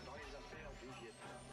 Dans les affaires du Vietnam.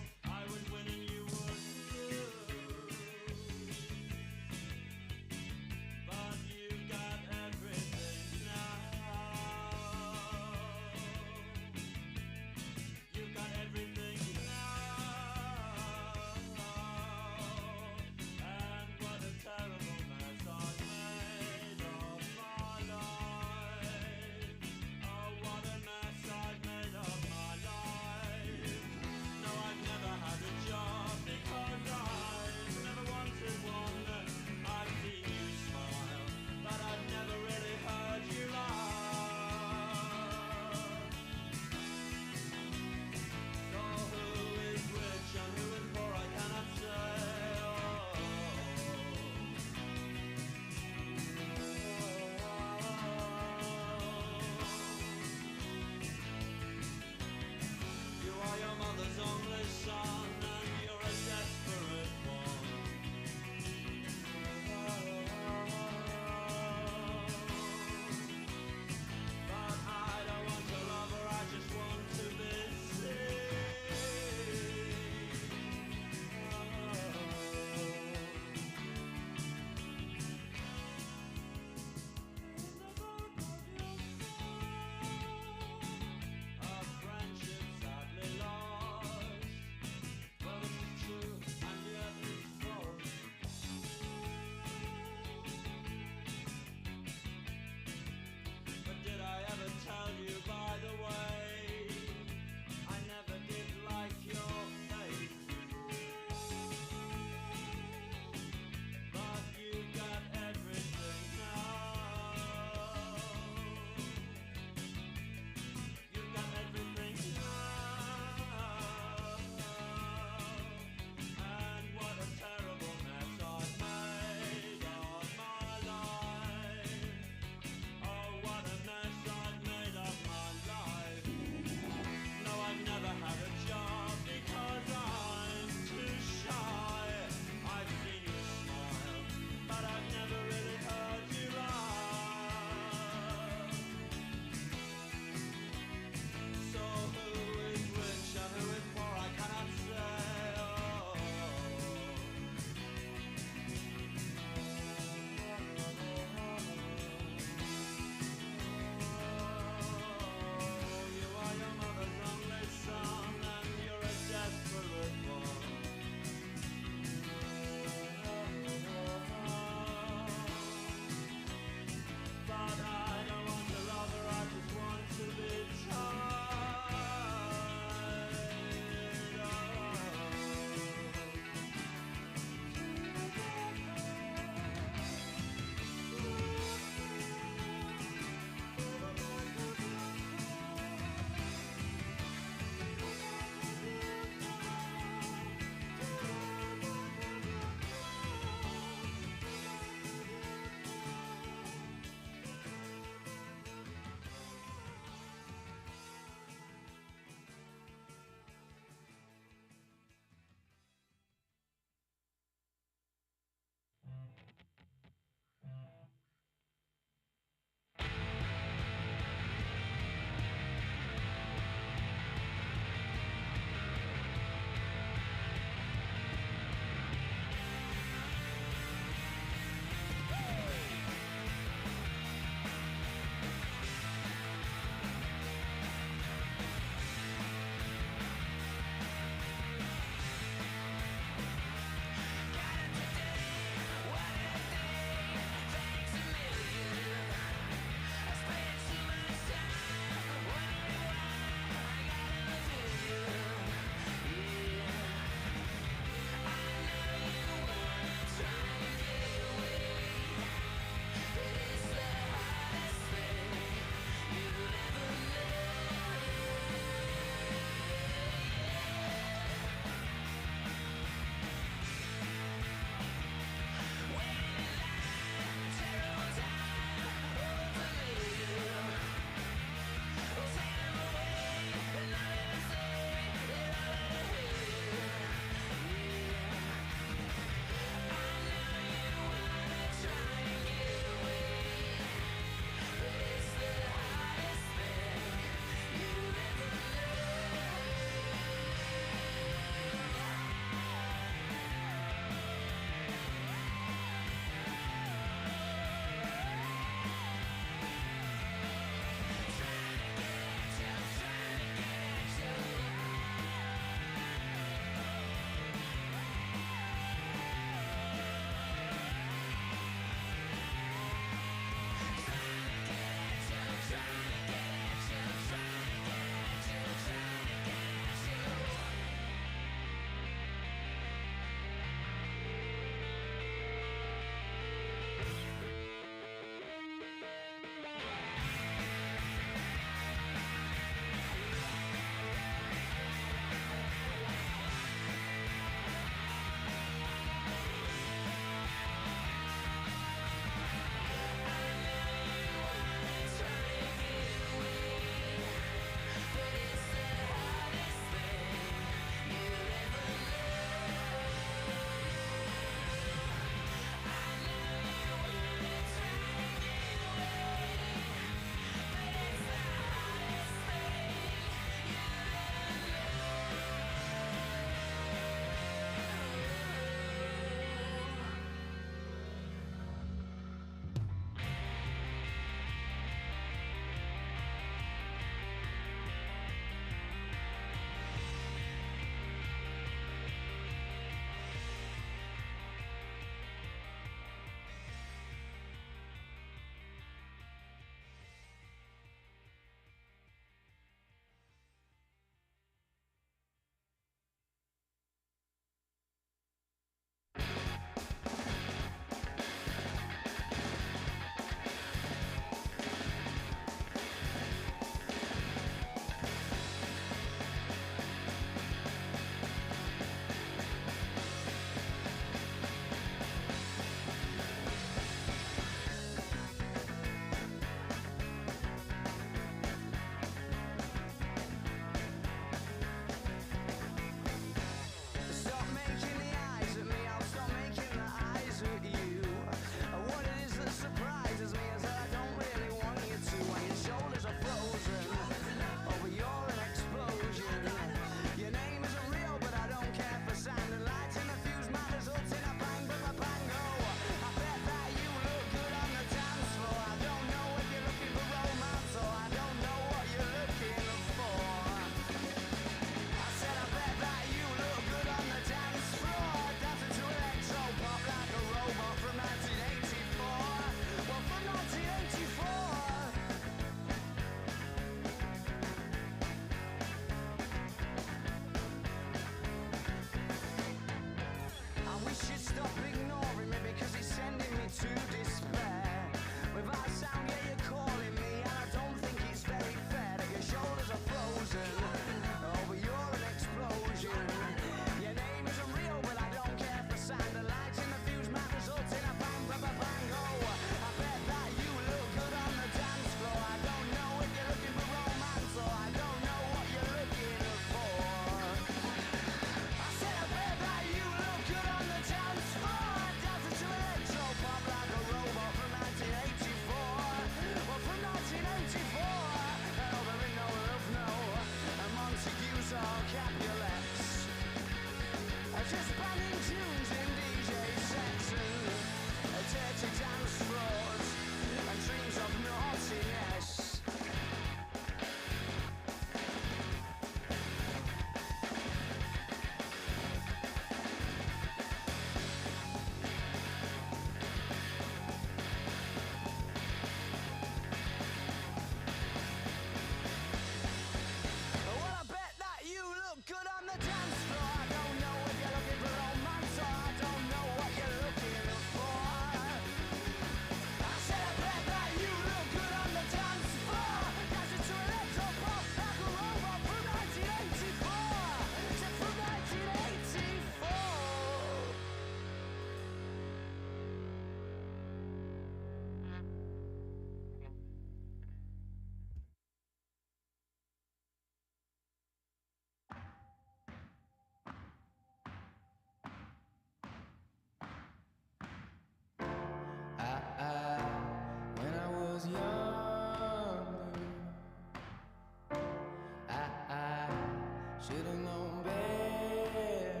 Should've known better,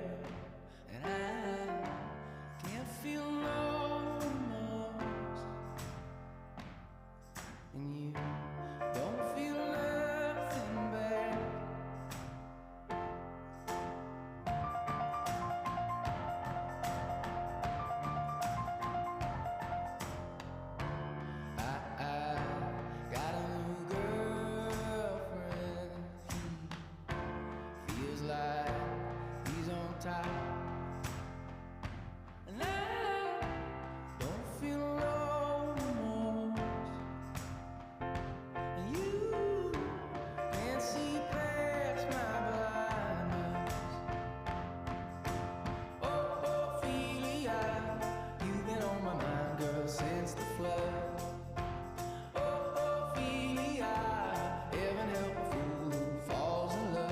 and I can't feel no remorse, and you don't feel nothing back. I got a new girlfriend. He feels like he's on top, and I don't feel no remorse, and you can't see past my blindness. Oh, Ophelia, you've been on my mind, girl, since the flood. Oh, Ophelia, heaven help a fool who falls in love.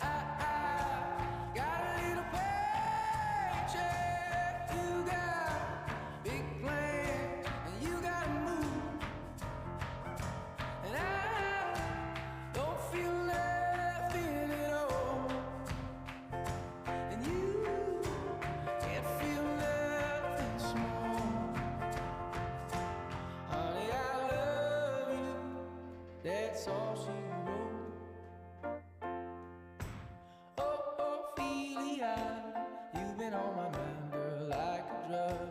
I got a little paycheck, you got big plans, and you gotta move, and I don't feel nothing at all, and you can't feel nothing small. Honey, I love you, that's all she wrote. Oh, Ophelia, you've been on my mind, girl, like a drug.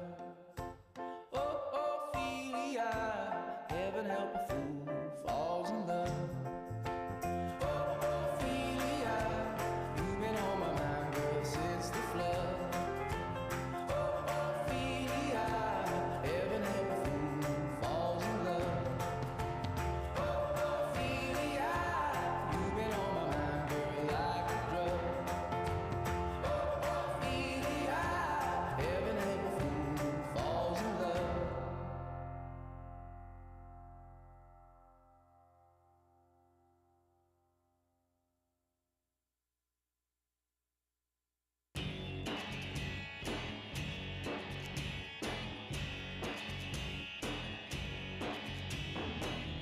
Oh, Ophelia, heaven help a fool who falls in love. Oh, Ophelia, you've been on my mind, girl, since the flood. Oh, Ophelia, heaven help a fool who falls in love. Oh, Ophelia, you've been on my mind, girl, like a drug. Oh, Ophelia, heaven help a fool who falls in love.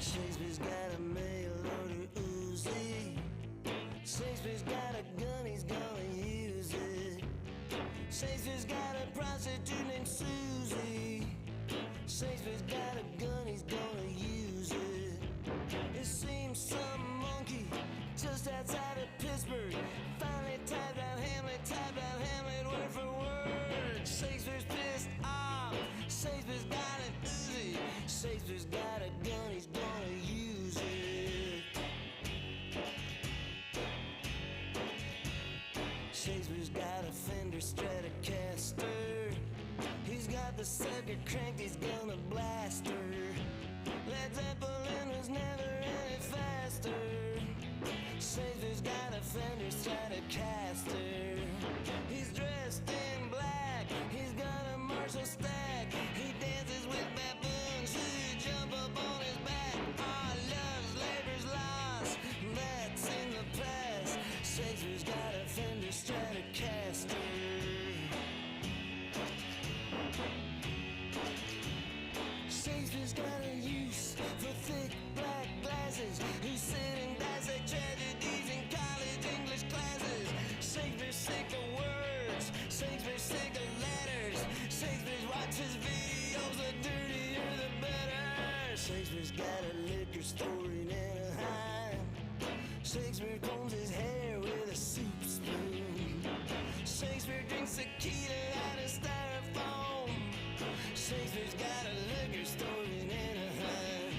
Shakespeare's got a mail-order Uzi. Shakespeare's got a gun, he's gonna use it. Shakespeare's got a prostitute named Susie. Shakespeare's got a gun, he's gonna use it. It seems some monkey just outside of Pittsburgh finally typed out Hamlet word for word. Shakespeare's pissed off. Shakespeare's got an Uzi. Shakespeare's got a gun, he's gonna use it. Shakespeare's got a Fender Stratocaster. He's got the sucker cranked, he's gonna blast her. Led Zeppelin was never any faster. Shakespeare's got a Fender Stratocaster. He's dressed in black, he's got a Marshall stack. He dances with baboons who jump up on his back. Our love's labor's lost, that's in the past. Shakespeare's got a Fender Stratocaster. Shakespeare's got a use for thick black glasses. Who's sitting dissect tragedies in college English classes. Shakespeare's sick of words. Shakespeare's sick of letters. Shakespeare watches videos, the dirtier the better. Shakespeare's got a liquor store in Anaheim. Shakespeare combs his hair with a soup spoon. Shakespeare drinks tequila out of styrofoam. Shakespeare's got a liquor store in Anaheim.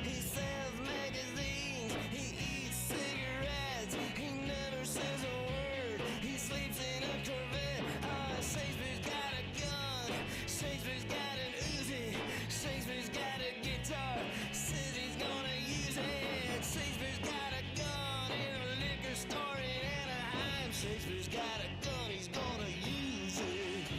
He sells magazines, he eats cigarettes, he never says a word, he sleeps in a Corvette. Shakespeare's got a gun, Shakespeare's got an Uzi, Shakespeare's got a guitar, says he's gonna use it. Shakespeare's got a gun in a liquor store in Anaheim. Shakespeare's got a gun, he's gonna use it.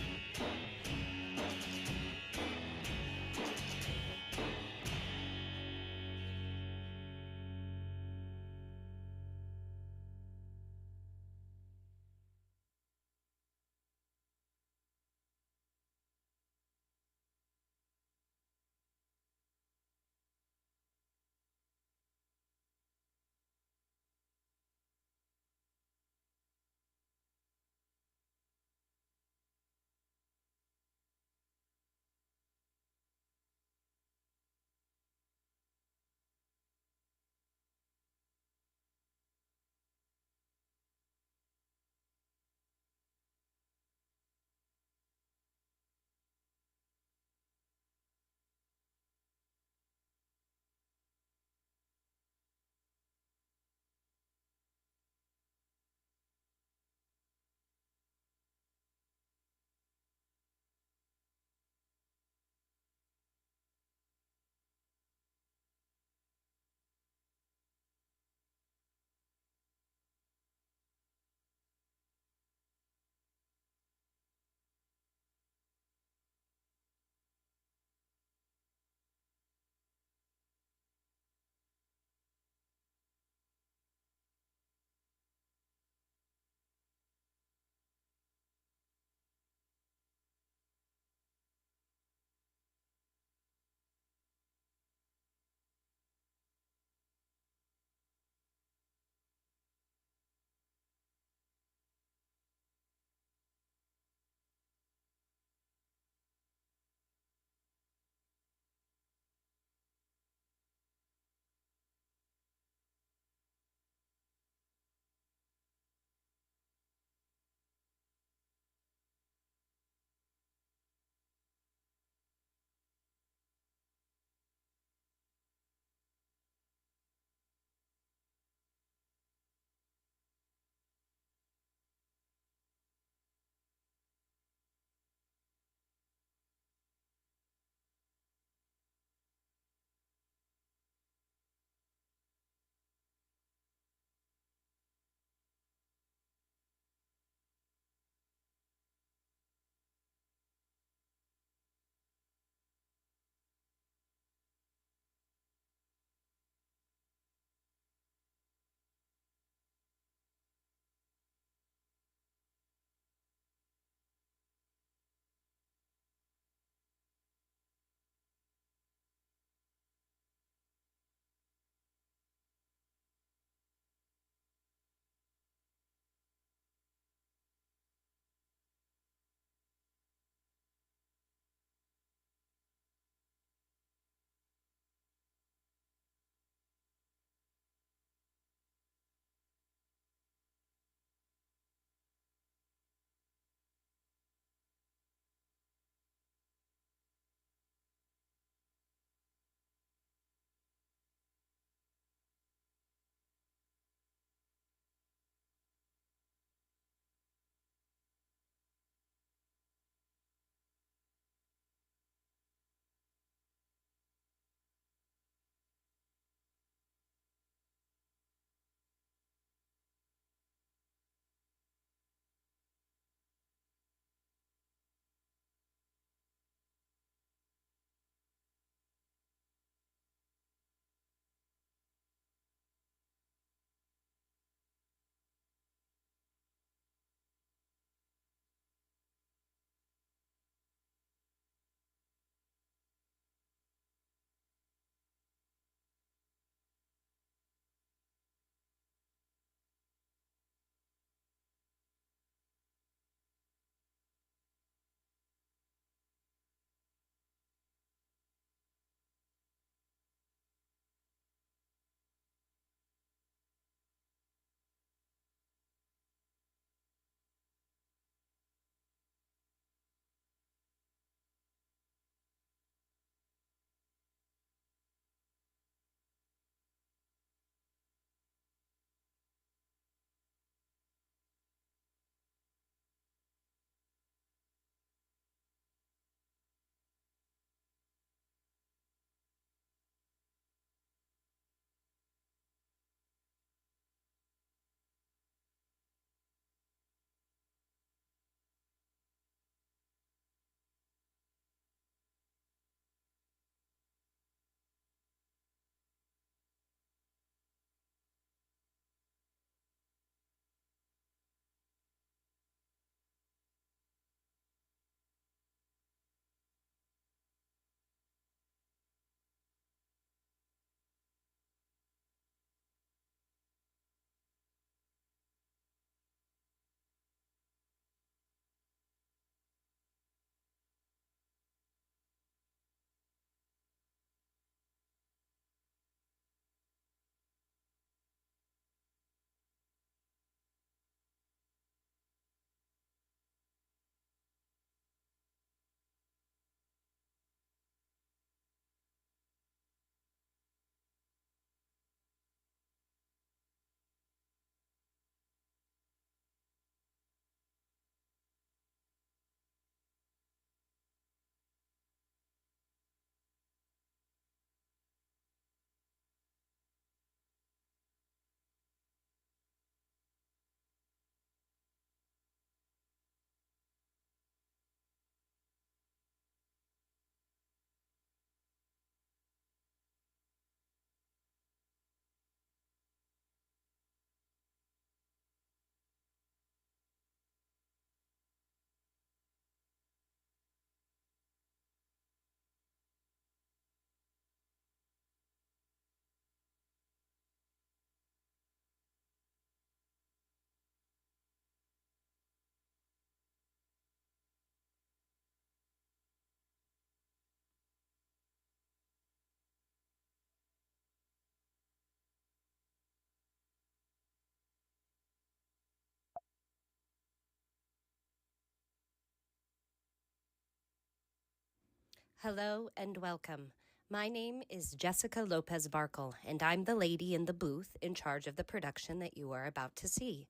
Hello and welcome. My name is Jessica Lopez Barkle, and I'm the lady in the booth in charge of the production that you are about to see.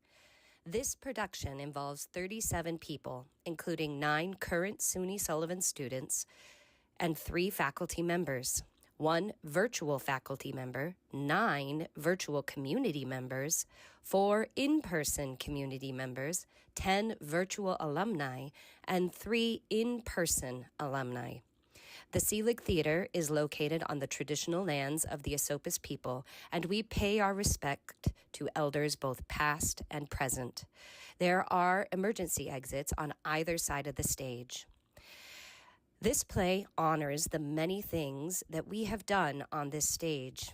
This production involves 37 people, including 9 current SUNY Sullivan students and 3 faculty members, 1 virtual faculty member, 9 virtual community members, 4 in-person community members, 10 virtual alumni, and 3 in-person alumni. The Selig Theater is located on the traditional lands of the Esopus people, and we pay our respect to elders both past and present. There are emergency exits on either side of the stage. This play honors the many things that we have done on this stage.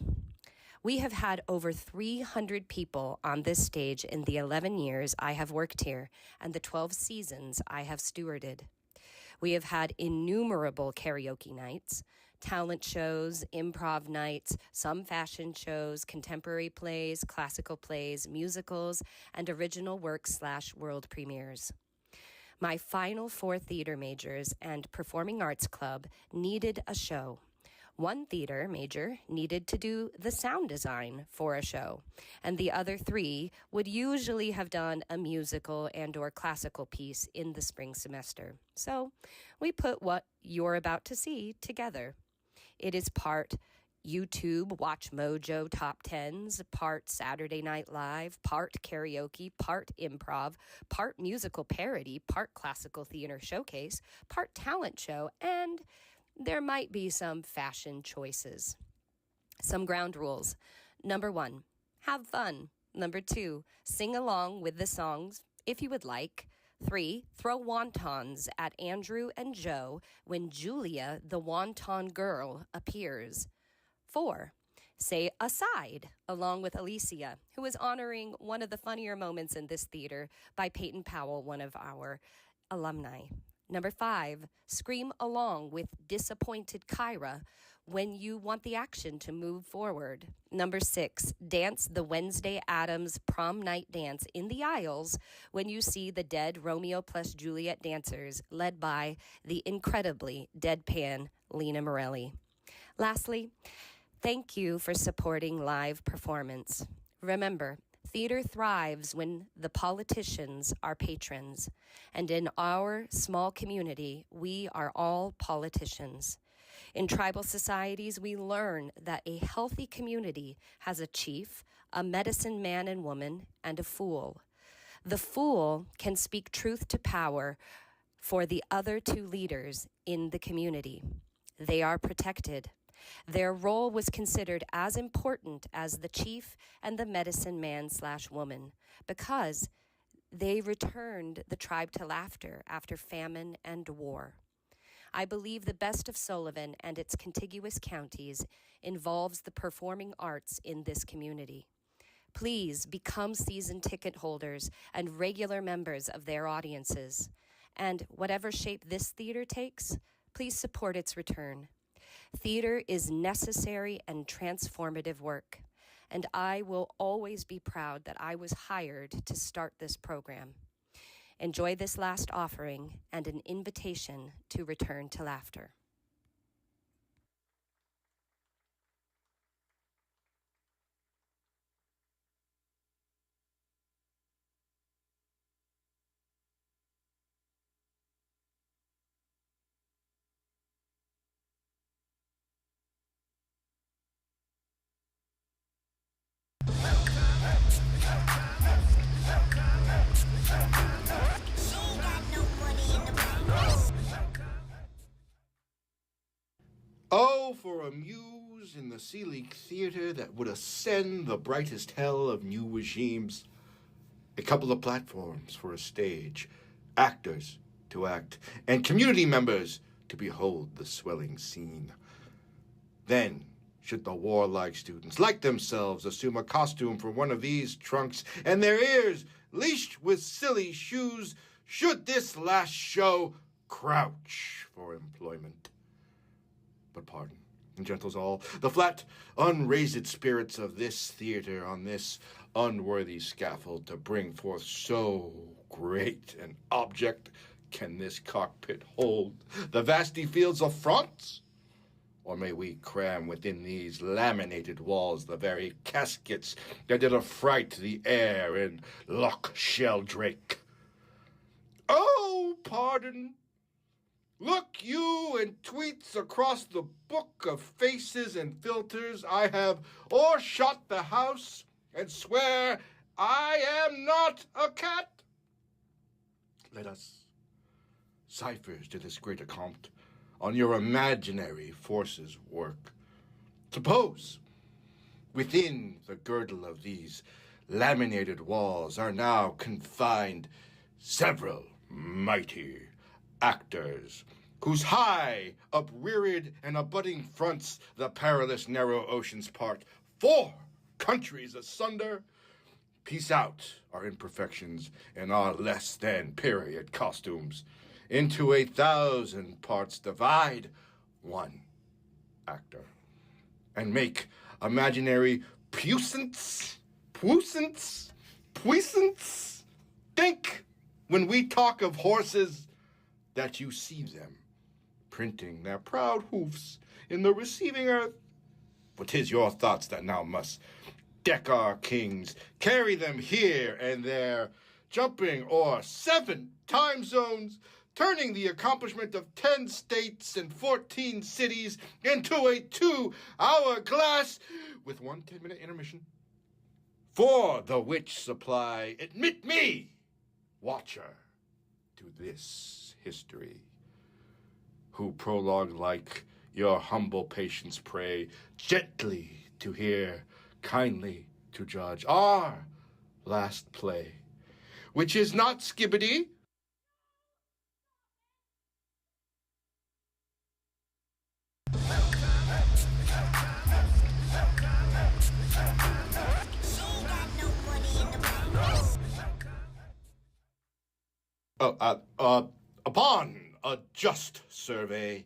We have had over 300 people on this stage in the 11 years I have worked here and the 12 seasons I have stewarded. We have had innumerable karaoke nights, talent shows, improv nights, some fashion shows, contemporary plays, classical plays, musicals, and original works/world premieres. My final 4 theater majors and performing arts club needed a show. One theater major needed to do the sound design for a show, and the other 3 would usually have done a musical and or classical piece in the spring semester. So we put what you're about to see together. It is part YouTube Watch Mojo Top 10s, part Saturday Night Live, part karaoke, part improv, part musical parody, part classical theater showcase, part talent show, and there might be some fashion choices. Some ground rules. Number 1, have fun. Number 2, sing along with the songs if you would like. 3, throw wontons at Andrew and Joe when Julia, the wonton girl, appears. 4, say aside along with Alicia, who is honoring one of the funnier moments in this theater by Peyton Powell, one of our alumni. Number 5, scream along with disappointed Kyra when you want the action to move forward. Number 6, dance the Wednesday Addams prom night dance in the aisles when you see the dead Romeo plus Juliet dancers led by the incredibly deadpan Lena Morelli. Lastly, thank you for supporting live performance. Remember, theater thrives when the politicians are patrons, and in our small community, we are all politicians. In tribal societies, we learn that a healthy community has a chief, a medicine man and woman, and a fool. The fool can speak truth to power for the other 2 leaders in the community. They are protected. Their role was considered as important as the chief and the medicine man/woman because they returned the tribe to laughter after famine and war. I believe the best of Sullivan and its contiguous counties involves the performing arts in this community. Please become season ticket holders and regular members of their audiences. And whatever shape this theater takes, please support its return. Theater is necessary and transformative work, and I will always be proud that I was hired to start this program. Enjoy this last offering and an invitation to return to laughter. Oh, for a muse in the Selig Theater that would ascend the brightest hell of new regimes. A couple of platforms for a stage, actors to act, and community members to behold the swelling scene. Then, should the warlike students, like themselves, assume a costume for one of these trunks, and their ears leashed with silly shoes, should this last show crouch for employment. But pardon, gentles all, the flat, unraised spirits of this theater on this unworthy scaffold to bring forth so great an object can this cockpit hold the vasty fields of France? Or may we cram within these laminated walls the very caskets that did affright the air in Loch Sheldrake? Oh, pardon. Look you in tweets across the book of faces and filters. I have o'ershot the house and swear I am not a cat. Let us, ciphers to this great account, on your imaginary forces work. Suppose, within the girdle of these laminated walls are now confined several mighty actors, whose high, upreared, and abutting fronts the perilous narrow oceans part, 4 countries asunder. Piece out our imperfections and our less than period costumes. Into 1,000 parts divide one actor, and make imaginary puissance. Think, when we talk of horses, that you see them printing their proud hoofs in the receiving earth. For 'tis your thoughts that now must deck our kings, carry them here and there, jumping o'er 7 time zones, turning the accomplishment of 10 states and 14 cities into a 2-hour glass with 1 10-minute intermission. For the which supply, admit me, watcher, to this history, who prologue like your humble patience pray, gently to hear, kindly to judge our last play, which is not skibbity, upon a just survey,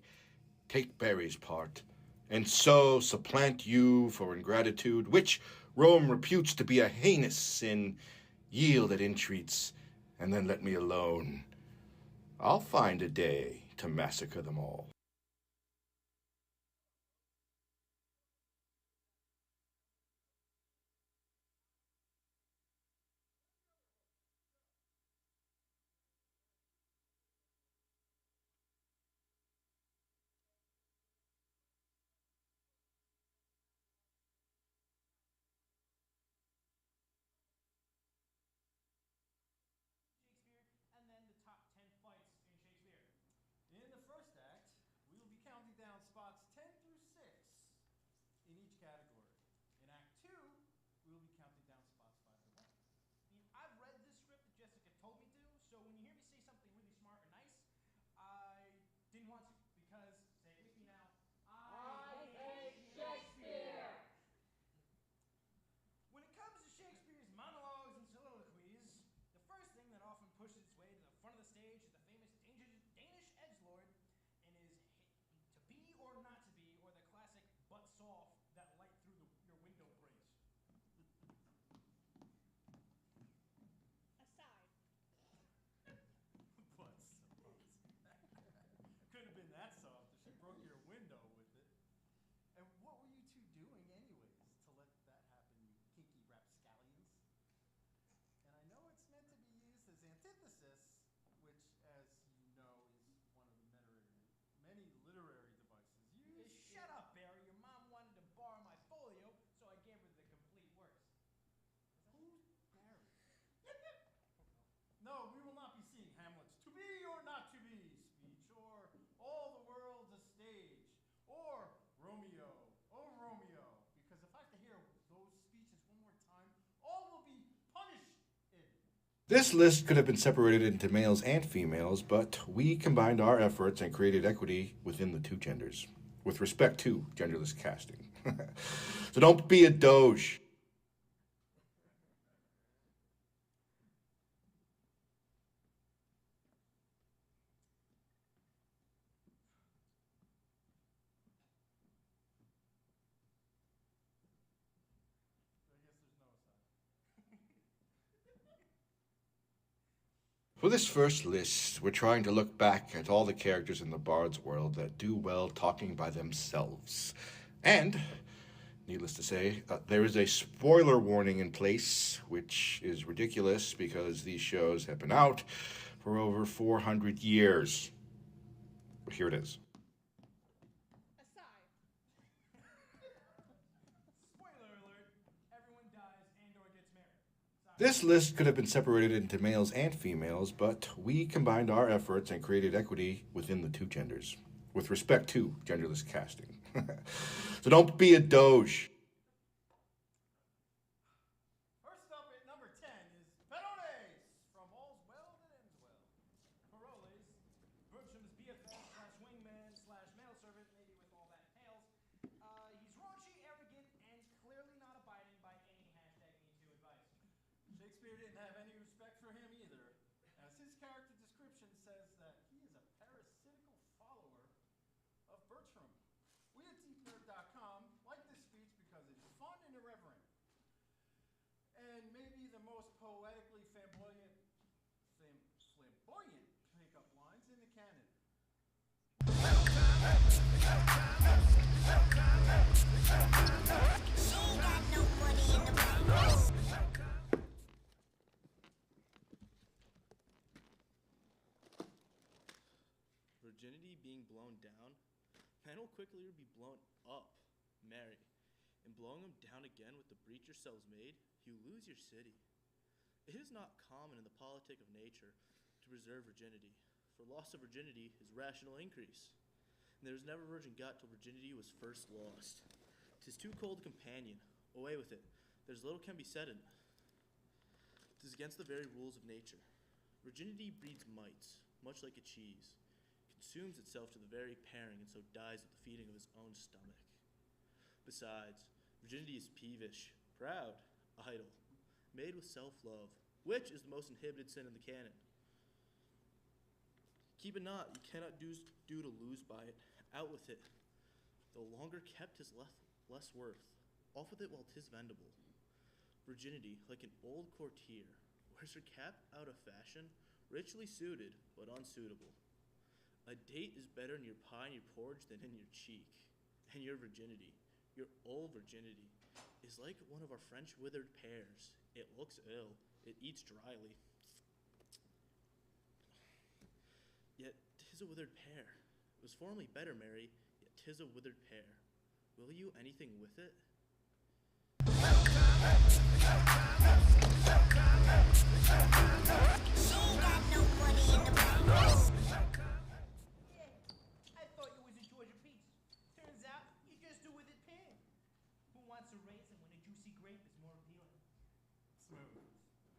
take Barry's part, and so supplant you for ingratitude, which Rome reputes to be a heinous sin. Yield at entreats, and then let me alone. I'll find a day to massacre them all. And then the top 10 fights in Shakespeare. In the first act, we will be counting down spots 10 through 6 in each category. In Act 2, we will be counting down spots 5 to 1. I mean, I've read this script that Jessica told me to, so when you hear me say something really smart or nice, I didn't want to, because, say it with me now, I hate Shakespeare! When it comes to Shakespeare's monologues and soliloquies, the first thing that often pushes its way to the front of the stage is the famous Danish edgelord and his to be or not to be, or the classic butt soft that light through your window brace. Aside. Butt soft. Couldn't have been that soft if she broke your window with it. And what were you two doing anyways to let that happen, you kinky rapscallions? And I know it's meant to be used as antithesis, which, as you know, is one of the many literary devices used. Shut up, Barry. Your mom wanted to borrow my folio, so I gave her the complete works. Who's Barry? No, we will not be seeing Hamlet's to be or not to be speech, or all the world's a stage, or Romeo, oh Romeo, because if I have to hear those speeches one more time, all will be punished. This list could have been separated into males and females, but we combined our efforts and created equity within the 2 genders, with respect to genderless casting. So don't be a doge. I guess there's no aside. For this first list, we're trying to look back at all the characters in the Bard's world that do well talking by themselves. And, needless to say, there is a spoiler warning in place, which is ridiculous because these shows have been out for over 400 years. But here it is. Aside. Spoiler alert, everyone dies and or gets married. Sorry. This list could have been separated into males and females, but we combined our efforts and created equity within the two genders, with respect to genderless casting. So don't be a doge. First up at number 10 is Perones from All's Well That Ends Well. Peroles, Bertram's BFF / wingman / mail servant, maybe with all that entails. He's raunchy, arrogant, and clearly not abiding by any #MeToo advice. Shakespeare didn't have any respect for him either, as his character description says that he is a parasitical follower of Bertram. We at TeepNerd.com like this speech because it's fun and irreverent. And maybe the most poetically flamboyant pickup lines in the canon. She ain't got no money in the bank. Virginity being blown down, men will quickly be blown up, marry. And blowing them down again with the breach yourselves made, you lose your city. It is not common in the politic of nature to preserve virginity, for loss of virginity is rational increase. And there was never virgin got till virginity was first lost. 'Tis too cold a companion, away with it, there's little can be said in it. 'Tis against the very rules of nature. Virginity breeds mites, much like a cheese, consumes itself to the very paring and so dies at the feeding of his own stomach. Besides, virginity is peevish, proud, idle, made with self-love, which is the most inhibited sin in the canon. Keep it not, you cannot do to lose by it, out with it. Though longer kept is less worth, off with it while 'tis vendible. Virginity, like an old courtier, wears her cap out of fashion, richly suited, but unsuitable. A date is better in your pie and your porridge than in your cheek. And your virginity, your old virginity, is like one of our French withered pears. It looks ill, it eats dryly. Yet 'tis a withered pear. It was formerly better, Mary, yet 'tis a withered pear. Will you anything with it? She ain't got no money in the bank. I thought you was a Georgia Peach. Turns out you just do with it pan. Who wants a raisin when a juicy grape is more appealing? Smooth.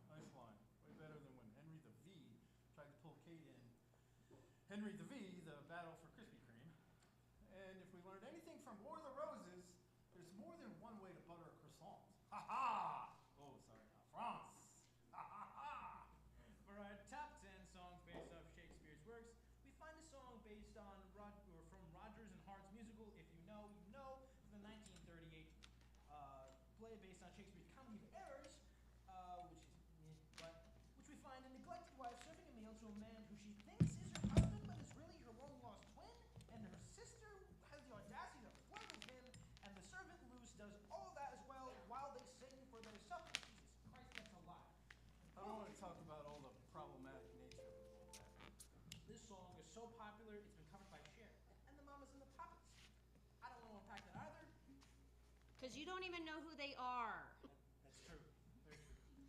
Nice line. Way better than when Henry the V tried to pull Kate in. Henry the V, the battle for Krispy Kreme. And if we learned anything from War of the Roses, there's more than one way to butter a croissant. Ha ha! Oh, sorry, France. Ha ha ha! For our top 10 songs based off Shakespeare's works, we find a song based on from Rodgers and Hart's musical, If You Know, You Know, the 1938 play based on Shakespeare's Comedy of Errors, which we find a neglected wife serving a meal to a man who she thinks is her husband, but is really her long-lost twin, and her sister has the audacity to flirt with him, and the servant Luce does all that as well while they sing for their supper. Jesus Christ, that's a lot. I don't want to talk about all the problematic nature of all that. This song is so popular, it's been covered by Cher and the Mamas and the Papas. I don't want to unpack that either. Because you don't even know who they are. That's true. Very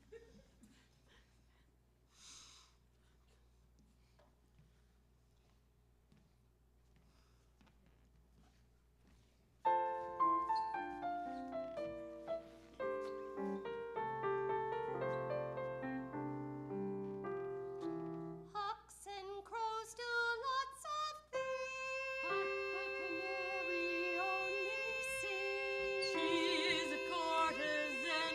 true. Hawks and crows do lots of things, but the canary only sings. She's a courtesan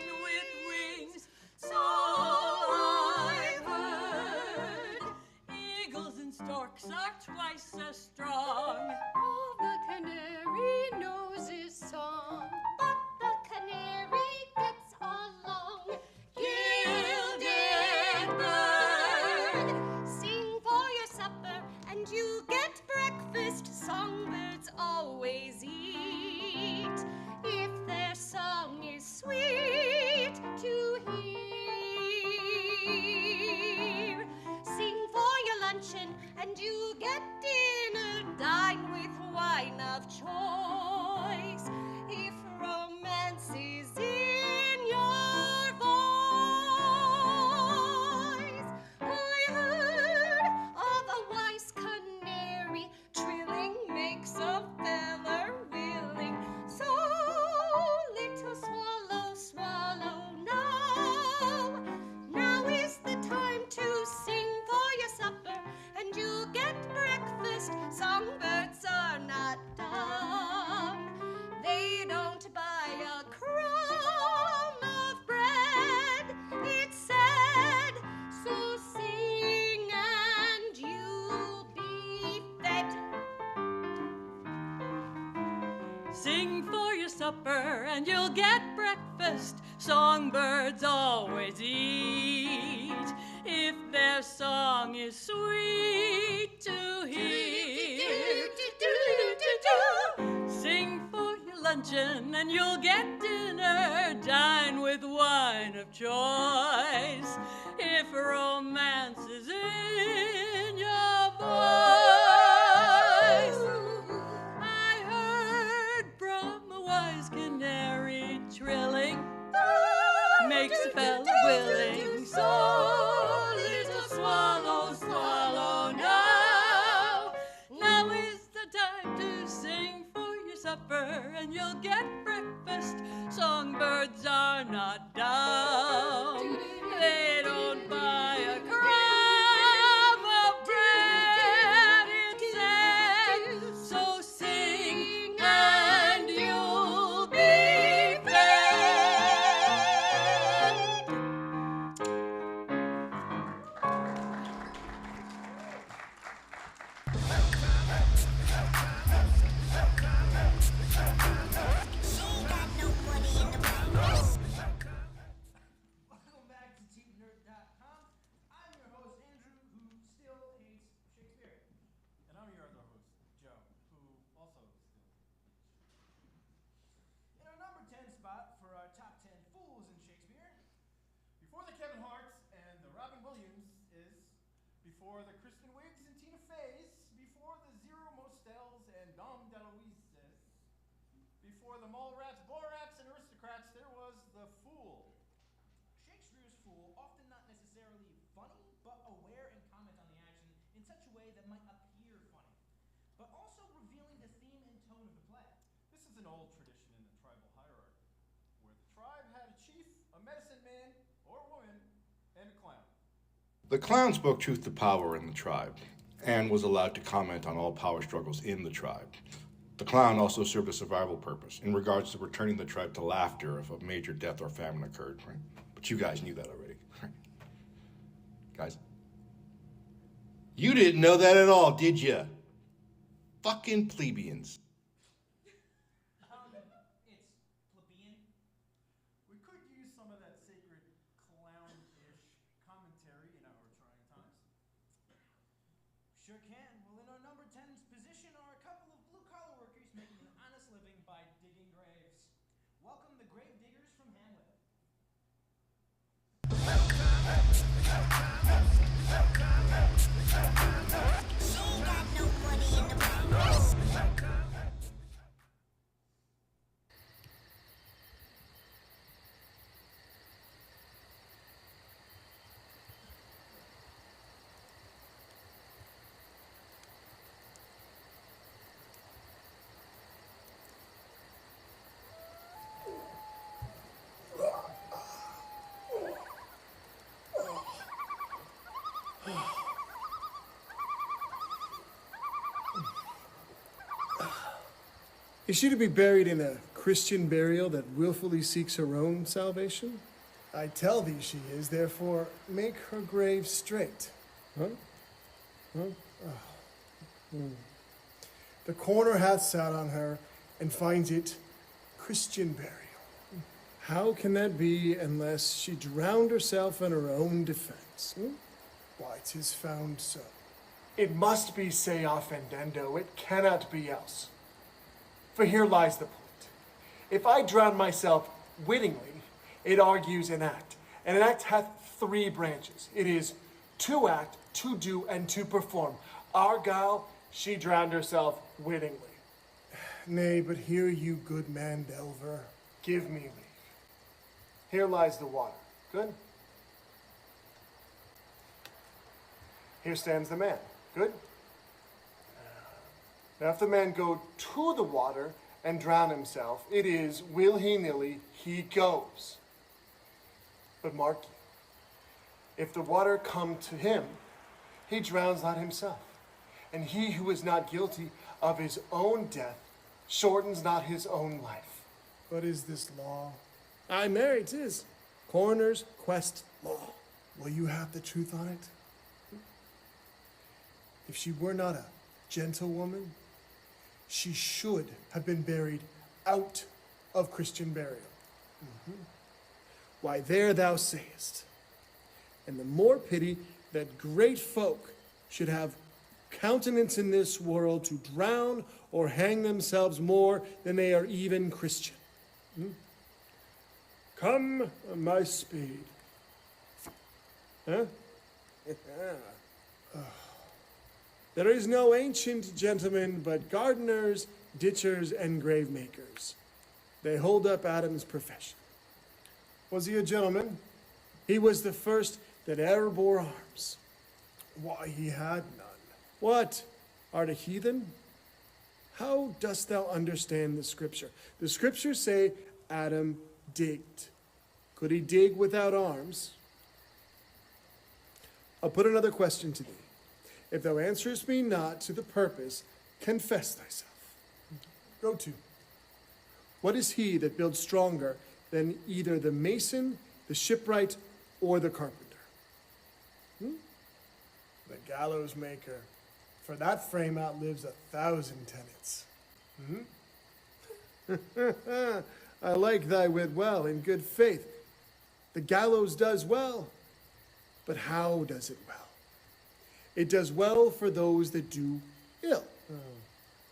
supper and you'll get breakfast. Songbirds always eat if their song is sweet to hear. Sing for your luncheon and you'll get dinner. Dine with wine of choice if romance is in your voice. I heard from a wise canary trilling makes a fella willing. So little swallow, swallow now. Now is the time to sing for your supper and you'll get breakfast. Songbirds are not dumb. They don't buy a crumb of bread instead. So sing and you'll be fed. Welcome back to TeamNerd.com. I'm your host, Andrew, who still hates Shakespeare. And I'm your other host, Joe, who also still. In our number 10 spot for our top 10 fools in Shakespeare, Before the Kevin Harts and the Robin Williams is, before the Kristen Wiggs and Tina Feys, before the Zero Mostels and Dom DeLuises, before the Mallrats, Borats, and Aristocrats, there was the Fool. Shakespeare's fool, often not necessarily funny, but aware and comment on the action in such a way that might appear funny, but also revealing the theme and tone of the play. This is an old tradition in the tribal hierarchy, where the tribe had a chief, a medicine man or woman, and a clown. The clown spoke truth to power in the tribe and was allowed to comment on all power struggles in the tribe. The clown also served a survival purpose in regards to returning the tribe to laughter if a major death or famine occurred, right? But you guys knew that already, right? Guys? You didn't know that at all, did you? Fucking plebeians. It's plebeian. We could use some of that sacred clown-ish commentary in our trying times. Sure can. Well, in our number 10's position are a couple of blue-collar workers making an honest living by digging graves. Welcome the grave diggers from Hamlet. Is she to be buried in a Christian burial that willfully seeks her own salvation? I tell thee she is, therefore make her grave straight. Huh? Huh? Oh. The coroner hath sat on her and finds it Christian burial. How can that be unless she drowned herself in her own defense? Why, 'tis found so. It must be se offendendo. It cannot be else. For here lies the point. If I drown myself wittingly, it argues an act. And an act hath three branches. It is to act, to do, and to perform. Argyle, she drowned herself wittingly. Nay, but hear you, good man Delver. Give me leave. Here lies the water. Good? Here stands the man. Good? Now, if the man go to the water and drown himself, it is will-he-nilly he goes. But mark you, if the water come to him, he drowns not himself. And he who is not guilty of his own death shortens not his own life. What is this law? I marry, 'tis. Coroner's quest law. Will you have the truth on it? If she were not a gentlewoman, she should have been buried out of Christian burial. Why, there thou sayest. And the more pity that great folk should have countenance in this world to drown or hang themselves more than they are even Christian. Come, my spade. Huh? There is no ancient gentleman but gardeners, ditchers, and grave makers. They hold up Adam's profession. Was he a gentleman? He was the first that e'er bore arms. Why, he had none. What? Art a heathen? How dost thou understand the scripture? The scriptures say Adam digged. Could he dig without arms? I'll put another question to thee. If thou answerest me not to the purpose, confess thyself. Go to. What is he that builds stronger than either the mason, the shipwright, or the carpenter? The gallows maker. For that frame outlives 1,000 tenants. I like thy wit well, in good faith. The gallows does well, but how does it well? It does well for those that do ill.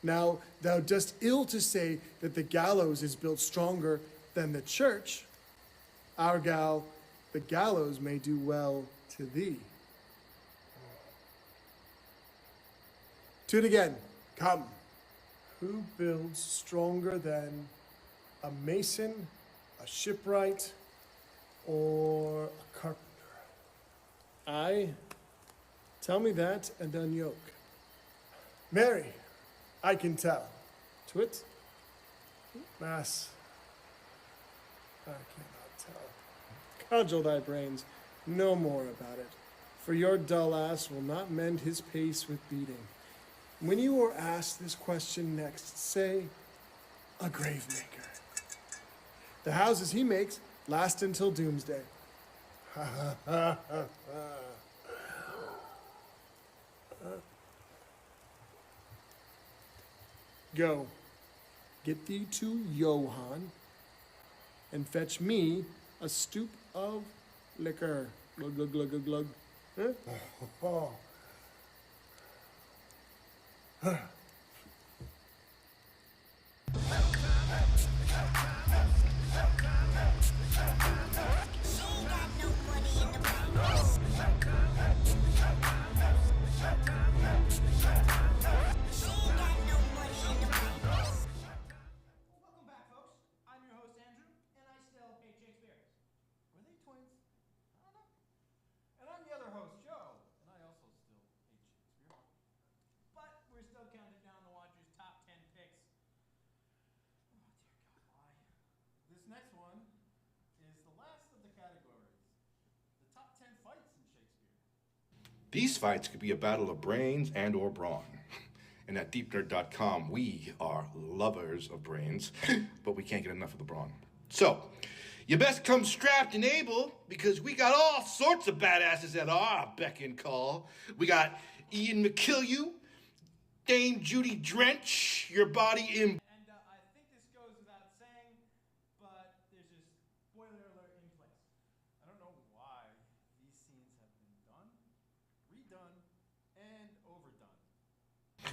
Now, thou dost ill to say that the gallows is built stronger than the church. Argal, the gallows may do well to thee. To it again. Come. Who builds stronger than a mason, a shipwright, or a carpenter? I. Tell me that and unyoke. Mary, I can tell. To it? Mass, I cannot tell. Cudgel thy brains, no more about it, for your dull ass will not mend his pace with beating. When you are asked this question next, say, a grave maker. The houses he makes last until doomsday. Go, get thee to Johann, and fetch me a stoop of liquor. Glug, glug, glug, glug, glug. Huh? Welcome back, folks. I'm your host, Andrew, and I still hate Shakespeare'S. Were they twins? I don't know. And I'm the other host, Joe, and I also still hate Shakespeare. But we're still counting down the Watchers' top 10 picks. Oh, dear God, why? This next one is the last of the categories. The top 10 fights in Shakespeare. These fights could be a battle of brains and or brawn. And at deepnerd.com, we are lovers of brains, but we can't get enough of the brawn. So, you best come strapped and able, because we got all sorts of badasses at our beck and call. We got Ian McKillew, Dame Judy Drench, your body in... And I think this goes without saying, but there's just spoiler alert in place. I don't know why these scenes have been done, redone, and overdone.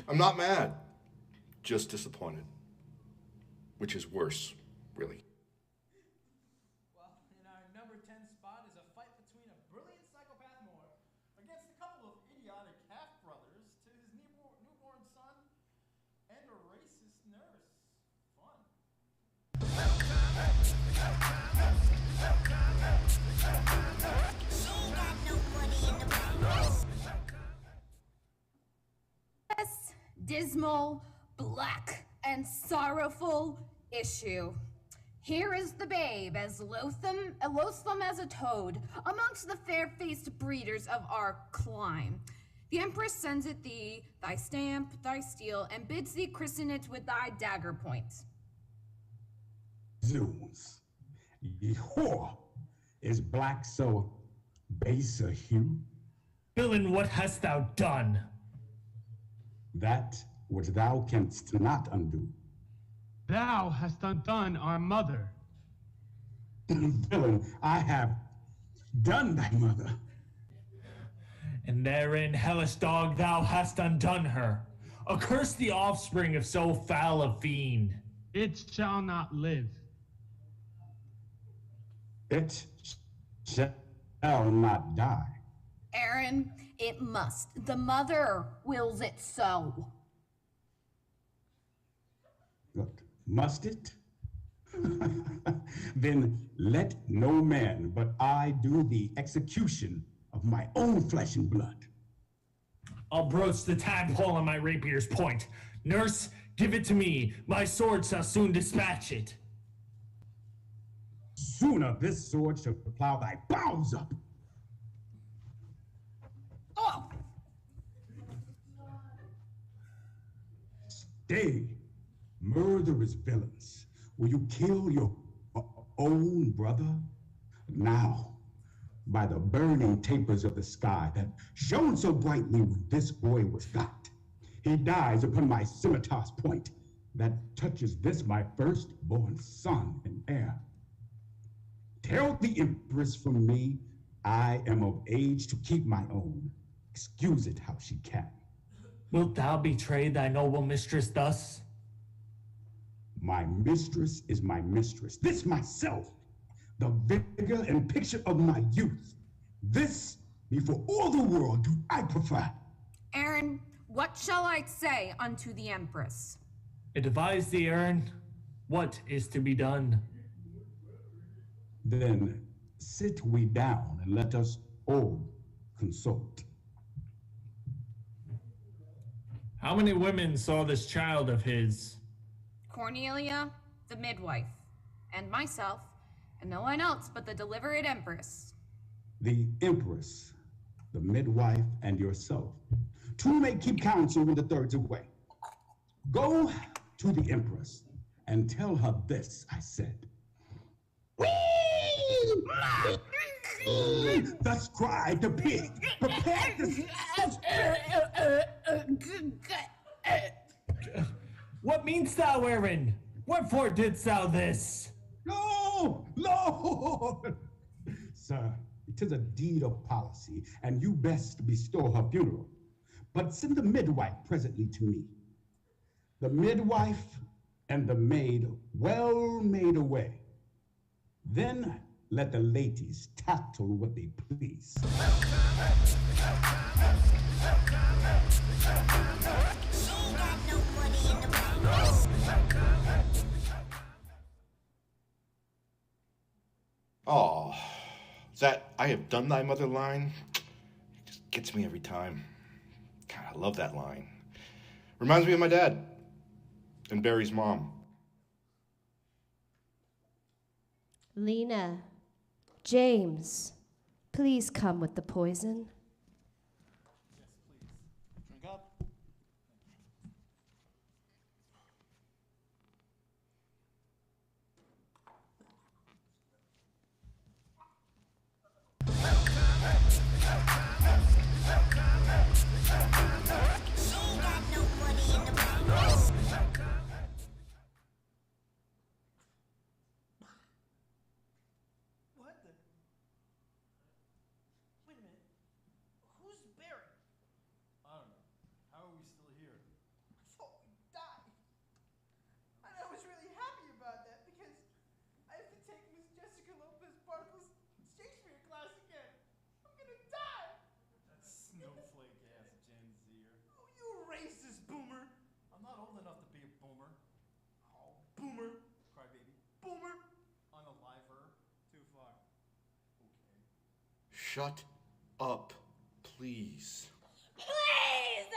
I'm not mad, just disappointed. Which is worse, really. Well, in our number 10 spot is a fight between a brilliant psychopath Moor against a couple of idiotic half-brothers to his newborn son and a racist nurse. Fun. This dismal, black, and sorrowful issue. Here is the babe, as loathsome as a toad, amongst the fair-faced breeders of our clime. The empress sends it thee, thy stamp, thy steel, and bids thee christen it with thy dagger point. Zoons, ye whore, is black so base a hue? Villain, what hast thou done? That which thou canst not undo. Thou hast undone our mother. Villain, I have done thy mother. And therein, hellish dog, thou hast undone her. Accurse the offspring of so foul a fiend. It shall not live. It shall not die. Aaron, it must. The mother wills it so. Look, must it? Then let no man but I do the execution of my own flesh and blood. I'll broach the tadpole on my rapier's point. Nurse, give it to me. My sword shall soon dispatch it. Sooner this sword shall plow thy bowels up. Oh! Stay, murderous villains. Will you kill your own brother? Now, by the burning tapers of the sky that shone so brightly when this boy was got, he dies upon my scimitar's point that touches this my firstborn son and heir. Tell the empress from me I am of age to keep my own. Excuse it how she can. Wilt thou betray thy noble mistress thus? My mistress is my mistress. This myself, the vigor and picture of my youth. This before all the world do I prefer. Aaron, what shall I say unto the Empress? Advise thee, Aaron, what is to be done? Then sit we down and let us all consult. How many women saw this child of his? Cornelia, the midwife, and myself, and no one else but the delivered Empress. The empress, the midwife, and yourself. Two may keep counsel when the third's away. Go to the empress and tell her this, I said. Thus cried the pig. Prepare What meanst thou, Aaron? Wherefore didst thou this? No, Lord! Sir, it is a deed of policy, and you best bestow her funeral. But send the midwife presently to me. The midwife and the maid well made away. Then let the ladies tackle what they please. Oh, that I have done thy mother line, it just gets me every time. God, I love that line. Reminds me of my dad and Barry's mom. Lena, James, please come with the poison. Drink up. What the? Wait a minute. Who's Barry? I don't know. How are we still here? I thought we died. And I was really happy about that because I have to take Miss Jessica Lopez Barkle's Shakespeare class again. I'm gonna die. That snowflake ass Gen Zer. Oh, you racist boomer. I'm not old enough to be a boomer. Oh, boomer. Crybaby. Boomer. Unaliver. Too far. Okay. Shut up, please. Please!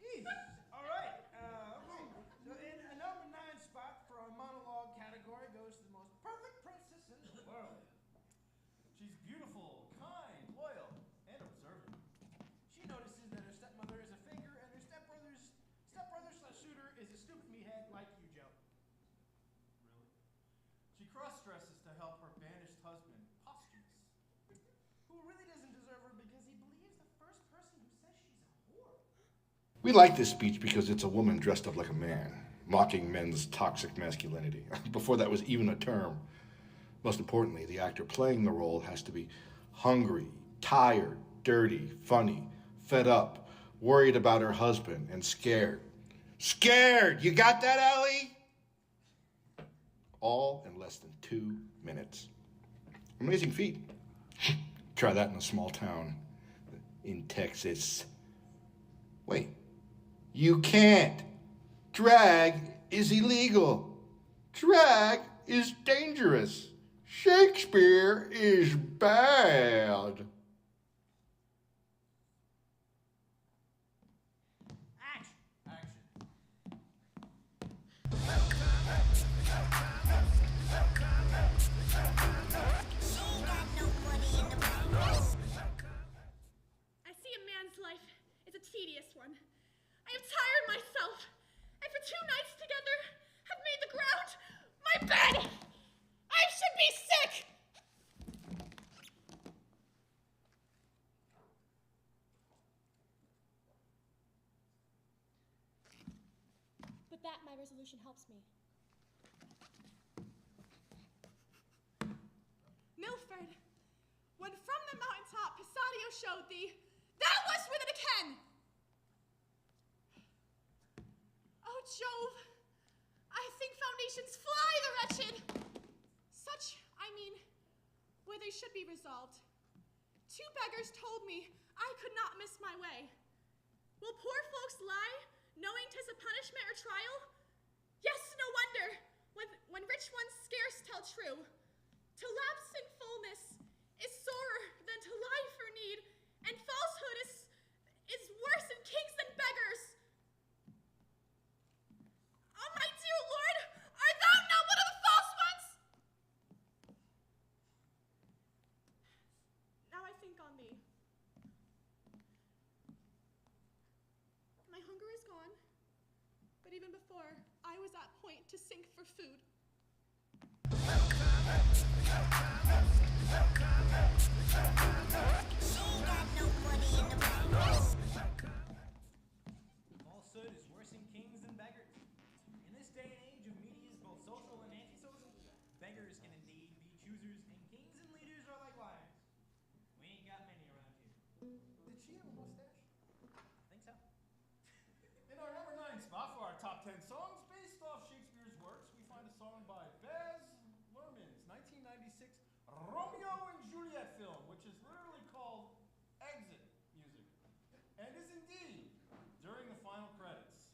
Jeez. All right. Okay. So in a number 9 spot for our monologue category goes to the most perfect princess in the world. She's beautiful, kind, loyal, and observant. She notices that her stepmother is a faker and her stepbrother/suitor is a stupid meathead like you, Joe. Really? She cross-dresses to help her banished husband, Posthumus, who really doesn't deserve her because he believes the first person who says she's a whore. We like this speech because it's a woman dressed up like a man. mocking men's toxic masculinity, before that was even a term. Most importantly, the actor playing the role has to be hungry, tired, dirty, funny, fed up, worried about her husband, and scared. Scared! You got that, Ellie? All in less than 2 minutes. Amazing feat. Try that in a small town in Texas. Wait, you can't. Drag is illegal. Drag is dangerous. Shakespeare is bad. I see a man's life is a tedious one. I have tired myself, and for 2 nights together have made the ground my bed. I should be sick. But that my resolution helps me. Milford, when from the mountaintop Pisadio showed thee, thou wast with it again. Oh, Jove, I think foundations fly the wretched. Such, I mean, where they should be resolved. 2 beggars told me I could not miss my way. Will poor folks lie, knowing 'tis a punishment or trial? Yes, no wonder, when rich ones scarce tell true. To lapse in fullness is sorer than to lie for need, and falsehood is worse in kings than beggars. Oh, my dear Lord, art thou not one of the false ones? Now I think on thee. My hunger is gone, but even before, I was at point to sink for food. Falsehood is worse in kings than beggars. In this day and age of medias, both social and antisocial, beggars can indeed be choosers, and kings and leaders are like lions. We ain't got many around here. Did she have a mustache? I think so. In our number 9 spot for our top 10 songs based off Shakespeare's works, we find a song by Baz Luhrmann's 1996 Romeo and Juliet film, which is literally called Exit Music, and is indeed during the final credits.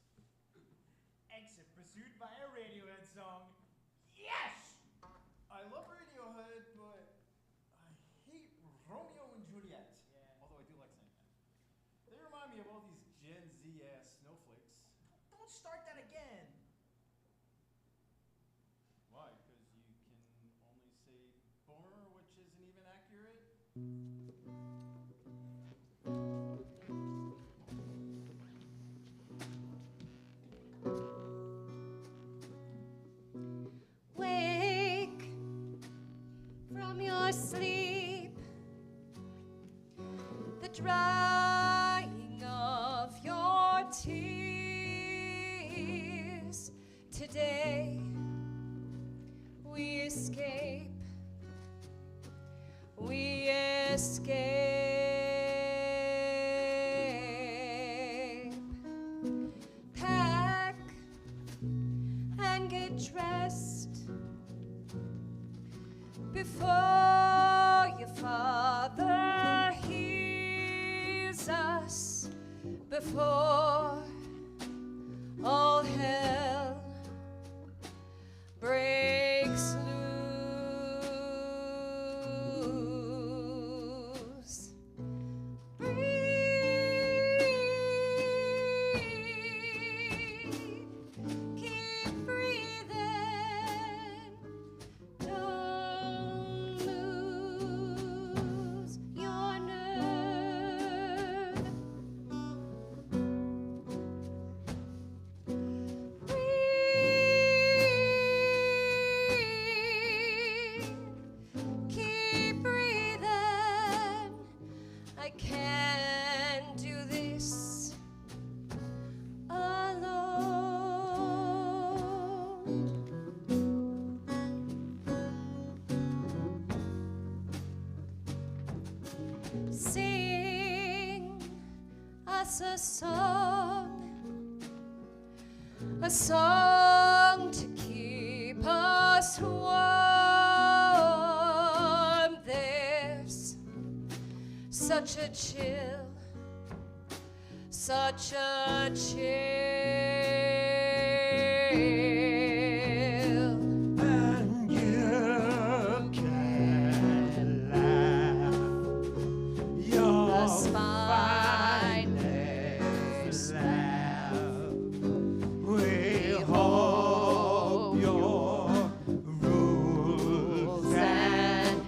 Exit pursued by a Radiohead song. Yes! I love Radiohead, but I hate Romeo and Juliet. Yeah. Although I do like saying that. They remind me of all these Gen Z-ass snowflakes. Don't start that again! Why? Because you can only say boomer, which isn't even accurate? Wake from your sleep, the drying of your tears. Today we escape, we escape. Pack and get dressed before your father hears us, before all hell breaks loose. Breathe, keep breathing, don't lose your nerve. Sing us a song to keep us warm. There's such a chill, such a chill. And you can laugh your The finest laugh. We hope your rules and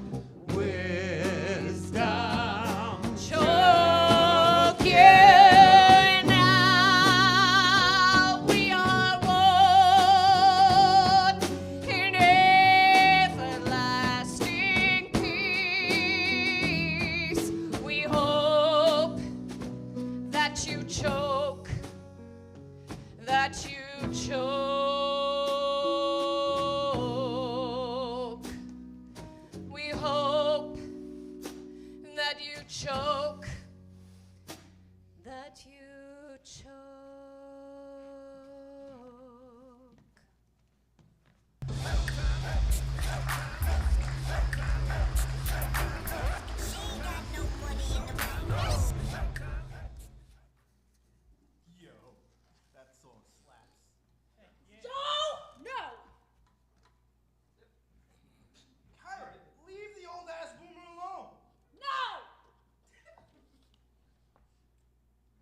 wisdom choke you now. We are one in everlasting peace. We hope that you choke, that you choke. We hope that you choke, that you choke. Yo, that song slaps. Joe! No! Kyra, leave the old ass boomer alone. No!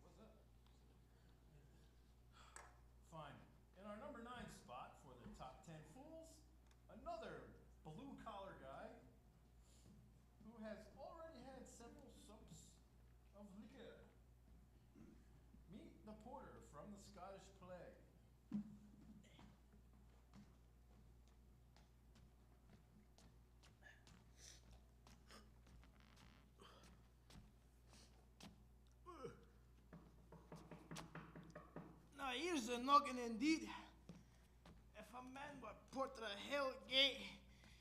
What's up? Fine. In our number 9 spot for the top 10 fools, another blue-collar guy who has already had several sups of liquor. Meet the porter from the Scottish play. Now here's a knocking indeed. If a man were porter of hell gate,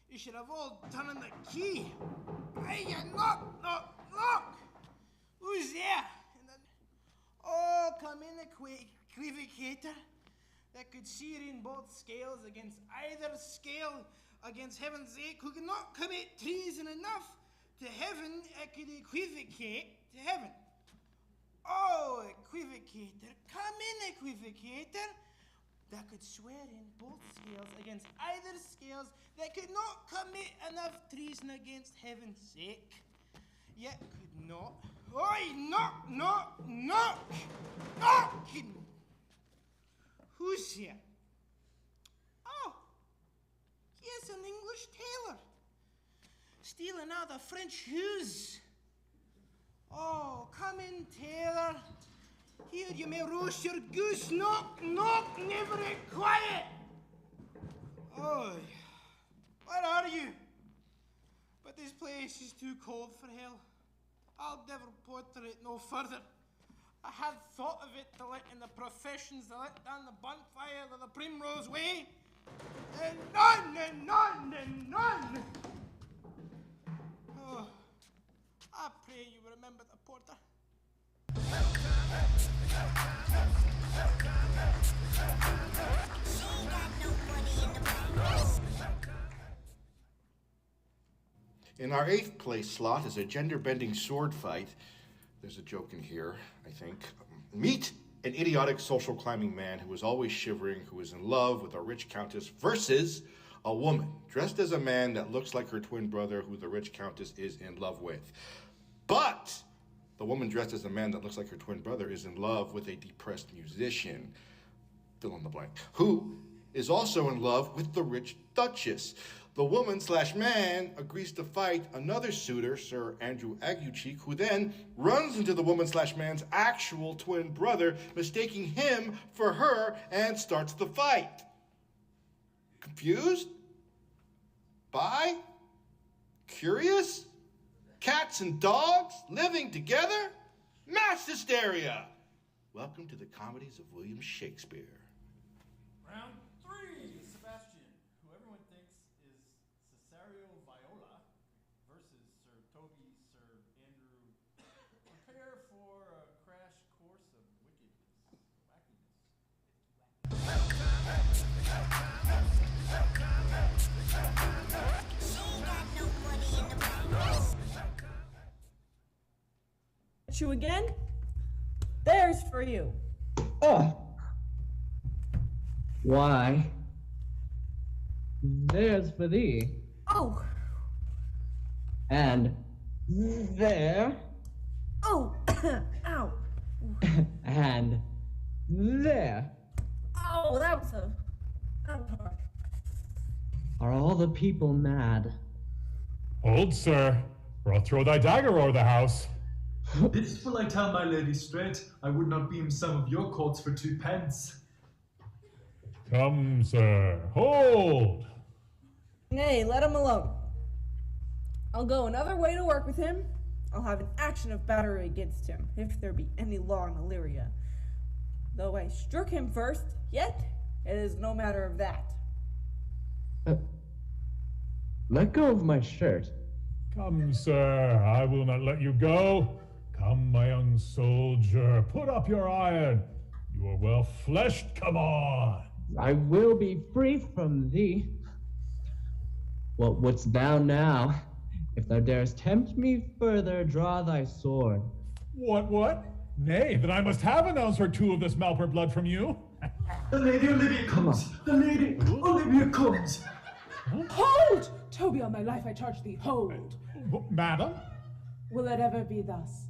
you should have all done in the key. Hey, you knock, knock, knock! Who's there? Oh, come in, equivocator. That could see in both scales against either scale against heaven's sake, who cannot commit treason enough to heaven, it could equivocate to heaven. Oh, equivocator, come in, equivocator. That could swear in both scales against either scales that could not commit enough treason against heaven's sake, yet could not. Oi, knock, knock, knock! Knocking! Who's here? Oh, here's an English tailor. Stealing out the French shoes. Oh, come in, tailor. Here you may roast your goose. Knock, knock, never it quiet. Oh, where are you? But this place is too cold for hell. I'll never porter it no further. I had thought of it to let in the professions to let down the bonfire of the Primrose Way. And none, and none, and none. Oh, I pray you remember the porter. In our 8th place slot is a gender-bending sword fight. There's a joke in here, I think. Meet an idiotic social climbing man who is always shivering, who is in love with a rich countess, versus a woman dressed as a man that looks like her twin brother who the rich countess is in love with. But the woman dressed as a man that looks like her twin brother is in love with a depressed musician, fill in the blank, who is also in love with the rich duchess. The woman/man agrees to fight another suitor, Sir Andrew Aguecheek, who then runs into the woman/man's actual twin brother, mistaking him for her, and starts the fight. Confused? Bi? Curious? Cats and dogs living together? Mass hysteria! Welcome to the comedies of William Shakespeare. Round 3, Sebastian, who everyone thinks is Cesario Viola, versus Sir Toby, Sir Andrew tempt you again, there's for you. Oh! Why, there's for thee. Oh! And there. Oh! Ow! And there. Oh, that was hard. Are all the people mad? Hold, sir, or I'll throw thy dagger o'er the house. This will I tell my lady straight. I would not beam some of your courts for 2 pence. Come, sir, hold. Nay, let him alone. I'll go another way to work with him. I'll have an action of battery against him, if there be any law in Illyria. Though I struck him first, yet it is no matter of that. Let go of my shirt. Come, sir, I will not let you go. Come, my young soldier, put up your iron. You are well fleshed, come on. I will be free from thee. What wouldst thou now? If thou darest tempt me further, draw thy sword. What? Nay, then I must have an ounce or two of this Malper blood from you. The Lady Olivia comes! The Lady Olivia comes! Hold! Toby, on thy life I charge thee, hold. Madam? Will it ever be thus?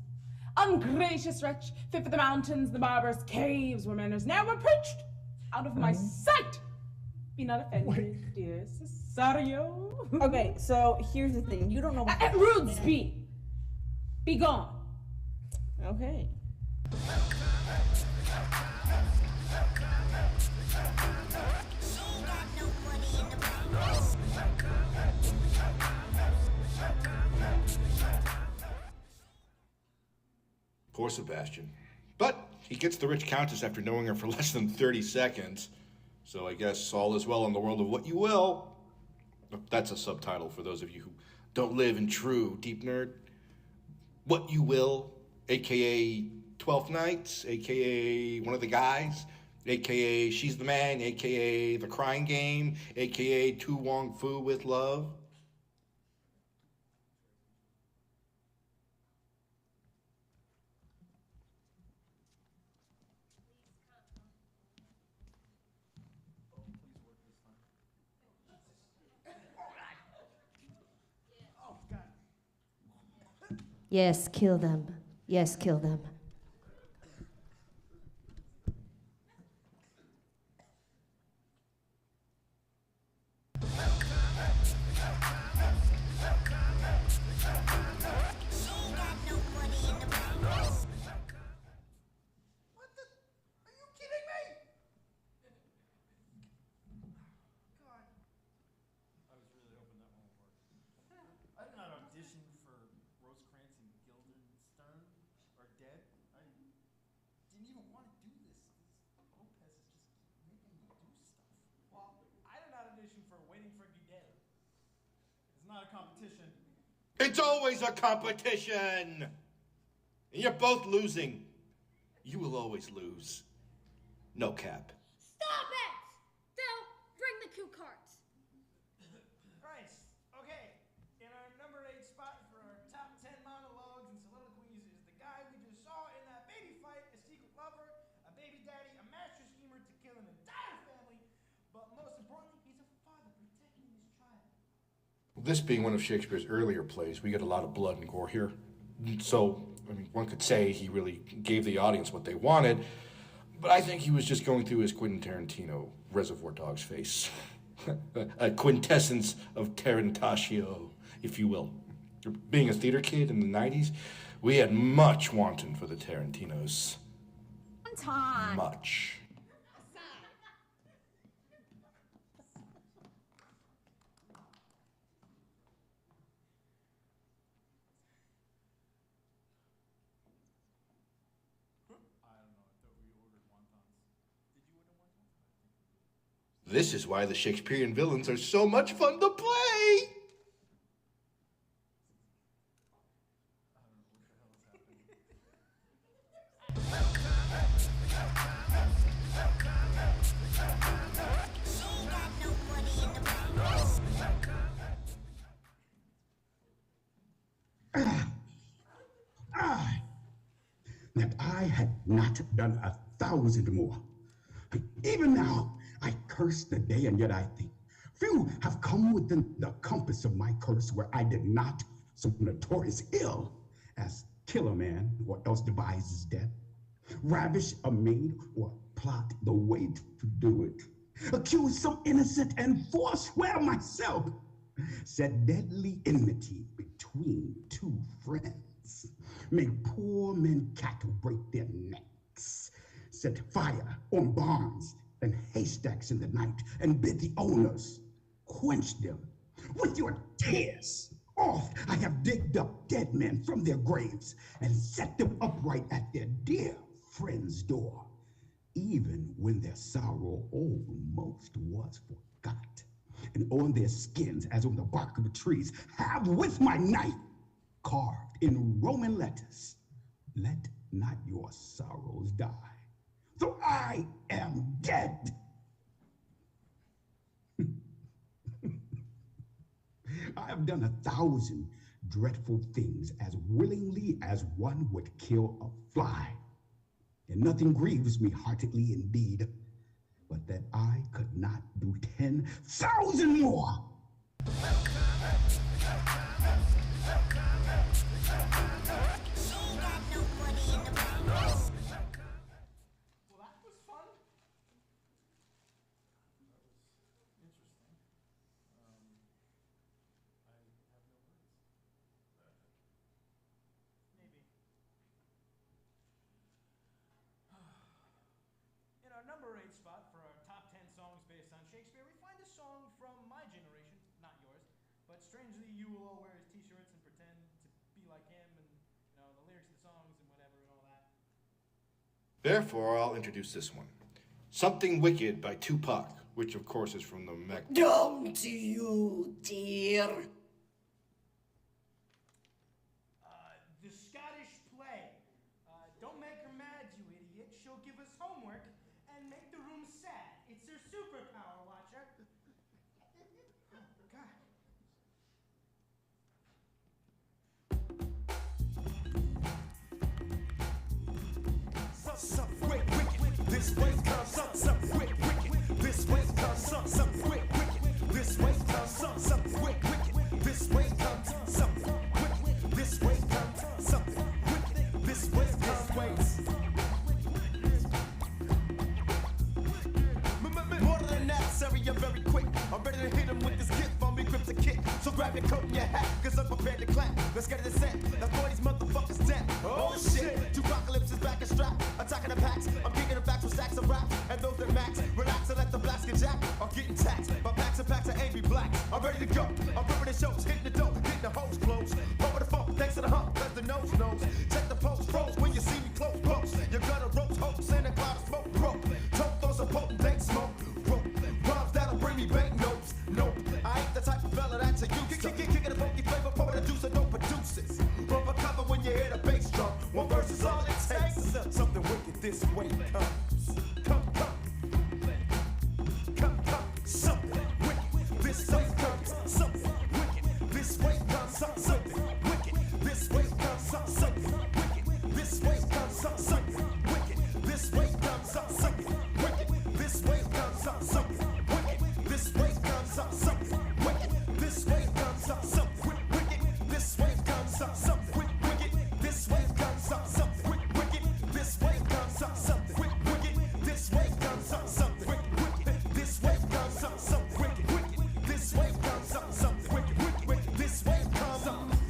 Ungracious wretch, fit for the mountains, the barbarous caves where manners now were preached. Out of my sight! Be not offended, dear Cesario. Okay, so here's the thing. You don't know what... Rudesby! Be gone. Okay. Poor Sebastian. But he gets the rich countess after knowing her for less than 30 seconds. So I guess all is well in the world of what you will. That's a subtitle for those of you who don't live in true deep nerd. What you will, aka 12th Nights, aka one of the guys, aka She's the Man, aka The Crying Game, aka Tu Wong Fu with Love. Yes, kill them. Yes, kill them. It's always a competition! And you're both losing. You will always lose. No cap. Stop it! Phil, bring the cue cards. Right, okay. In our number 8 spot for our top 10 monologues and soliloquies is the guy we just saw in that baby fight, a secret lover, a baby daddy, a master schemer to kill an entire family, but most importantly, he's a father protecting his child. This being one of Shakespeare's earlier plays, we get a lot of blood and gore here. So, I mean, one could say he really gave the audience what they wanted, but I think he was just going through his Quentin Tarantino Reservoir Dogs face. A quintessence of Tarantatio, if you will. Being a theater kid in the 90s, we had much wanting for the Tarantinos. Time. Much. This is why the Shakespearean villains are so much fun to play! that I had not done 1,000 more. Even now, I curse the day, and yet I think few have come within the compass of my curse where I did not so notorious ill as kill a man or else devise his death, ravish a maid or plot the way to do it, accuse some innocent and forswear myself, set deadly enmity between two friends, make poor men cattle break their necks, set fire on barns and haystacks in the night, and bid the owners quench them with your tears. Oft I have digged up dead men from their graves and set them upright at their dear friend's door, even when their sorrow almost was forgot. And on their skins, as on the bark of the trees, have with my knife carved in Roman letters, let not your sorrows die, for I am dead. I have done 1,000 dreadful things as willingly as one would kill a fly. And nothing grieves me heartily indeed, but that I could not do 10,000 more. In our number 8 spot for our top 10 songs based on Shakespeare, we find a song from my generation, not yours, but strangely you will all wear his t-shirts and pretend to be like him and, you know, the lyrics of the songs and whatever and all that. Therefore, I'll introduce this one. Something Wicked by Tupac, which of course is from the Mech. Down to you, dear. The Scottish play. Don't make her mad, you idiot. She'll give us homework and make the room sad. It's her superpower, Watcher. Oh, God. Something wicked. This way comes something wicked. This way comes something wicked. This way comes something wicked. This way comes something wicked. This way comes something wicked. This way comes more than necessary, I'm very quick. I'm ready to hit him with this gift on me, grip the kick. So grab your coat and your hat, cause I'm prepared to clap. Let's get it set. Now throw these motherfuckers down. Oh shit, Tupacalypse is back and strapped. Attacking the packs, I'm kicking the backs with stacks of rap. And those that max, relax and let the blast get jacked. I'm getting taxed, my packs and packs are angry black. I'm ready to go, I'm ripping the shows, hitting the dope, hitting the hoes close. Over the phone, thanks to the hump, cause the nose knows. Check the post, froze when you see me close, post. You're gonna roast, host, and a cloud of smoke, rope. Tote those are potent, dank smoke, rope. Rhymes that'll bring me bank notes, nope. I ain't the type of fella that you kicking a funky flavor, pour the juice and don't produce it. Rubber cover when you hear the bass drum. One verse is all it takes. Something wicked this way comes. Come. Something wicked this way comes. Something wicked this way comes. Something wicked this way comes. Something wicked this way comes. Something wicked this way comes. Something wicked this way comes. Something wicked this way comes. Something wicked this way comes. Something wicked this way comes. Something wicked this way comes. Something wicked this way comes. Something wicked this way comes. Something wicked this way comes. Something wicked this way comes. Something wicked this way comes.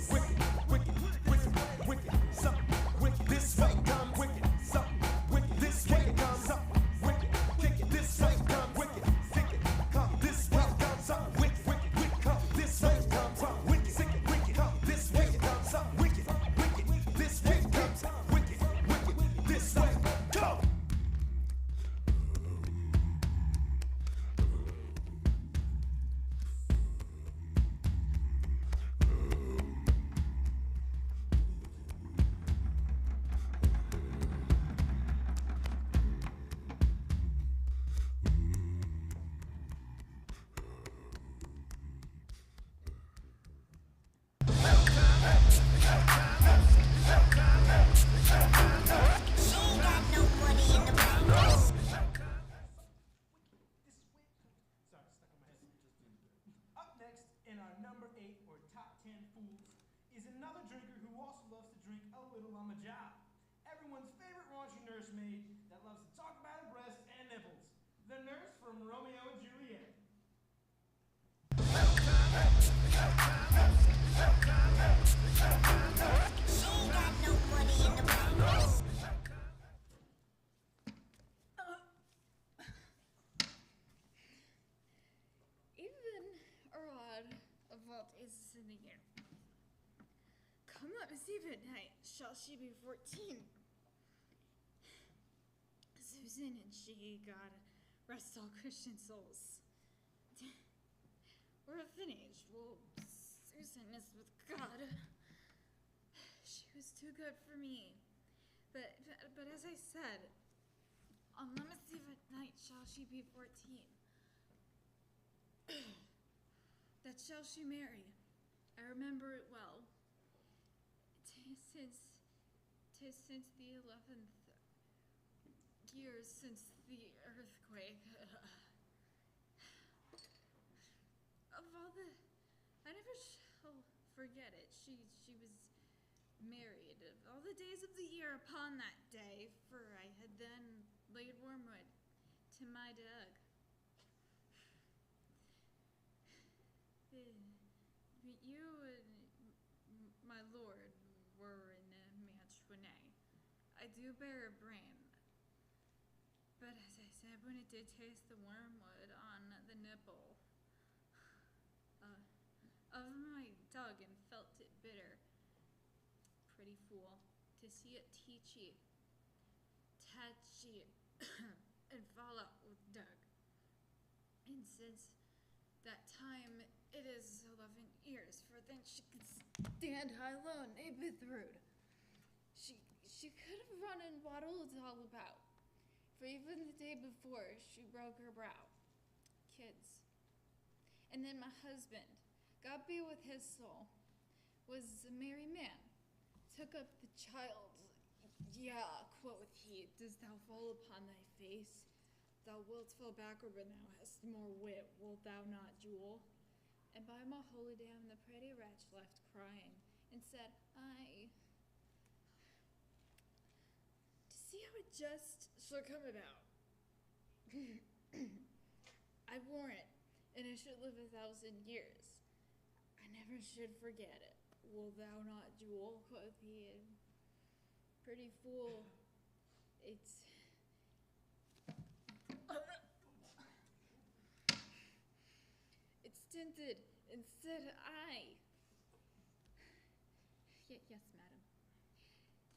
whittle on the job. Everyone's favorite raunchy nursemaid that loves to talk about her breasts and nipples. The nurse from Romeo and Juliet. She ain't got no money in the bank. Even or odd of all days in the year. Come let me see midnight, shall she be 14? Susan and she, God rest all Christian souls. We're of an age, well, Susan is with God. She was too good for me. But as I said, on let me see midnight shall she be 14. That shall she marry. I remember it well. Tis since the 11th years since the earthquake. Of all the, I never shall forget it. She was married. Of all the days of the year upon that day, for I had then laid wormwood to my Doug. You and my lord were in a match-winay. I do bear a brain. But as I said, when it did taste the wormwood on the nipple of my Doug and felt it bitter, pretty fool, to see it teachy, touchy, and fall out with Doug. And since that time, it is 11 years, for then she could stand high alone, a bit rude. She could have run and waddled all about, for even the day before, she broke her brow. Kids. And then my husband, God be with his soul, was a merry man, took up the child. Yeah, quoth he, dost thou fall upon thy face? Thou wilt fall backward when thou hast more wit, wilt thou not, Jewel? And by my holy dam, the pretty wretch left crying, and said, I, to see how it just shall come about. I warrant, and I should live 1,000 years. I never should forget it. Wilt thou not, Jewel? Quoth he, and pretty fool, it's tinted, and said I. Yes, madam.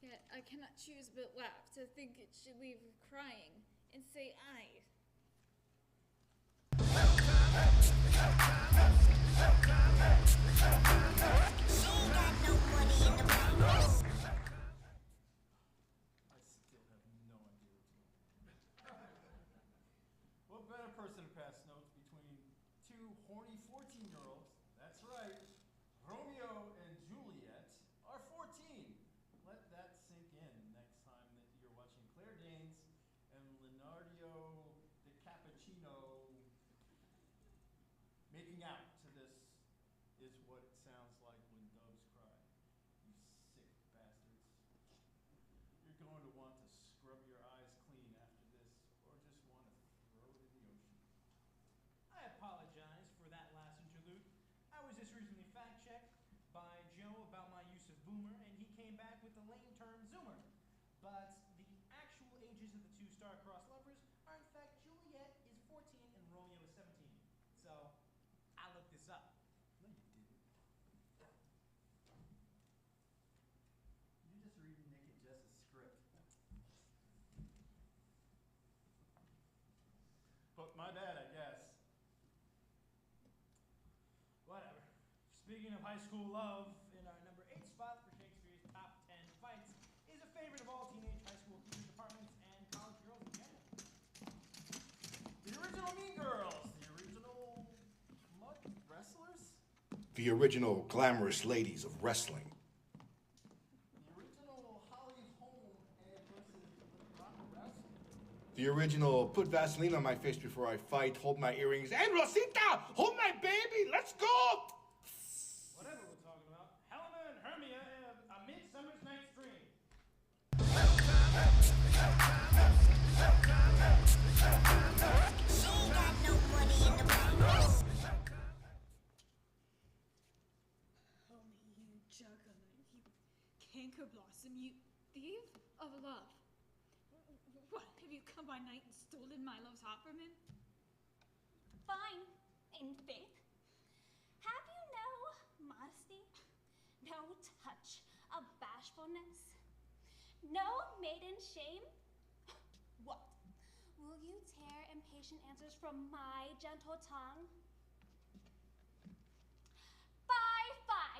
Yet I cannot choose but laugh to think it should leave crying, and say I. She ain't got no money in the bank. I still have no idea what's going on. What better person to pass notes between two horny 14-year-olds? That's right. Romeo and Juliet are 14. Let that sink in next time that you're watching Claire Danes and Leonardo DiCappuccino making out to this is what it sounds like when doves cry. You sick bastards. You're going to want to scrub your eyes clean after this, or just want to throw it in the ocean. I apologize for that last interlude. I was just recently fact-checked by Joe about my use of boomer, and he came back with the lame term zoomer. But the actual ages of the two star-crossed lovers are, in fact, Juliet is 14 and Romeo is 17. So, I looked this up. No, you didn't. You're just reading Nick and Jess's script. But my bad, I guess. Whatever. Speaking of high school love, in our number 8 spot for Shakespeare's top 10 fights is a favorite of all teenage high school theater departments and college girls in general. The original Mean Girls. The original mud wrestlers. The original glamorous ladies of wrestling. The original Holly's Home and versus Rock Wrestling. The original put Vaseline on my face before I fight, hold my earrings, and Rosita, hold my baby, let's go! Whatever we're talking about, Helena and Hermia in A Midsummer's Night's Dream. juggling, you canker blossom, you thief of love. What, have you come by night and stolen my love's heart from him? Fine, in faith. Have you no modesty? No touch of bashfulness? No maiden shame? What? Will you tear impatient answers from my gentle tongue? Fie,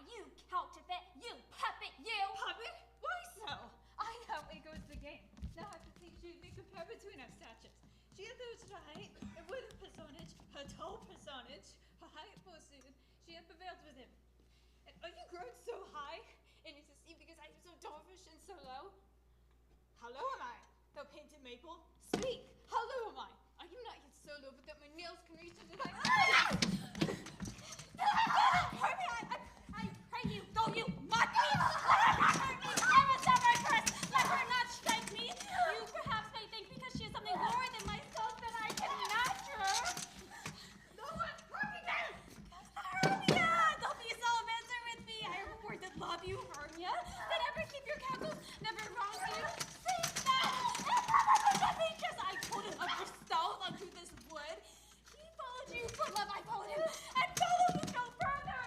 you counterfeit, you puppet, you! Puppet? Why so? I know it goes the game. Now I have to teach you to compare between our statures. She hath her height with a personage, her tall personage, her height forsooth. She hath prevailed with him. And are you grown so high? And is this because I am so dwarfish and so low? How low am I, thou painted maple? Speak! How low am I? Are you not yet so low but that my nails can reach into thy Hurt me! I pray you, don't you mock me! Let her not hurt me! I was never cursed! Let her not strike me! You perhaps may think because she is something lower than myself that I can match her! No one hurt me then! Hermia! Don't be so bitter with me! I reward that love you, Hermia! That ever keep your counsels, never wrong you! Say that! And never look at me! Just I pulled him up for stealth unto this wood. He followed you for love, I followed him, and followed you no further!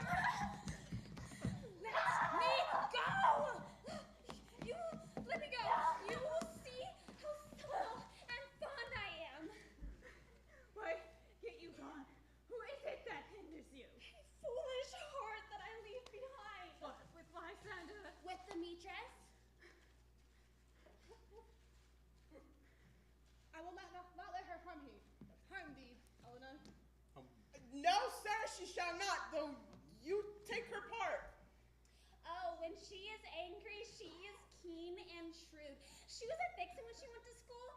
Let me go! You let me go! You will see how subtle and fond I am. Why, get you gone. Who is it that hinders you? A foolish heart that I leave behind. What, with Lysander? With Demetrius? I will not let her harm thee. Harm thee, Helena. No, sir, she shall not, though you take her part. Oh, when she is angry, she is keen and shrewd. She was a vixen when she went to school,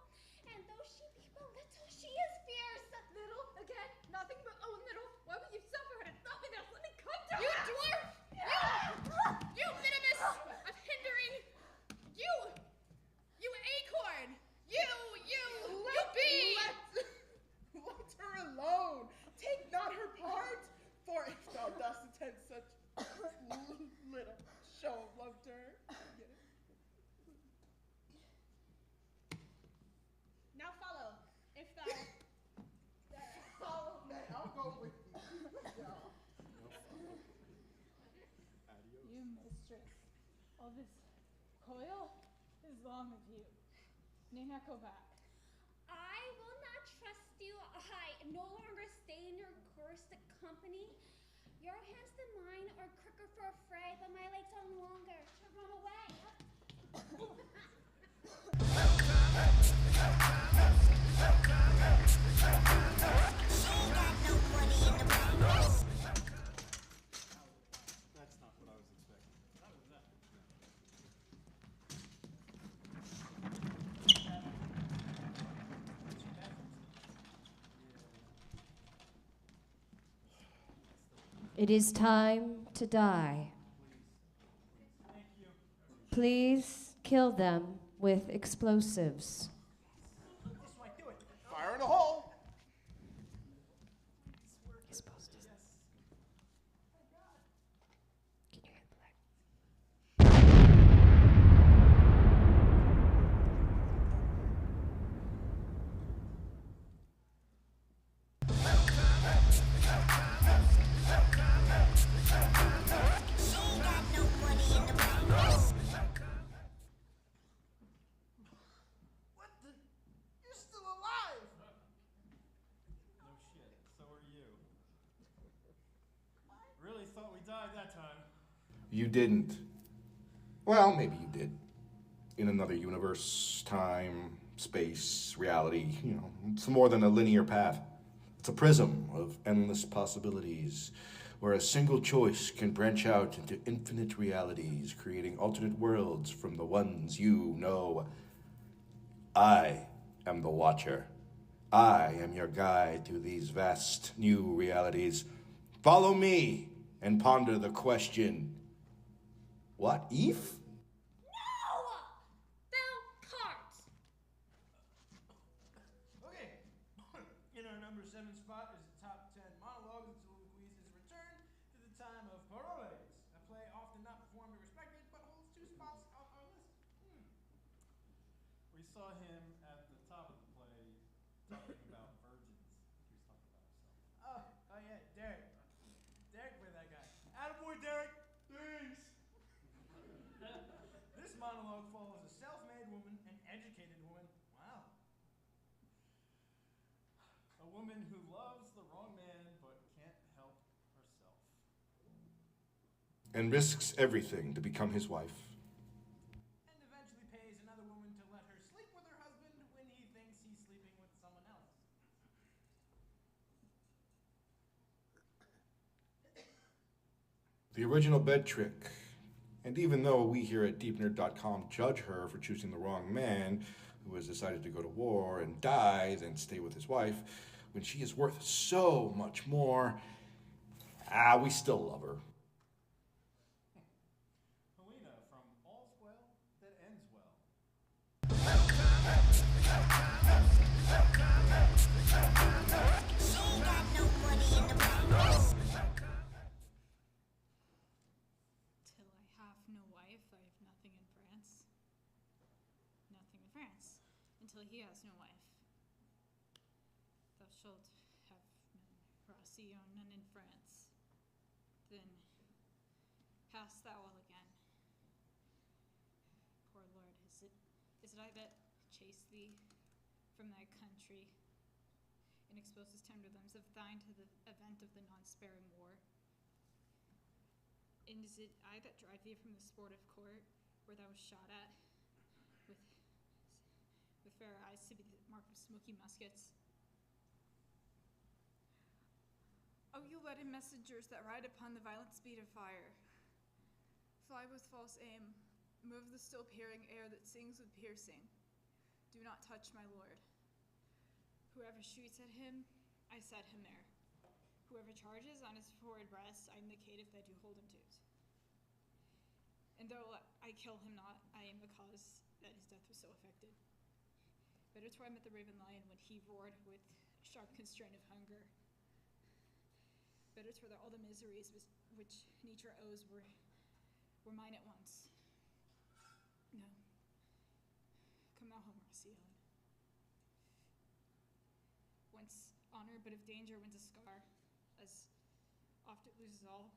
and though she be but little, she is fierce. Little, again, nothing but little. Why would you suffer her? Nothing else. Let me come to You her. dwarf! You minimus of hindering! You acorn! You bee! Let her alone. Take not her part, for if thou dost attend such little show of love to her. Now follow, if thou Follow me, I'll go with you. You mistress, all this coil is long of you. Need not go back. I will not trust you. I no longer stay in your cursed company. Your hands than mine are quicker for a fray, but my legs are longer to run away. That's not what I was expecting. How was that? It is time to die. Please kill them with explosives. This might do it. Fire in the hole. You're supposed to. Can you hit play? What the? You're still alive. No shit. So are you. Really thought we died that time. You didn't. Well, maybe you did. In another universe, time, space, reality, it's more than a linear path. It's a prism of endless possibilities, where a single choice can branch out into infinite realities, creating alternate worlds from the ones you know. I am the Watcher. I am your guide through these vast new realities. Follow me and ponder the question, what if? Okay. In our number 7 spot is the top 10 monologues and soliloquies is returned to the time of paroles, a play often not performed saw him at the top of the play talking about virgins. He was talking about himself. Oh yeah, Derek. Derek played that guy. Attaboy, Derek! Thanks! This monologue follows a self-made woman, an educated woman. Wow. A woman who loves the wrong man but can't help herself. And risks everything to become his wife. And eventually pays another woman to let her sleep with her husband when he thinks he's sleeping with someone else. The original bed trick. And even though we here at deepnerd.com judge her for choosing the wrong man, who has decided to go to war and die than stay with his wife, when she is worth so much more, we still love her. Helena from All's Well That Ends Well. She got no money in the bank. Till I have no wife, I have nothing in France. Nothing in France. Until he has no wife. Thou shalt have none, Rossi, or none in France. Then hast thou all again. Poor Lord, is it I that chase thee from thy country and exposes tender limbs of thine to the event of the non-sparing war? And is it I that drive thee from the sportive court, where thou was shot at, with fair eyes to be the mark of smoky muskets? Oh, you leaden messengers that ride upon the violent speed of fire, fly with false aim, move the still peering air that sings with piercing. Do not touch my lord. Whoever shoots at him, I set him there. Whoever charges on his forward breast, I am the caitiff that do hold him to't. And though I kill him not, I am the cause that his death was so effected. Better to I met the raven lion when he roared with sharp constraint of hunger. Better to that all the miseries which nature owes were mine at once. No. Come thou home, Rossi. Whence honor, but if danger wins a scar, as oft it loses all,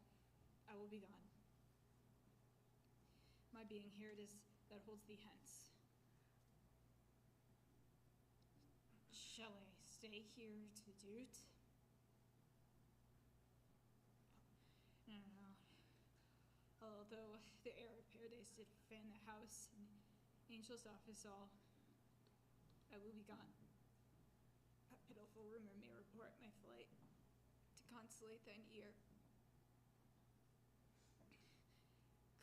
I will be gone. My being here it is that holds thee hence. Shall I stay here to do't? No. Although the air of paradise did fan the house, and angels office all, I will be gone. A pitiful rumor may report my flight, to consolate thine ear.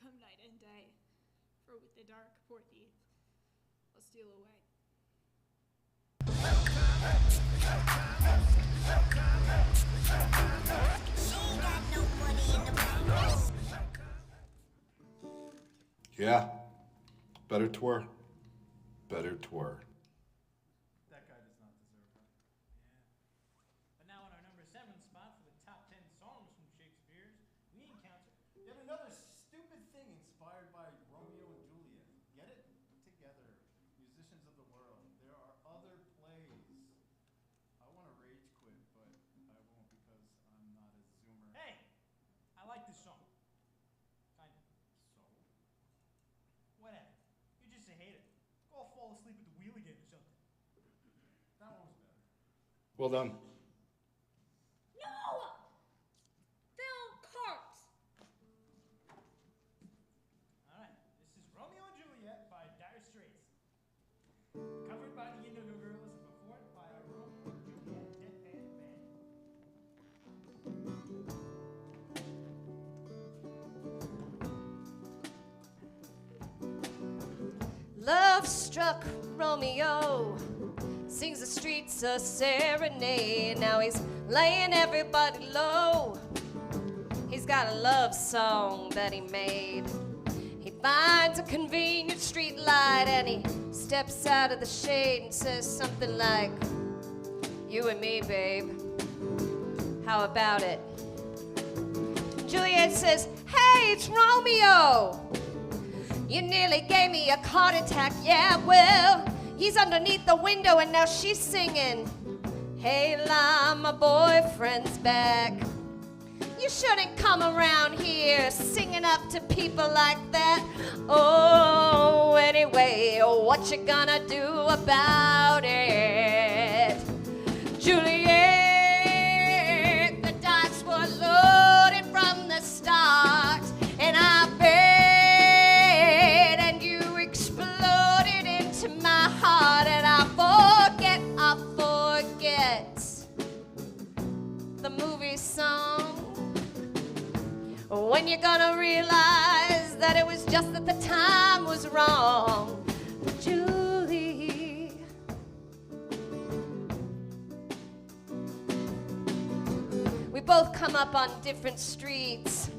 Come night and day, for with the dark, poor thief, I'll steal away. She got no money in the bank. Yeah. Better twir. Better twir. That guy does not deserve her. But now on our number 7 spot for the top 10 songs from Shakespeare's, we encounter Yet another stupid thing inspired by Romeo and Juliet. Get it together, musicians of the world. There are other plays. I want to rage quit, but I won't because I'm not a zoomer. Hey! I like this song. Kind of. So? Whatever. You're just a hater. Go fall asleep at the wheel again or something. That one was better. Well done. No! They'll cart! Alright, this is Romeo and Juliet by Dire Straits. Covered by the Indigo Girls and performed by our Romeo and Juliet deadpan band. Love-struck Romeo sings the streets a serenade. Now he's laying everybody low. He's got a love song that he made. He finds a convenient street light and he steps out of the shade and says something like, "You and me, babe, how about it?" Juliet says, "Hey, it's Romeo. You nearly gave me a heart attack, yeah, well, He's underneath the window and now she's singing, hey, La, my boyfriend's back. You shouldn't come around here singing up to people like that. Oh, anyway, what you gonna do about it? Juliet, the dice were loaded from the start, and I bet, and you exploded into my heart, and I forget the movie song. When you're gonna realize that it was just that the time was wrong, Julie. We both come up on different streets.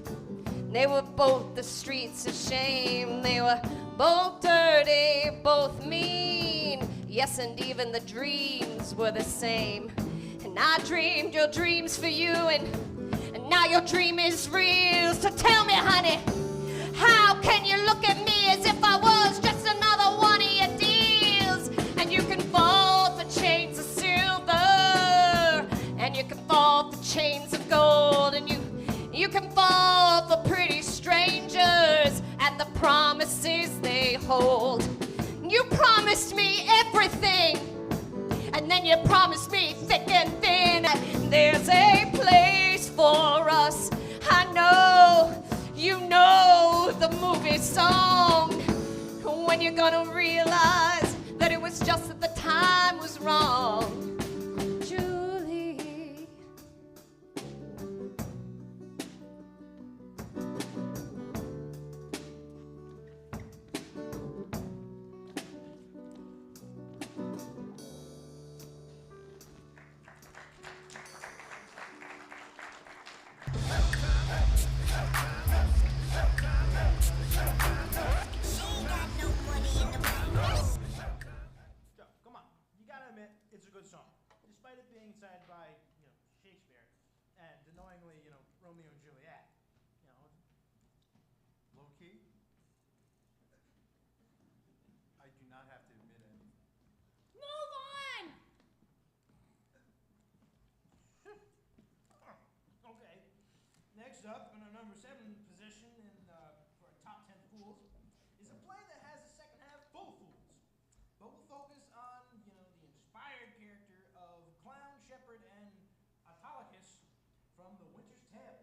They were both the streets of shame. They were both dirty, both mean. Yes, and even the dreams were the same. And I dreamed your dreams for you, and now your dream is real. So tell me, honey, how can you look at me as if I was just another one of your deals? And you can fall for chains of silver, and you can fall for chains of gold, and you can fall for pretty strangers and the promises they hold. You promised me everything, and then you promised me thick and thin. There's a place for us. I know, you know the movie song. When you're gonna realize that it was just that the time was wrong, Julie. Come on, you gotta admit, it's a good song. Despite it being said by, Shakespeare, and annoyingly, Romeo and Juliet. Low key? I do not have to admit anything. Move on! Okay. Next up, in our number 7 position for our top 10 fools, is a play that has a second half full of fools. But we'll focus on, the inspired character of Clown, Shepherd, and Autolycus from The Winter's Tale.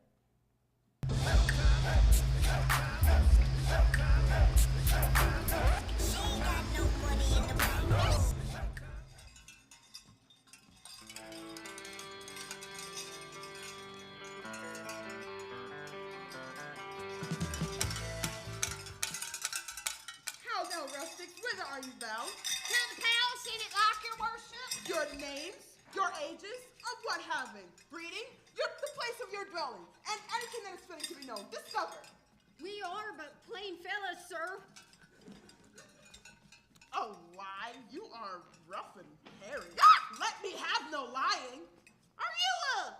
How now, rustics, whither are you bound? To the palace, in it like your worship. Your names, your ages, of what having, breeding, the place of your dwelling, and anything that is fitting to be known. Discover. We are but plain fellas, sir. A lie? You are rough and hairy. Let me have no lying. Are you a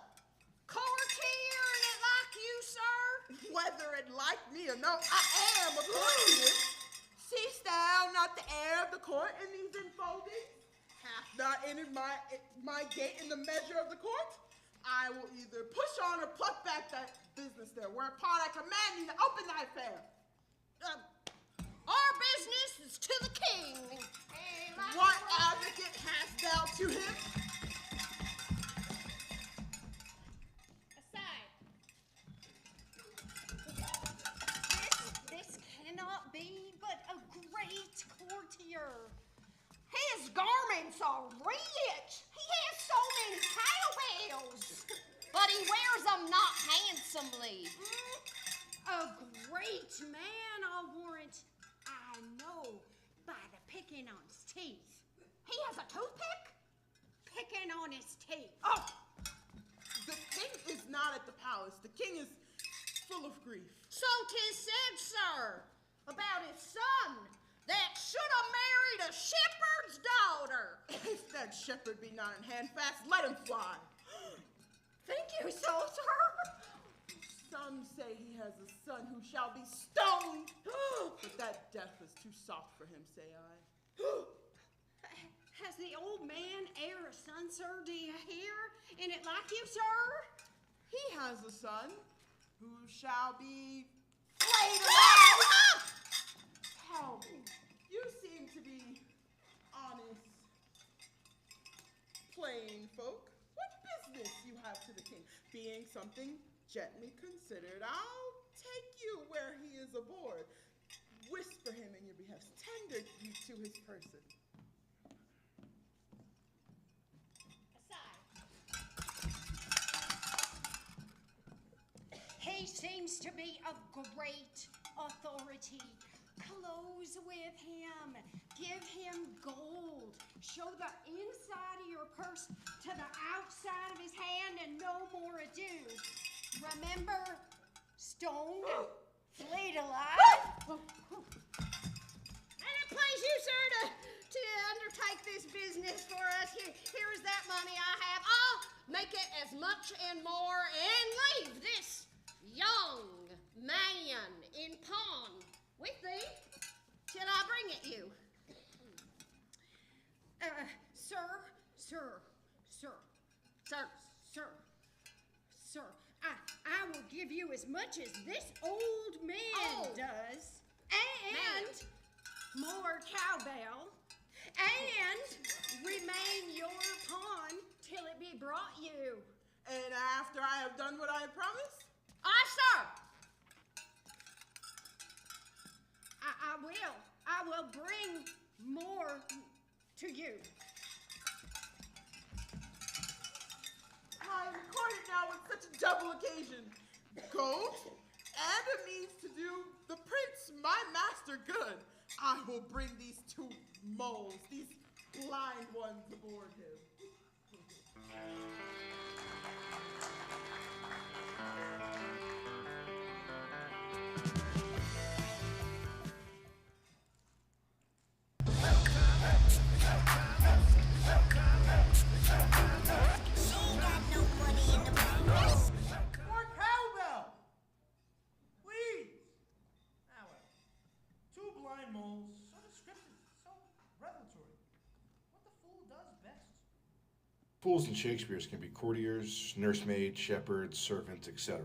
courtier in it like you, sir? Whether it like me or no, I am a courtier. Seest thou not the air of the court in these enfoldings? Hath not entered my gate in the measure of the court? I will either push on or pluck back that business there, whereupon I command thee to open thy affair. Our business is to the king. What advocate hast thou to him? Aside. This cannot be but a great courtier. His garments are rich. He has so many cowbells. But he wears them not handsomely. A great man, I'll warrant. I know by the picking on his teeth. He has a toothpick? Picking on his teeth. Oh! The king is not at the palace. The king is full of grief. So 'tis said, sir, about his son, that should have married a shepherd's daughter. If that shepherd be not in handfast, let him fly. Think you so, sir? Some say he has a son who shall be stoned. But that death is too soft for him, say I. Has the old man e'er a son, sir, do you hear? And it like you, sir? He has a son who shall be flayed alive. Tell me, you seem to be honest, plain folk. What business you have to the king? Being something gently considered, I'll take you where he is aboard. Whisper him in your behest, tender you to his person. He seems to be of great authority. Close with him. Give him gold. Show the inside of your purse to the outside of his hand and no more ado. Remember, stoned, flayed alive. And it please you, sir, to undertake this business for us. Here is that money I have. I'll make it as much and more and leave this young man in pawn with thee till I bring it you. Sir, I will give you as much as this old man does, and more cowbell, and remain your pawn till it be brought you. And after I have done what I have promised? Aye, sir. I will bring more to you. I am recorded now with such a double occasion. Gold and a means to do the prince, my master, good. I will bring these two moles, these blind ones, aboard him. More cowbell! Please! Now, two blind moles, so descriptive, so revelatory. What the fool does best. Fools in Shakespeare's can be courtiers, nursemaids, shepherds, servants, etc.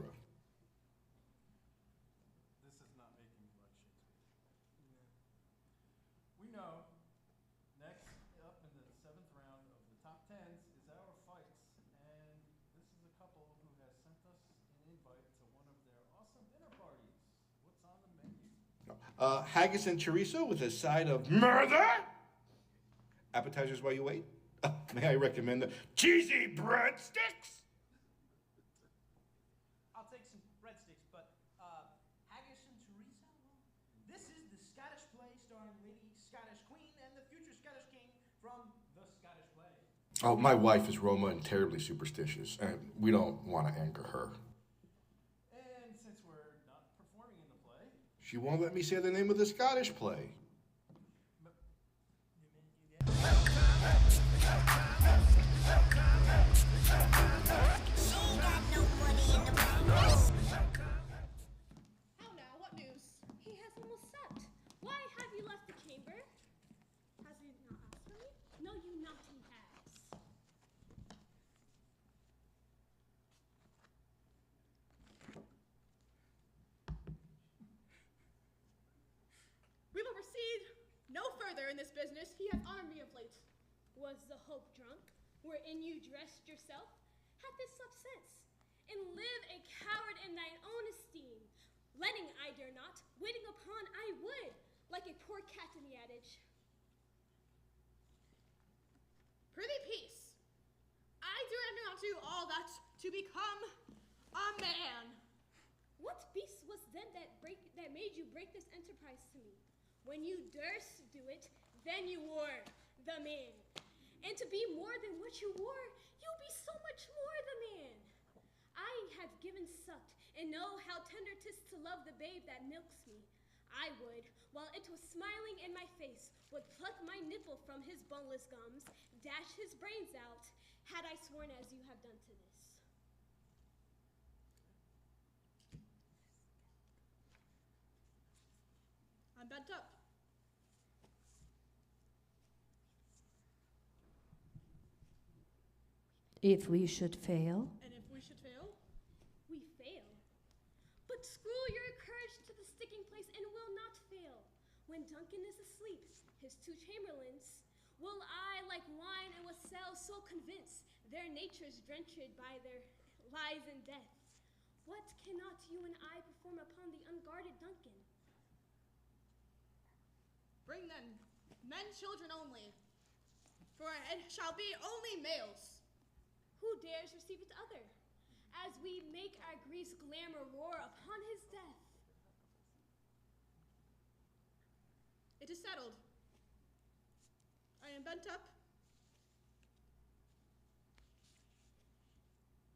This is not making me like Shakespeare. We know, next up in the 7th round of the top 10s is our fights, and this is a couple who has sent us an invite to one of their awesome dinner parties. What's on the menu? Haggis and chorizo with a side of murder. Appetizers while you wait. May I recommend the cheesy breadsticks? I'll take some breadsticks, but haggis and chorizo? This is the Scottish play starring Lady Scottish Queen and the future Scottish King from the Scottish play. Oh, my wife is Roma and terribly superstitious, and we don't want to anger her. And since we're not performing in the play, She won't let me say the name of the Scottish play. How now, what news? He has almost slept. Why have you left the chamber? Has he not asked for me? No, you not he has. We will proceed no further in this business. He hath honored me of late. Was the hope drunk, wherein you dressed yourself? Hath this slept since, and live a coward in thine own esteem? Letting I dare not, waiting upon I would, like a poor cat in the adage. Prithee, peace. I do not do all that to become a man. What beast was then that made you break this enterprise to me? When you durst do it, then you were the man. And to be more than what you were, you'll be so much more the man. I have given sucked, and know how tender 'tis to love the babe that milks me. I would, while it was smiling in my face, would pluck my nipple from his boneless gums, dash his brains out, had I sworn as you have done to this. I'm bent up. If we should fail. And if we should fail? We fail. But screw your courage to the sticking place and will not fail. When Duncan is asleep, his two chamberlains, will I, like wine and wassail, so convince their natures drenched by their lies and death? What cannot you and I perform upon the unguarded Duncan? Bring then, men, children only, for it shall be only males. Who dares receive it other, as we make our Greece glamour roar upon his death? It is settled. I am bent up,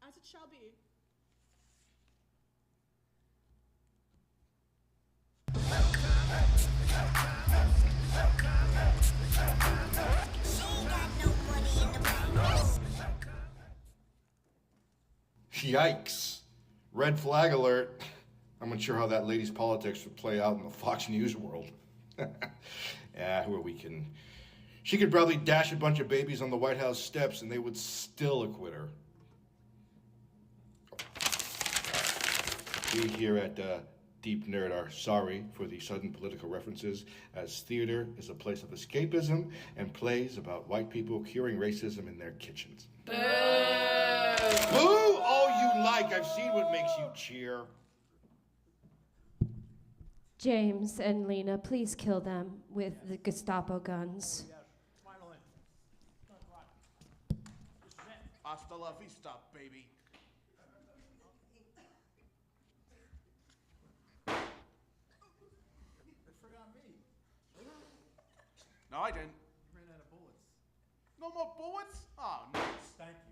as it shall be. Yikes. Red flag alert. I'm unsure how that lady's politics would play out in the Fox News world. Yeah, who are we kidding? She could probably dash a bunch of babies on the White House steps and they would still acquit her. We here at Deep Nerd are sorry for the sudden political references, as theater is a place of escapism and plays about white people curing racism in their kitchens. Boo! Boo all you like. I've seen what makes you cheer. James and Lena, please kill them with the Gestapo guns. Finally. Hasta la vista, baby. They forgot me. No, I didn't. You ran out of bullets. No more bullets? Oh, nice. Thank you.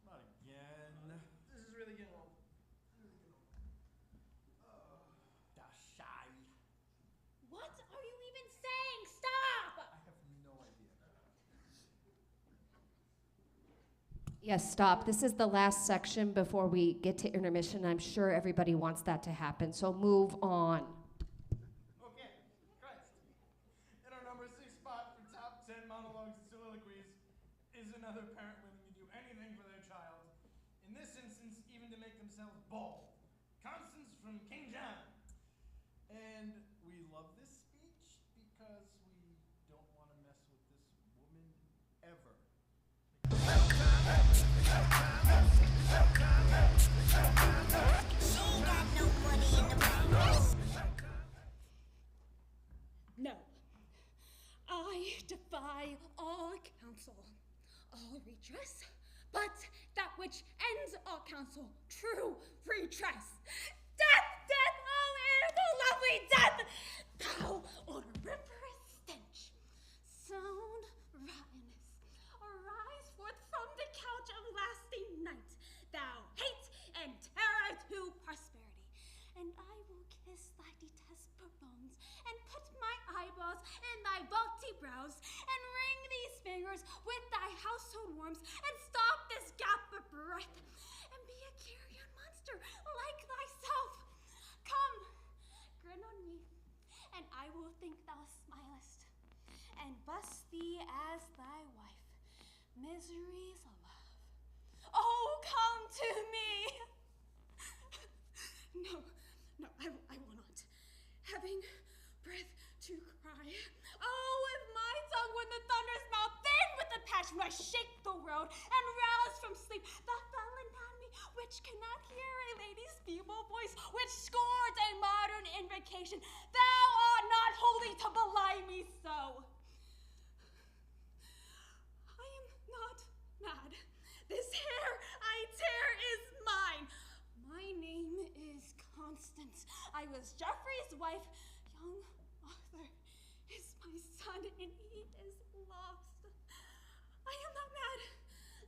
Not again. This is really getting old. Dashai. What are you even saying? Stop! I have no idea. Yes, stop. This is the last section before we get to intermission. I'm sure everybody wants that to happen, so move on. Okay, Christ. In our number 6 spot for top 10 monologues and soliloquies is another parent willing to do anything for their child. In this instance, even to make themselves bald. Constance from King John. And we love this speech because we don't want to mess with this woman ever. No. I defy all counsel, all redress, but that which ends all counsel, true redress. Death, death, oh, the lovely death! Thou odoriferous stench, sound rottenness, arise forth from the couch of lasting night, thou hate and terror to prosperity, and I will kiss thy detestable bones, and put my eyeballs in thy vaulty brows, and ring these fingers with thy household worms, and stop this gap of breath, and be a carrion monster like thyself. Come, grin on me, and I will think thou smilest, and bust thee as thy wife. Miseries of love. Oh, come to me! No, I will not. Having breath to cry. Oh, if my tongue when the thunder's mouth, then with the passion I shake the world and rouse from sleep the fell anatomy which cannot hear a lady's feeble voice, which scorns a modern invocation. Thou art not holy to belie me so. I am not mad. This hair I tear is mine. My name is Constance. I was Geoffrey's wife. Young Arthur is my son, and he is lost. I am not mad.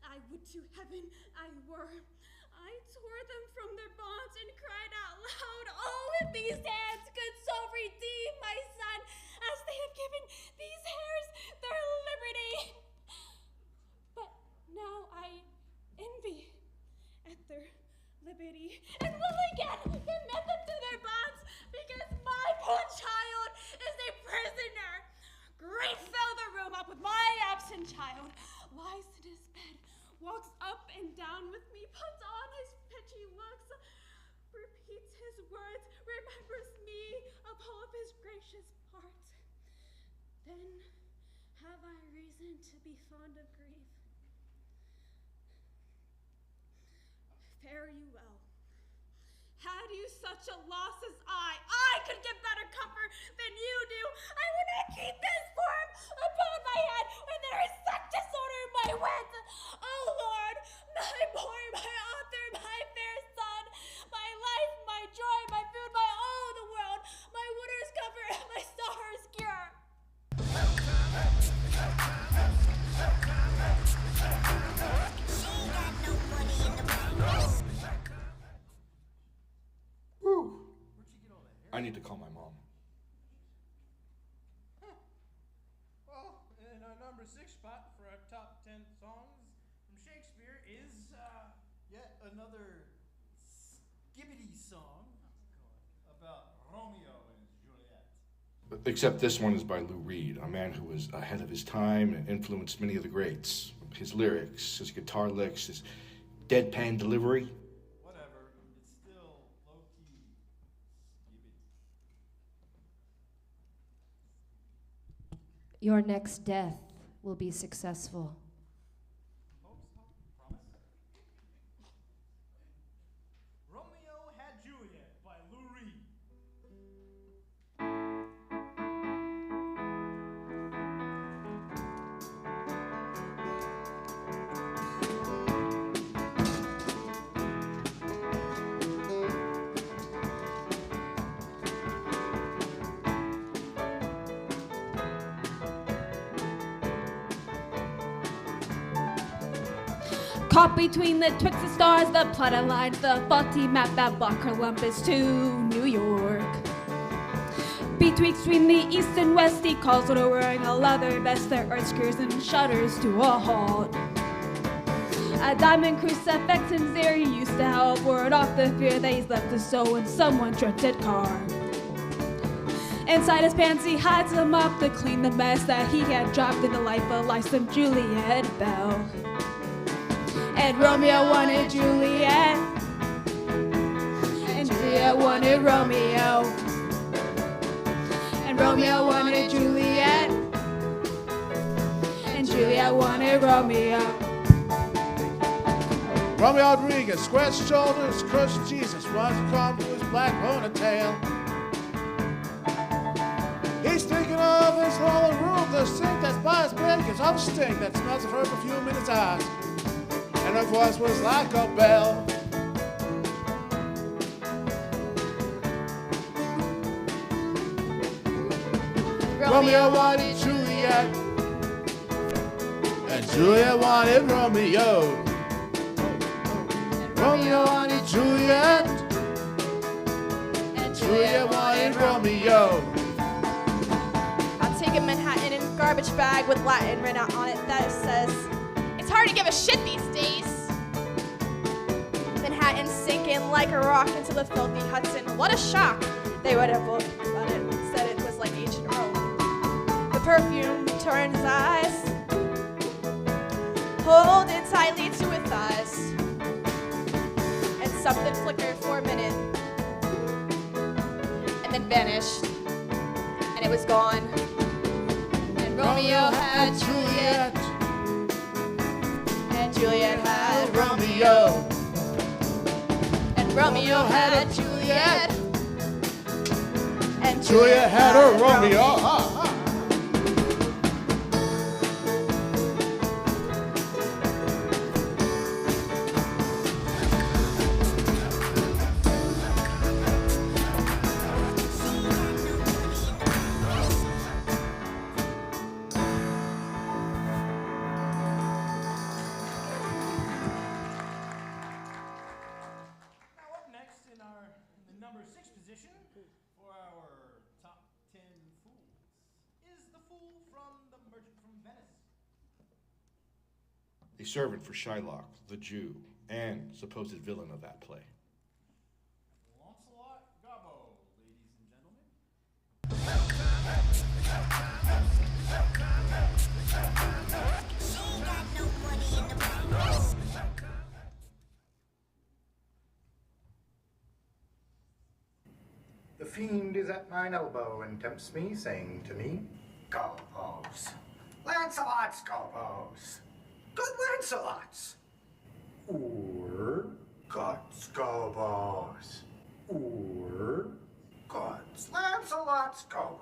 I would to heaven I were. I tore them from their bonds and cried out loud, oh, if these hands could so redeem my son, as they have given these liberty, and will again commit them to their bonds, because my poor child is a prisoner. Grief filled the room up with my absent child, lies in his bed, walks up and down with me, puts on his pitchy looks, repeats his words, remembers me upon his gracious part. Then have I reason to be fond of grief? Fare you well. Had you such a loss as I could give better comfort than you do. I would not keep this form upon my head when there is such disorder in my wits. Oh Lord, my boy, my author, my fair son, my life, my joy, my food, my all the world, my water's comfort, and my sorrow's cure. I need to call my mom. Well, in our number 6 spot for our top 10 songs from Shakespeare is yet another skibbity song about Romeo and Juliet. Except this one is by Lou Reed, a man who was ahead of his time and influenced many of the greats. His lyrics, his guitar licks, his deadpan delivery. Whatever, it's still low-key skibbity. Your next death will be successful. Romeo Had Juliet by Lou Reed. Caught between the twixt the stars, the plot aligns, the faulty map that brought Columbus to New York. Between the east and west, he calls on wearing a leather vest, the earth screws and shudders to a halt. A diamond crucifix in there, he used to help ward off the fear that he's left his soul in someone's rented car. Inside his pants, he hides them up to clean the mess that he had dropped in the life of Lysom Juliet Bell. And Romeo wanted Juliet, and Juliet wanted Romeo, and Romeo wanted Juliet, and Juliet wanted Romeo. Romeo Rodriguez, squares shoulders, crushed Jesus, runs across to his black ponytail. He's thinking of his lonely room, the sink that's by his bed, gives off a stink that smells of her perfume in his eyes. And her voice was like a bell. Romeo wanted Juliet, and Juliet wanted Romeo. Romeo wanted Juliet, and Juliet wanted Romeo. I'll take a Manhattan in garbage bag with Latin written out on it that says, "It's hard to give a shit these days." Manhattan sinking like a rock into the filthy Hudson. What a shock! They would have looked at it and said it was like ancient Rome. The perfume turned his eyes, holding tightly to his thighs, and something flickered for a minute, and then vanished, and it was gone. And Romeo had Juliet, and Juliet had Romeo, and Romeo had Juliet, and Juliet had her Romeo. Now up next in the number 6 position for our top 10 fools is the fool from The Merchant from Venice. A servant for Shylock, the Jew, and supposed villain of that play. Lancelot Gobbo, ladies and gentlemen. The fiend is at mine elbow and tempts me, saying to me, Gobos, Lancelot's Gobos, good Lancelot's, or God's Gobos, or God's Lancelot's Gobos.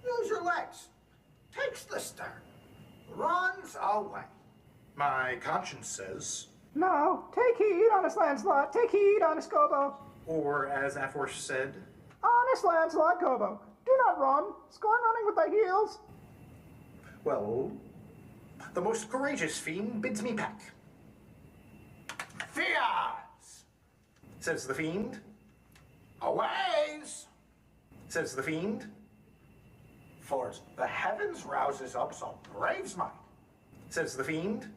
Use your legs. Takes the stern. Runs away. My conscience says, No, take heed, honest Lancelot, take heed, honest Gobbo. or as aforth said, Honest Lancelot Gobbo, do not run. Scorn running with thy heels. well, the most courageous fiend bids me back. Fias, says the fiend. Aways, says the fiend. For the heavens rouses up some brave's might, says the fiend,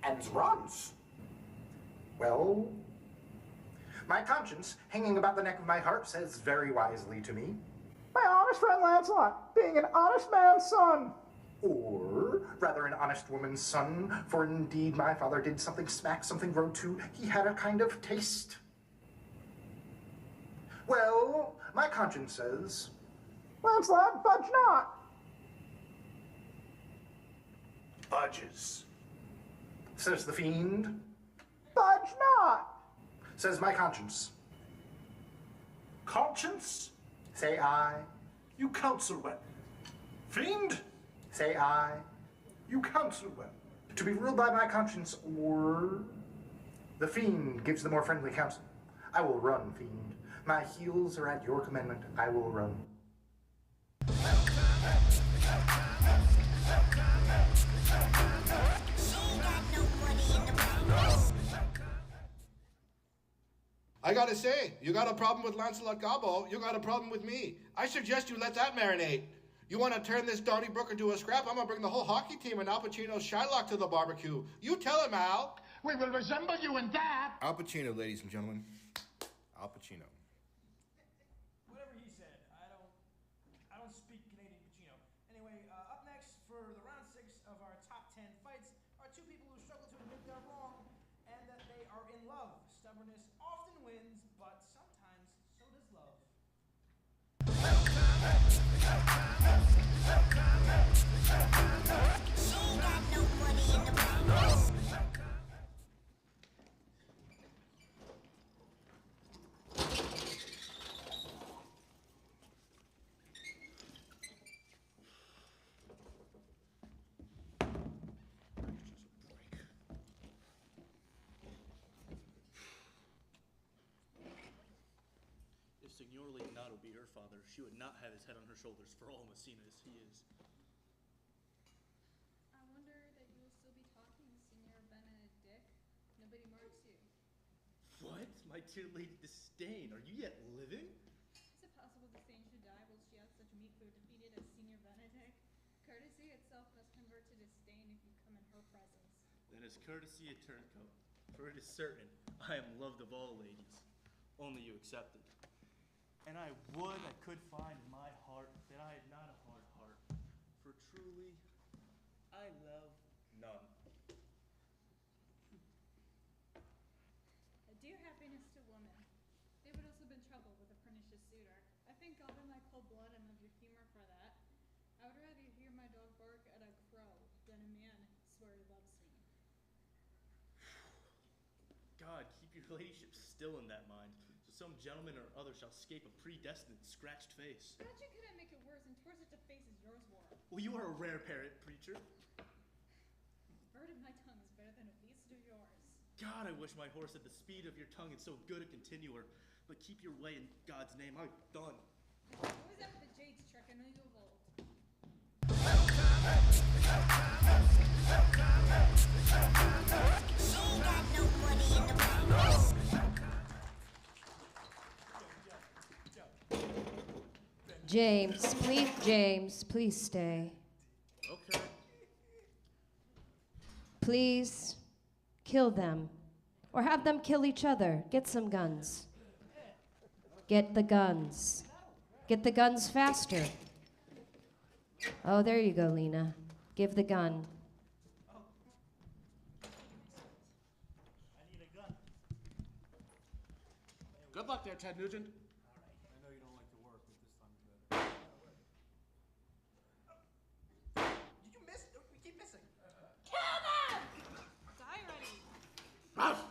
and runs. Well, my conscience, hanging about the neck of my heart, says very wisely to me, My honest friend Lancelot, being an honest man's son. or rather an honest woman's son, for indeed my father did something smack, something grow too. He had a kind of taste. Well, my conscience says, Lancelot, budge not. budges, says the fiend, Budge not. says my conscience. Conscience, say I, you counsel well. Fiend, say I, you counsel well. To be ruled by my conscience, or the fiend gives the more friendly counsel. I will run, fiend. My heels are at your commandment. I will run. I gotta say, you got a problem with Lancelot Gobbo, you got a problem with me. I suggest you let that marinate. You want to turn this Donnybrook into a scrap? I'm gonna bring the whole hockey team and Al Pacino's Shylock to the barbecue. You tell him, Al. We will resemble you in that. Al Pacino, ladies and gentlemen. Al Pacino. Whatever he said, I don't speak Canadian Pacino. Anyway, up next for the round 6 of our top 10 fights are two people who struggle to admit they're wrong and that they are in love. Stubbornness often wins, but sometimes so does love. If Signor Leonardo be her father, she would not have his head on her shoulders for all Messina as he is. I wonder that you will still be talking, Signor Benedict. Nobody marks you. What? My dear Lady Disdain, are you yet living? Is it possible Disdain should die while she has such meat food defeated as Signor Benedict? Courtesy itself must convert to disdain if you come in her presence. Then is courtesy a turncoat? For it is certain I am loved of all ladies, only you accepted. And I would I could find in my heart that I had not a hard heart, for truly I love none. A dear happiness to woman. They would also been trouble with a pernicious suitor. I thank God in my cold blood and of your humor for that. I would rather hear my dog bark at a crow than a man swear he loves me. God, keep your ladyship still in that mind, so some gentleman or other shall escape a predestined scratched face. Imagine could I make it worse and tore such a face as yours wore. Well, you are a rare parrot, preacher. A bird of my tongue is better than a beast of yours. God, I wish my horse had the speed of your tongue and so good a continuer. But keep your way in God's name. I'm done. Always after the jade's trick, I know you of old. James, please stay. Okay. Please kill them. Or have them kill each other. Get some guns. Get the guns. Get the guns faster. Oh, there you go, Lena. Give the gun. Good luck there, Ted Nugent. I know you don't like to work, but this time you better. Did you miss? We keep missing. Kill them! Die already. Ruff!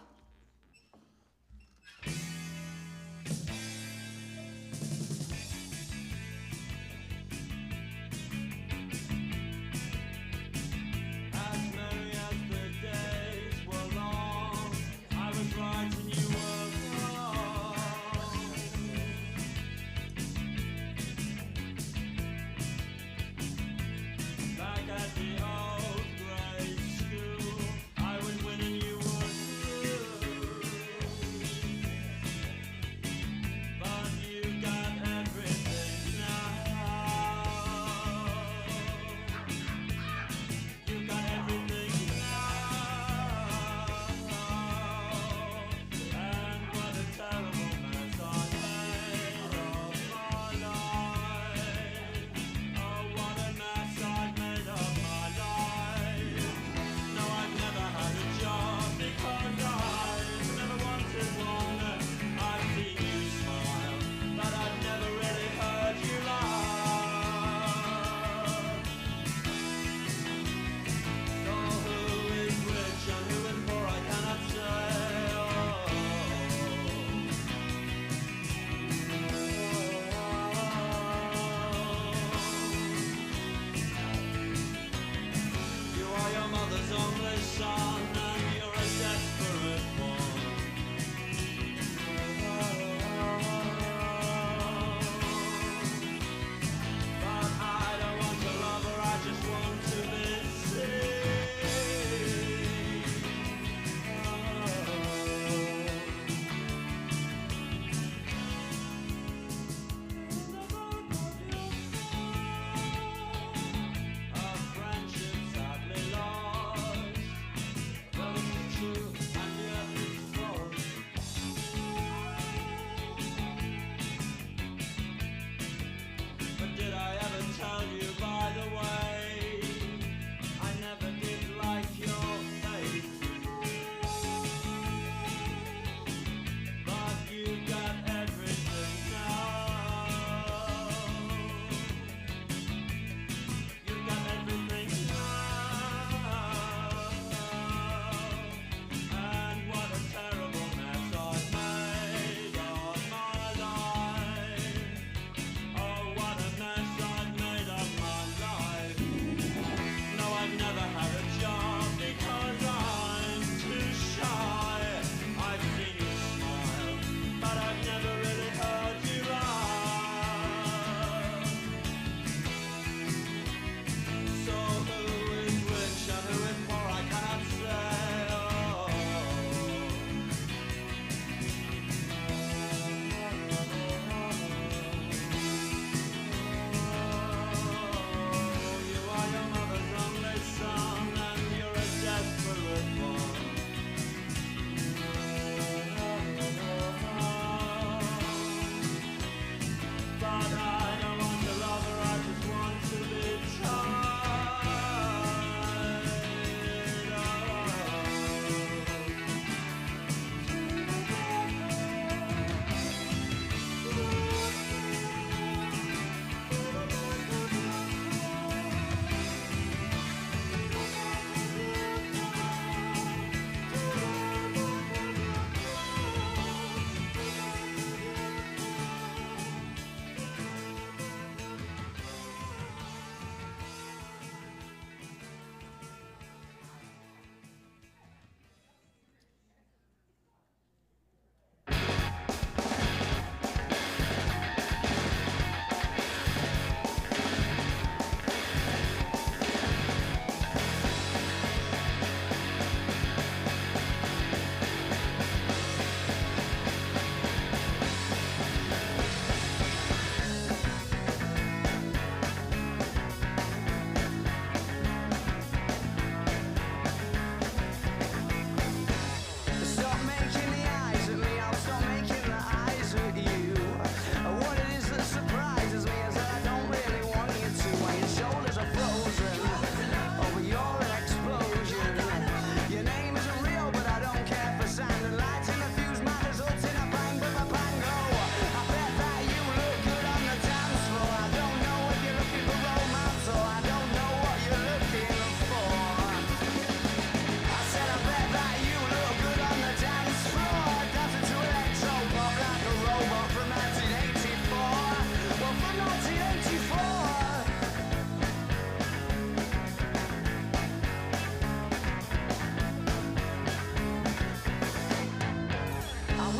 As merry as the days were long, I was right and you were wrong.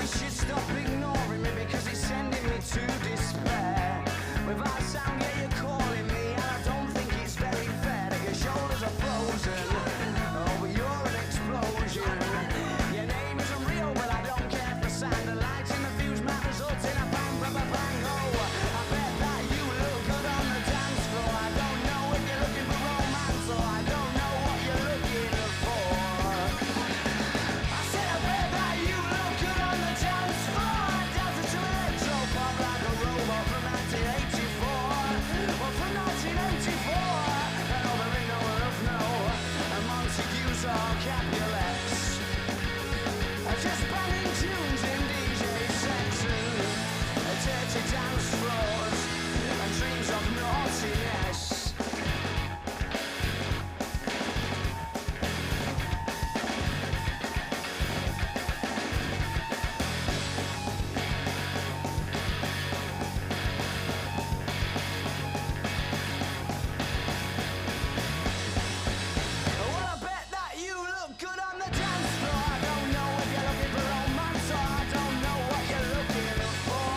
we should stop ignoring me because it's sending me to despair. Without sound, yeah, you're calling me, and I don't think it's very fair that your shoulders are frozen. Oh, but you're an explosion. Your name isn't real, but I don't care for sound. The lights in the fuse might result in a bang, bang, bang, bang. Oh, I bet that you look good on the dance floor. I don't know if you're looking for romance, or I don't know what you're looking for. I said I bet that you look good on the dance floor. I danced to electro pop like a robot from 1984. Well, from 1984. I know there ain't no enough, no. And Montague's or Capulets. Just banging tunes in DJ sets and dirty dance floors and dreams of naughtiness. Well, I bet that you look good on the dance floor. I don't know if you're looking for romance, or I don't know what you're looking for.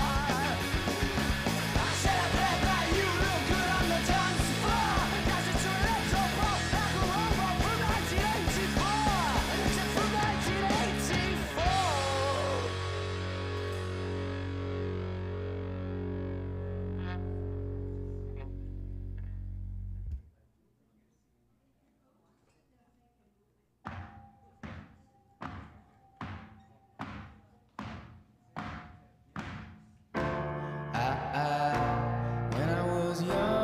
I said I bet that you look good on the dance floor. Dancing to electro pop like a robot from 1984. Except from 1984. When I was younger,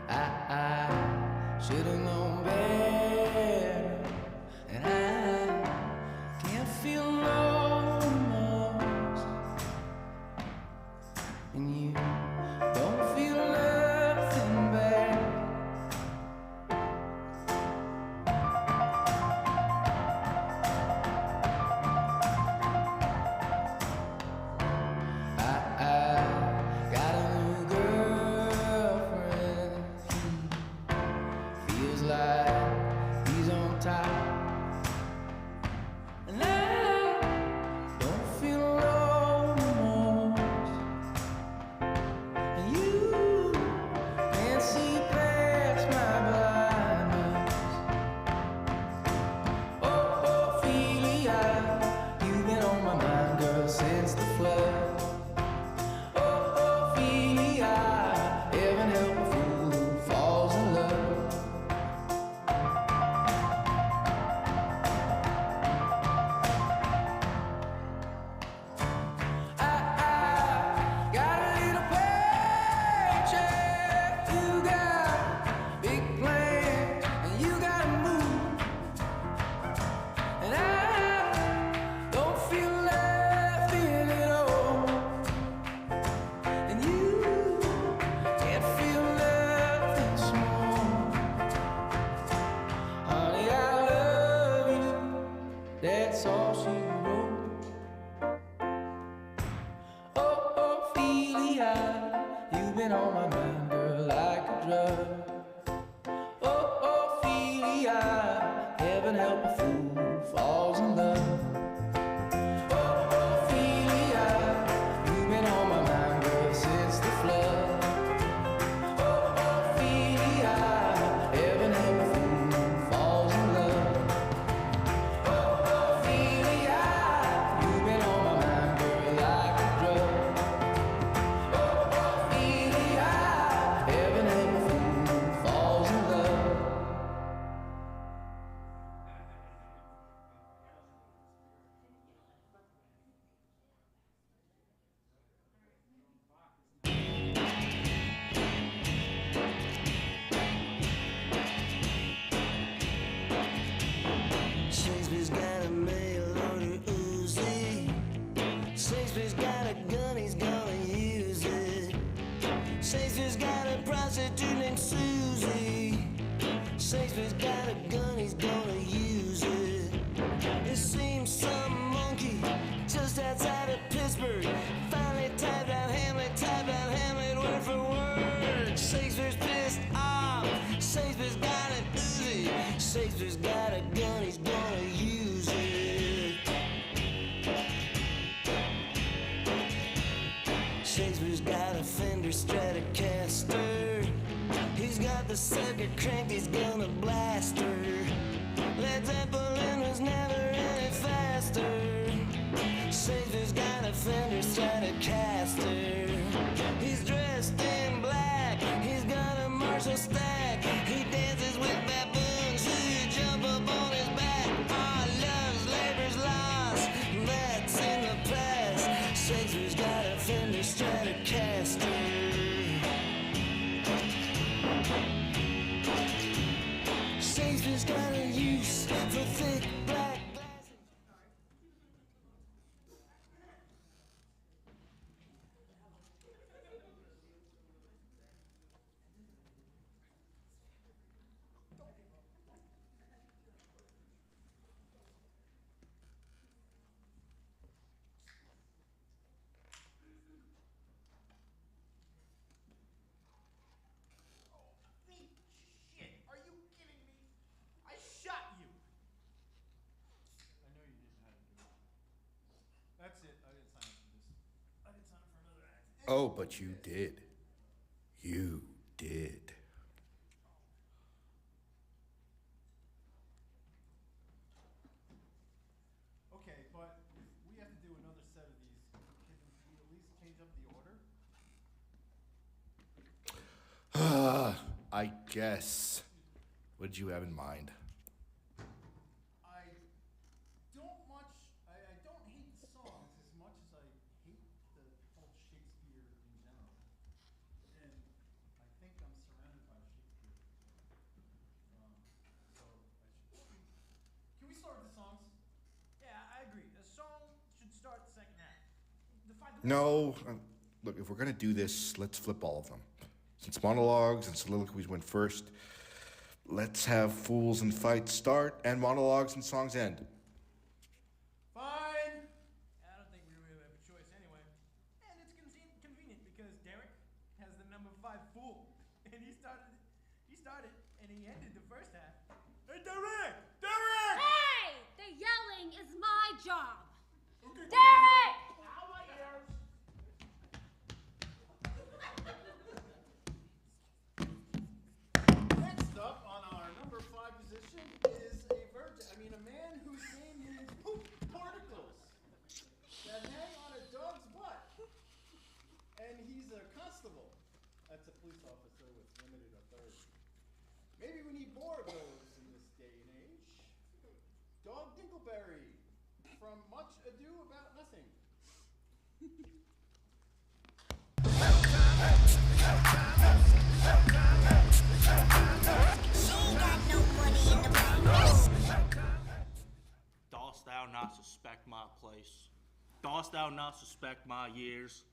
I should have known better, and I can't feel no remorse, and you don't feel nothing back. I got a new girlfriend. He feels like he's on top, and I don't feel no remorse. And you can't see past my blindness. Oh, Ophelia, you've been on my mind, girl, since the flood. Heaven help a fool who falls in love. I got a little paycheck. You got big plans, and you gotta move. And I don't feel nothing at all. And you can't feel nothing small. Honey, I love you. That's all she wrote. Oh, Ophelia, you've been on my mind, girl, like a drug. Oh, Ophelia, heaven help a fool who falls in love. Oh, Ophelia, you've been on my mind, girl, since the flood. Oh, Ophelia, heaven help a fool who falls in love. Oh, Ophelia, you've been on my mind, girl, like a drug. Oh, Ophelia, heaven help a fool who falls in love. Shakespeare's got a mail order Uzi. Shakespeare's got a gun, he's gonna use it. Shakespeare's got a prostitute named Susie. Shakespeare's got a gun, he's gonna use it. It seems some monkey just outside of Pittsburgh finally typed out Hamlet word for word. Shakespeare's pissed off. Shakespeare's got an Uzi. Shakespeare's got a gun, he's gonna use it. Stratocaster. He's got the sucker cranked, he's gonna blast her. Led Zeppelin was never any faster. Shakespeare's got a Fender Stratocaster. He's dressed in black, he's got a Marshall stack. He dances with baboons who jump up on his back. Our love's labor's lost, that's in the past. Shakespeare's got a Fender Stratocaster. Shakespeare's got a use for thick black glasses. Shit, are you kidding me? I shot you. I know you didn't have to do it. That's it. I didn't sign up for this. I didn't sign up for another act. Oh, but you did. You did. Okay, but if we have to do another set of these, can we at least change up the order? I guess. What did you have in mind? I don't hate the songs as much as I hate the whole Shakespeare in general. And I think I'm surrounded by Shakespeare. Can we start with the songs? Yeah, I agree. The song should start the second half. No. Look, if we're going to do this, let's flip all of them. Since monologues and soliloquies went first, let's have Fools and Fights start and monologues and songs end. Fine. I don't think we really have a choice anyway. And it's convenient because Derek has the number 5 fool. And he started, and he ended the first half. Hey, Derek! Derek! Hey! The yelling is my job. Derek! Ow, my ears! Next up on our number 5 position is a man whose name is poop particles that hang on a dog's butt. And he's a constable. That's a police officer with limited authority. Maybe we need more of those in this day and age. Dog Dinkleberry from Much Ado About Nothing. Dost thou not suspect my place? Dost thou not suspect my years?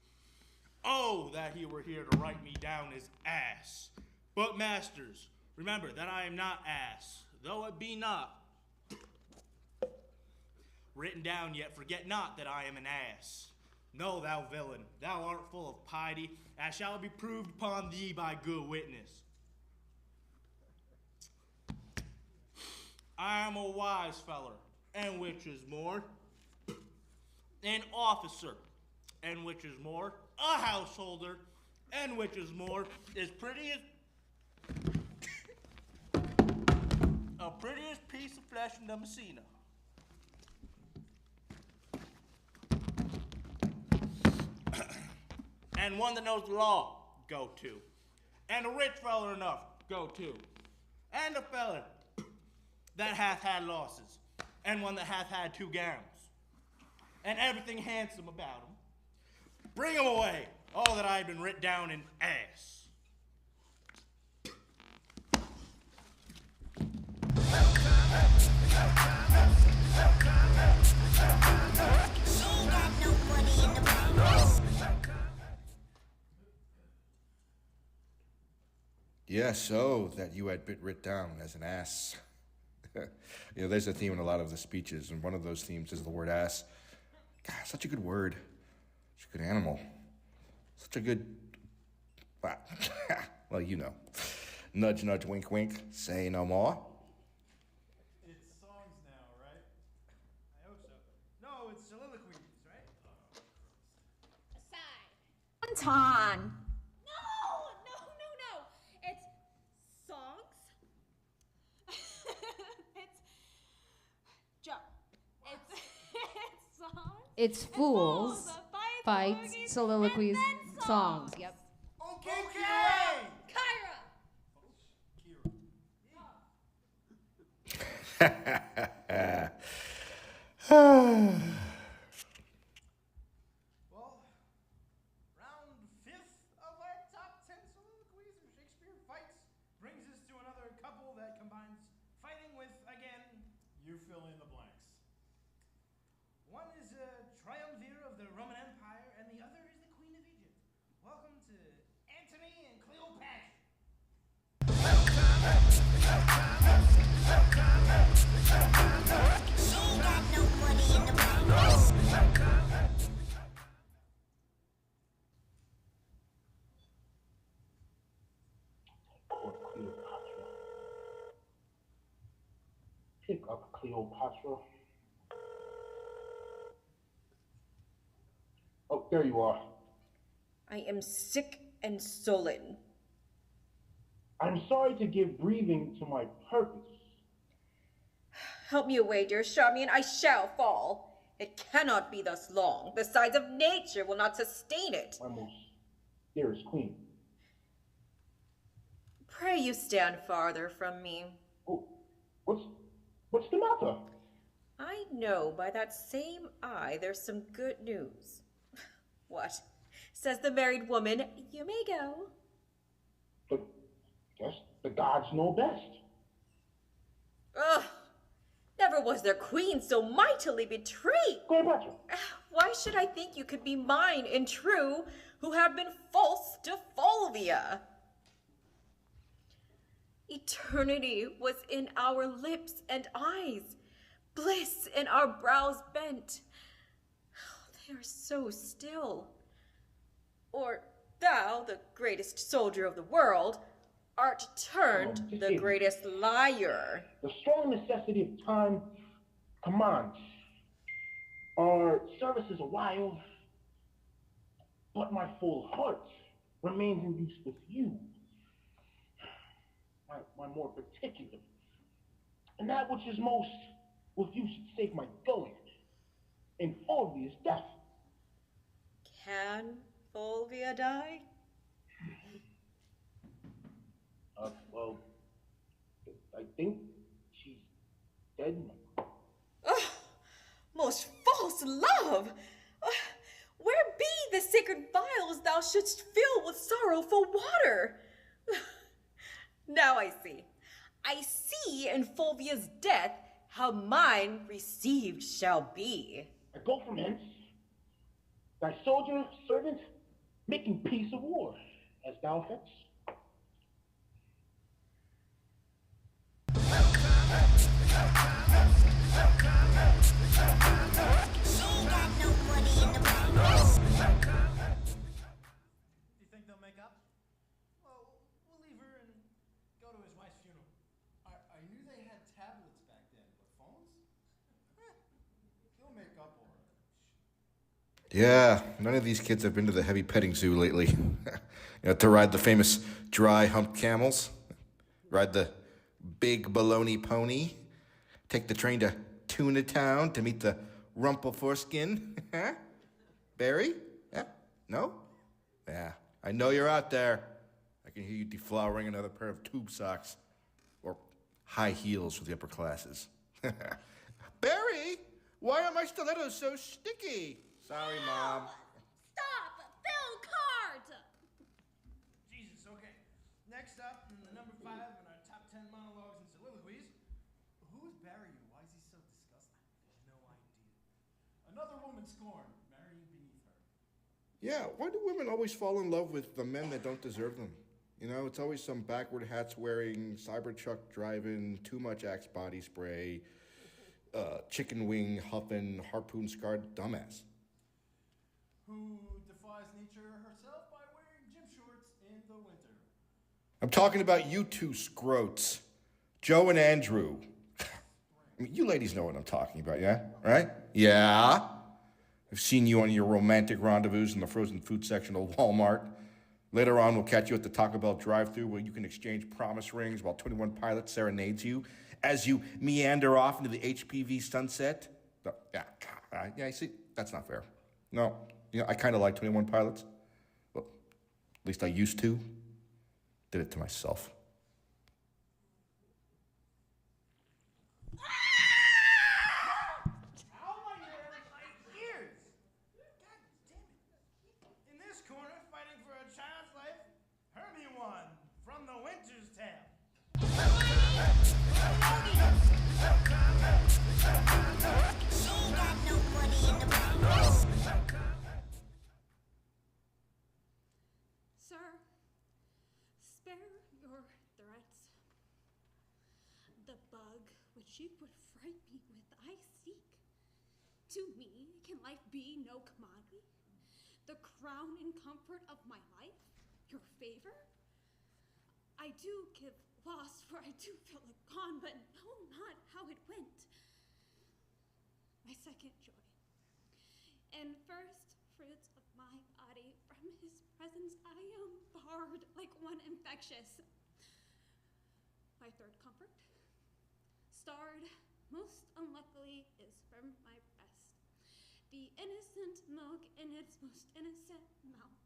Oh, that he were here to write me down as ass. But masters, remember that I am not ass, though it be not written down, yet forget not that I am an ass. No, thou villain, thou art full of piety, as shall be proved upon thee by good witness. I am a wise feller, and which is more, an officer, and which is more, a householder, and which is more, as pretty as a prettiest piece of flesh in the Messina. And one that knows the law, go to. And a rich feller enough, go to. And a feller that hath had losses, and one that hath had 2 gowns, and everything handsome about him. Bring him away, all that I had been writ down in ass. Yeah, so that you had been writ down as an ass. There's a theme in a lot of the speeches, and one of those themes is the word ass. God, such a good word. Such a good animal. Such a good... Well, you know. Nudge, nudge, wink, wink. Say no more. It's songs now, right? I hope so. No, it's soliloquies, right? Anton! No, It's fools, fights, soliloquies, songs. Yep. Okay. Kyra! Well, round 5th of our top 10 soliloquies or Shakespeare fights brings us to another couple that combines fighting with, again, you fill in the blanks. One is a triumvir of the Roman Empire, and the other is the Queen of Egypt. Welcome to Antony and Cleopatra. Poor Cleopatra. Pick up Cleopatra. Oh, there you are. I am sick and sullen. I'm sorry to give breathing to my purpose. Help me away, dear Charmian. I shall fall. It cannot be thus long. The sides of nature will not sustain it. My most dearest queen. Pray you stand farther from me. Oh, what's the matter? I know by that same eye there's some good news. What? Says the married woman, you may go. But guess the gods know best. Ugh! Never was there queen so mightily betrayed. Cleopatra. Why should I think you could be mine and true, who have been false to Fulvia? Eternity was in our lips and eyes, bliss in our brows bent. They are so still. Or thou, the greatest soldier of the world, art turned the greatest liar. The strong necessity of time commands. Our service is a while, but my full heart remains in use with you. My more particular. And that which is most with you should save my going. And Fulvia's death. Can Fulvia die? Well, I think she's dead now. Oh, most false love! Where be the sacred vials thou shouldst fill with sorrowful water? Now I see. I see in Fulvia's death how mine received shall be. I go from hence, thy soldier, servant, making peace of war, as thou hast. Do you think they'll make up? Well, we'll leave her and go to his wife's funeral. I knew they had tablets back then, but phones? They'll make up all right. Yeah, none of these kids have been to the heavy petting zoo lately. To ride the famous dry humped camels, ride the big baloney pony, take the train to Tuna Town to meet the rumple foreskin. Barry? Yeah? No? Yeah, I know you're out there. I can hear you deflowering another pair of tube socks or high heels for the upper classes. Barry, why are my stilettos so sticky? Sorry, Mom. Stop! Fill card! Jesus, okay. Next up, in the number 5 in our top 10 monologues and soliloquies. Who is Barry and why is he so disgusting? No idea. Another woman scorned, marrying beneath her. Yeah, why do women always fall in love with the men that don't deserve them? It's always some backward hats wearing, Cybertruck driving, too much Axe body spray, chicken wing huffing, harpoon scarred dumbass. Who defies nature herself by wearing gym shorts in the winter. I'm talking about you two scrotes, Joe and Andrew. You ladies know what I'm talking about, yeah? Right? Yeah? I've seen you on your romantic rendezvous in the frozen food section of Walmart. Later on, we'll catch you at the Taco Bell drive-thru where you can exchange promise rings while 21 Pilots serenades you as you meander off into the HPV sunset. Yeah, Yeah, see, that's not fair. No, I kind of like 21 Pilots. Well, at least I used to. Did it to myself. Ow, my ears! My ears! God damn it. In this corner, fighting for a child's life, Hermione from The Winter's Tale. Sir, spare your threats. The bug which you would fright me with I seek. To me can life be no commodity? The crown and comfort of my life? Your favor? I do give loss, for I do feel it gone, but know not how it went. My second joy. And first fruits of my body, from his presence I am barred like one infectious. My third comfort, starred most unluckily, is from my breast. The innocent milk in its most innocent mouth.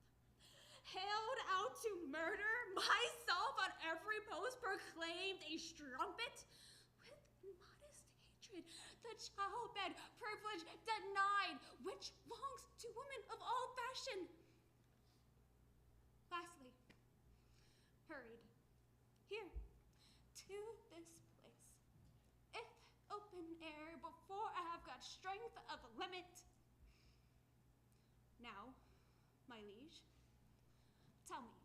Held out to murder, myself on every post proclaimed a strumpet. With modest hatred, the childbed privilege denied, which longs to women of all fashion. Lastly, hurried here to this place. If open air, before I have got strength of limit. Now, my liege, tell me,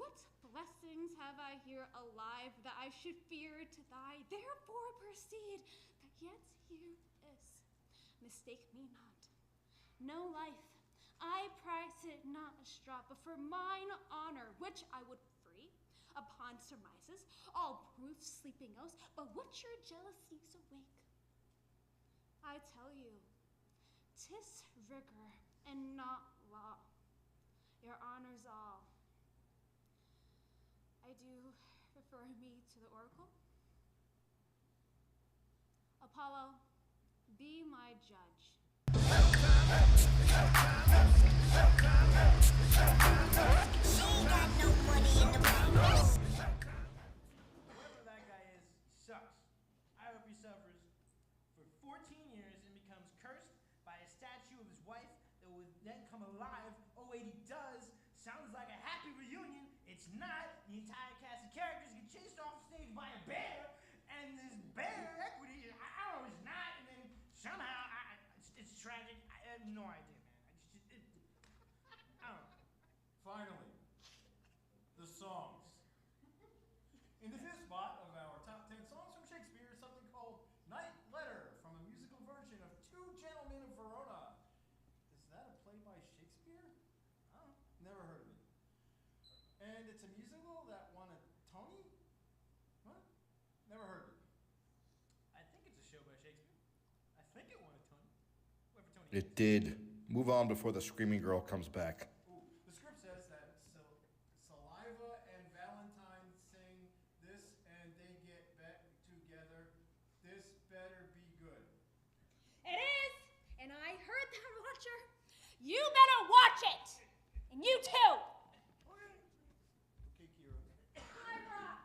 what blessings have I here alive that I should fear to die? Therefore proceed, that yet here is. Mistake me not. No life, I price it not a straw, but for mine honor, which I would free upon surmises, all proofs sleeping else, but what your jealousies awake. I tell you, 'tis rigor and not law. Your honors all. I do refer me to the oracle. Apollo, be my judge. Whoever that guy is, he sucks. I hope he suffers for 14 years and becomes cursed by a statue of his wife that would then come alive. Oh wait, he does. Sounds like a happy reunion. It's not. The entire cast of characters get chased off stage by a bear, and this bear equity, I don't know, it's not. And then somehow, it's tragic. I have no idea, man. I don't know. Finally, the songs. In the fifth spot of our top 10 songs from Shakespeare is something called Night Letter from a musical version of Two Gentlemen of Verona. Is that a play by Shakespeare? I don't know. Never heard of it. And it's a musical that won a Tony? What? Never heard of it. I think it's a show by Shakespeare. I think it won a Tony. Whoever Tony It did. Move on before the screaming girl comes back. Ooh, the script says that Saliva and Valentine sing this and they get back together. This better be good. It is, and I heard that, Watcher. You better watch it, and you too. Okay, Kira. Kyra.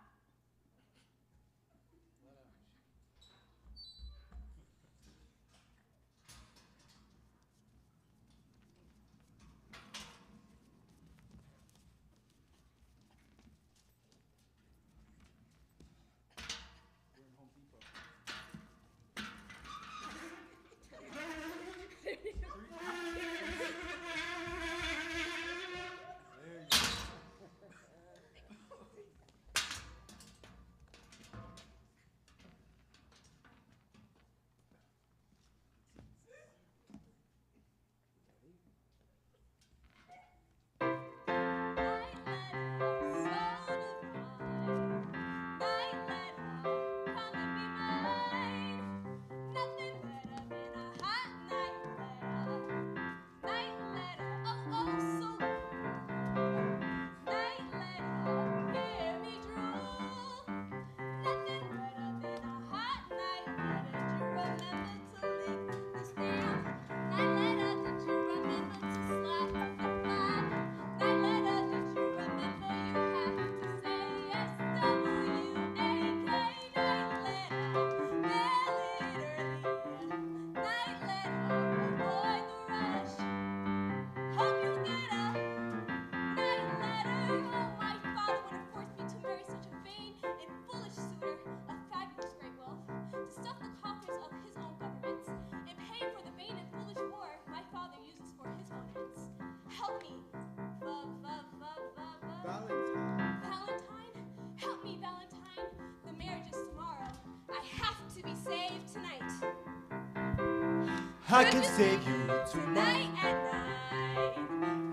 We're in Home Depot. I can save you tonight at night.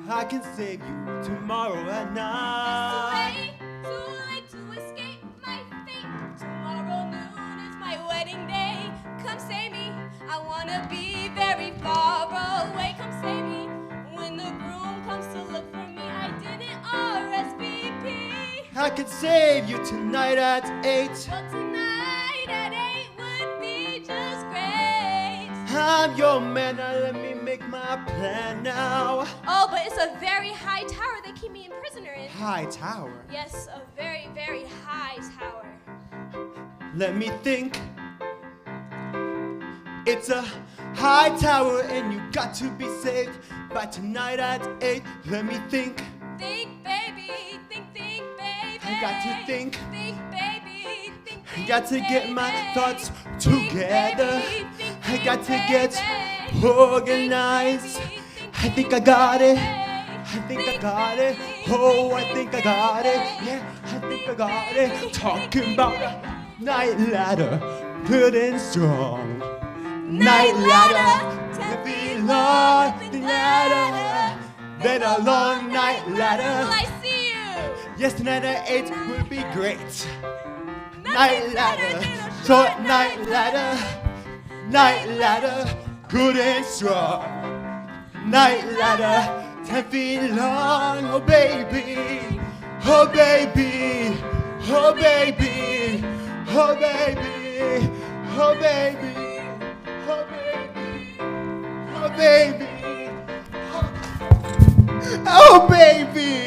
I can save you tomorrow at night. Too late to escape my fate. Tomorrow noon is my wedding day. Come save me. I wanna be very far away. Come save me. When the groom comes to look for me, I didn't RSVP. I can save you tonight at 8. Well, tonight at 8 would be just great. I'm your man, now let me make my plan now. Oh, but it's a very high tower they keep me in prisoner in. High tower? Yes, a very, very high tower. Let me think. It's a high tower and you got to be saved by tonight at 8. Let me think. Think, baby, think, baby. I got to think. Think, baby, think, I got to get my thoughts together. I got to get organized. I think I got it. I think I got it. Oh, I think I got it. Yeah, I think I got it. Talking about a night ladder, good and strong. Night ladder, to be long ladder. Then a long night ladder. Will I see you? Yes, tonight at 8 would be great. Night ladder, short night ladder. Night ladder, good and strong. Night ladder, 10 feet long. Oh baby, oh baby, oh baby, oh baby, oh baby, oh baby, oh baby, oh baby.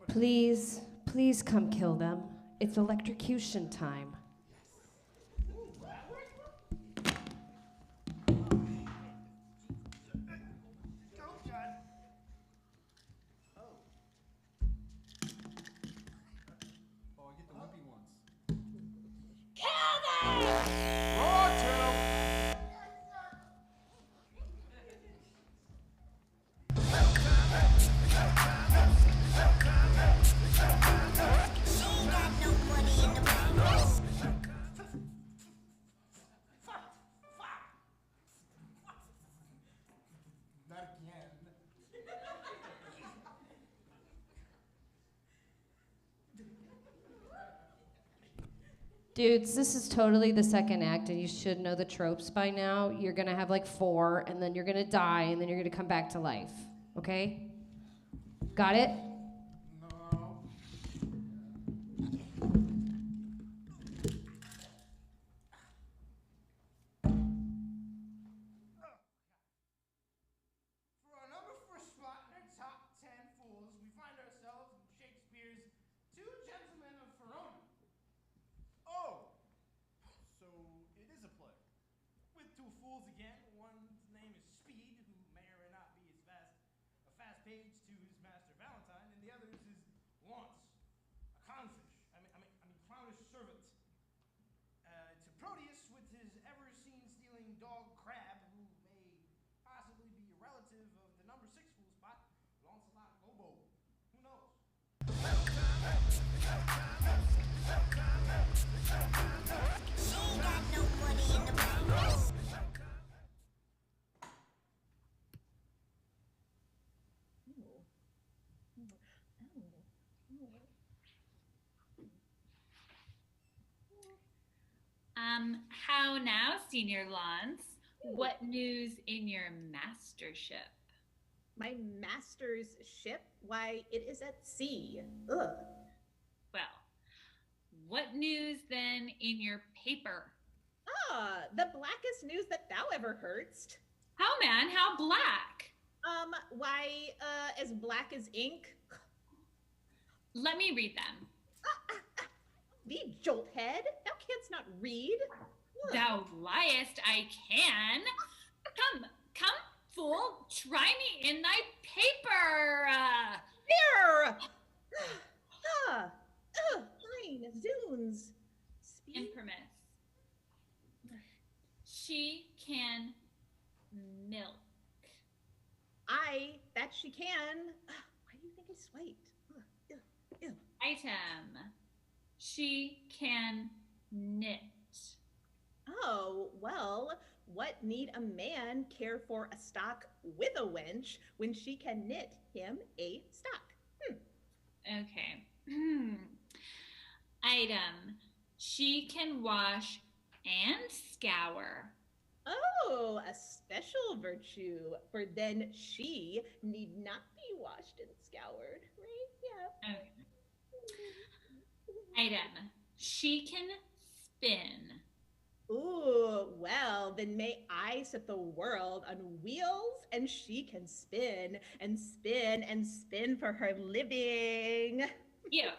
Please, please come kill them. It's electrocution time. Dudes, this is totally the second act, and you should know the tropes by now. You're gonna have like 4, and then you're gonna die, and then you're gonna come back to life. Okay? Got it? For our number 4 spot in our top 10 fools, we find ourselves in Shakespeare's Two Gentlemen of Verona. Oh, so it is a play. With 2 fools again. One's name is Speed, who may or may not be a fast page to his master Valentine, and the other's is Launce, a clownfish. Clownish servant. To Proteus with his ever-seen-stealing dog Crab, who may possibly be a relative of the number 6 fool spot, Lancelot Lobo. Who knows? How now, Senior Lance? What news in your mastership? My master's ship? Why, it is at sea. Ugh. Well, what news then in your paper? Ah, the blackest news that thou ever heardst. How, man? How black? Why, as black as ink. Let me read them. thee, jolthead. Thou canst not read. Thou liest, I can. Come, fool, try me in thy paper. There! Fine, zoons. Imprimis. She can milk. Aye, that she can. Why do you think I swiped? Ew. Item. She can knit. Oh, well, what need a man care for a stock with a wench when she can knit him a stock? Okay. Item. She can wash and scour. Oh, a special virtue, for then she need not be washed and scoured, right? Yeah. Okay. Item. She can spin. Ooh, well, then may I set the world on wheels, and she can spin and spin and spin for her living. Ew.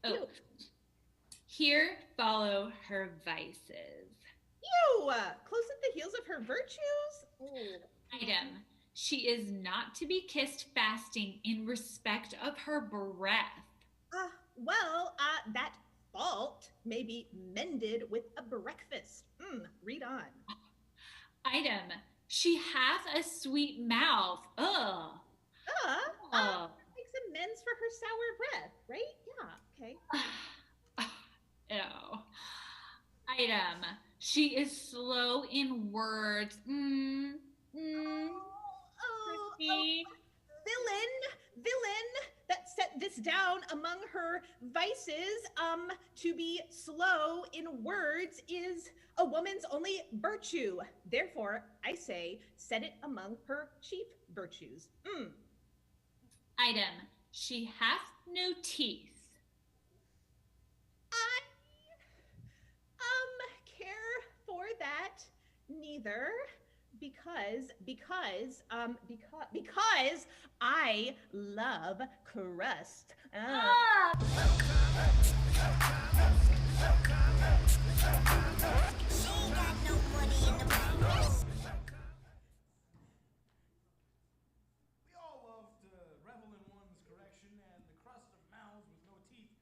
Oh. Here follow her vices. Ew! Close at the heels of her virtues? Ooh. Item. She is not to be kissed fasting in respect of her breath. That fault may be mended with a breakfast. Read on. Item. She hath a sweet mouth. Ugh. Makes amends for her sour breath, right? Yeah, okay. Ew. Item. She is slow in words. Villain, that set this down among her vices, to be slow in words is a woman's only virtue. Therefore, I say, set it among her chief virtues. Item. She hath no teeth. I care for that neither, because I love crust. We all love to revel in one's correction, and the crust of mouths with no teeth.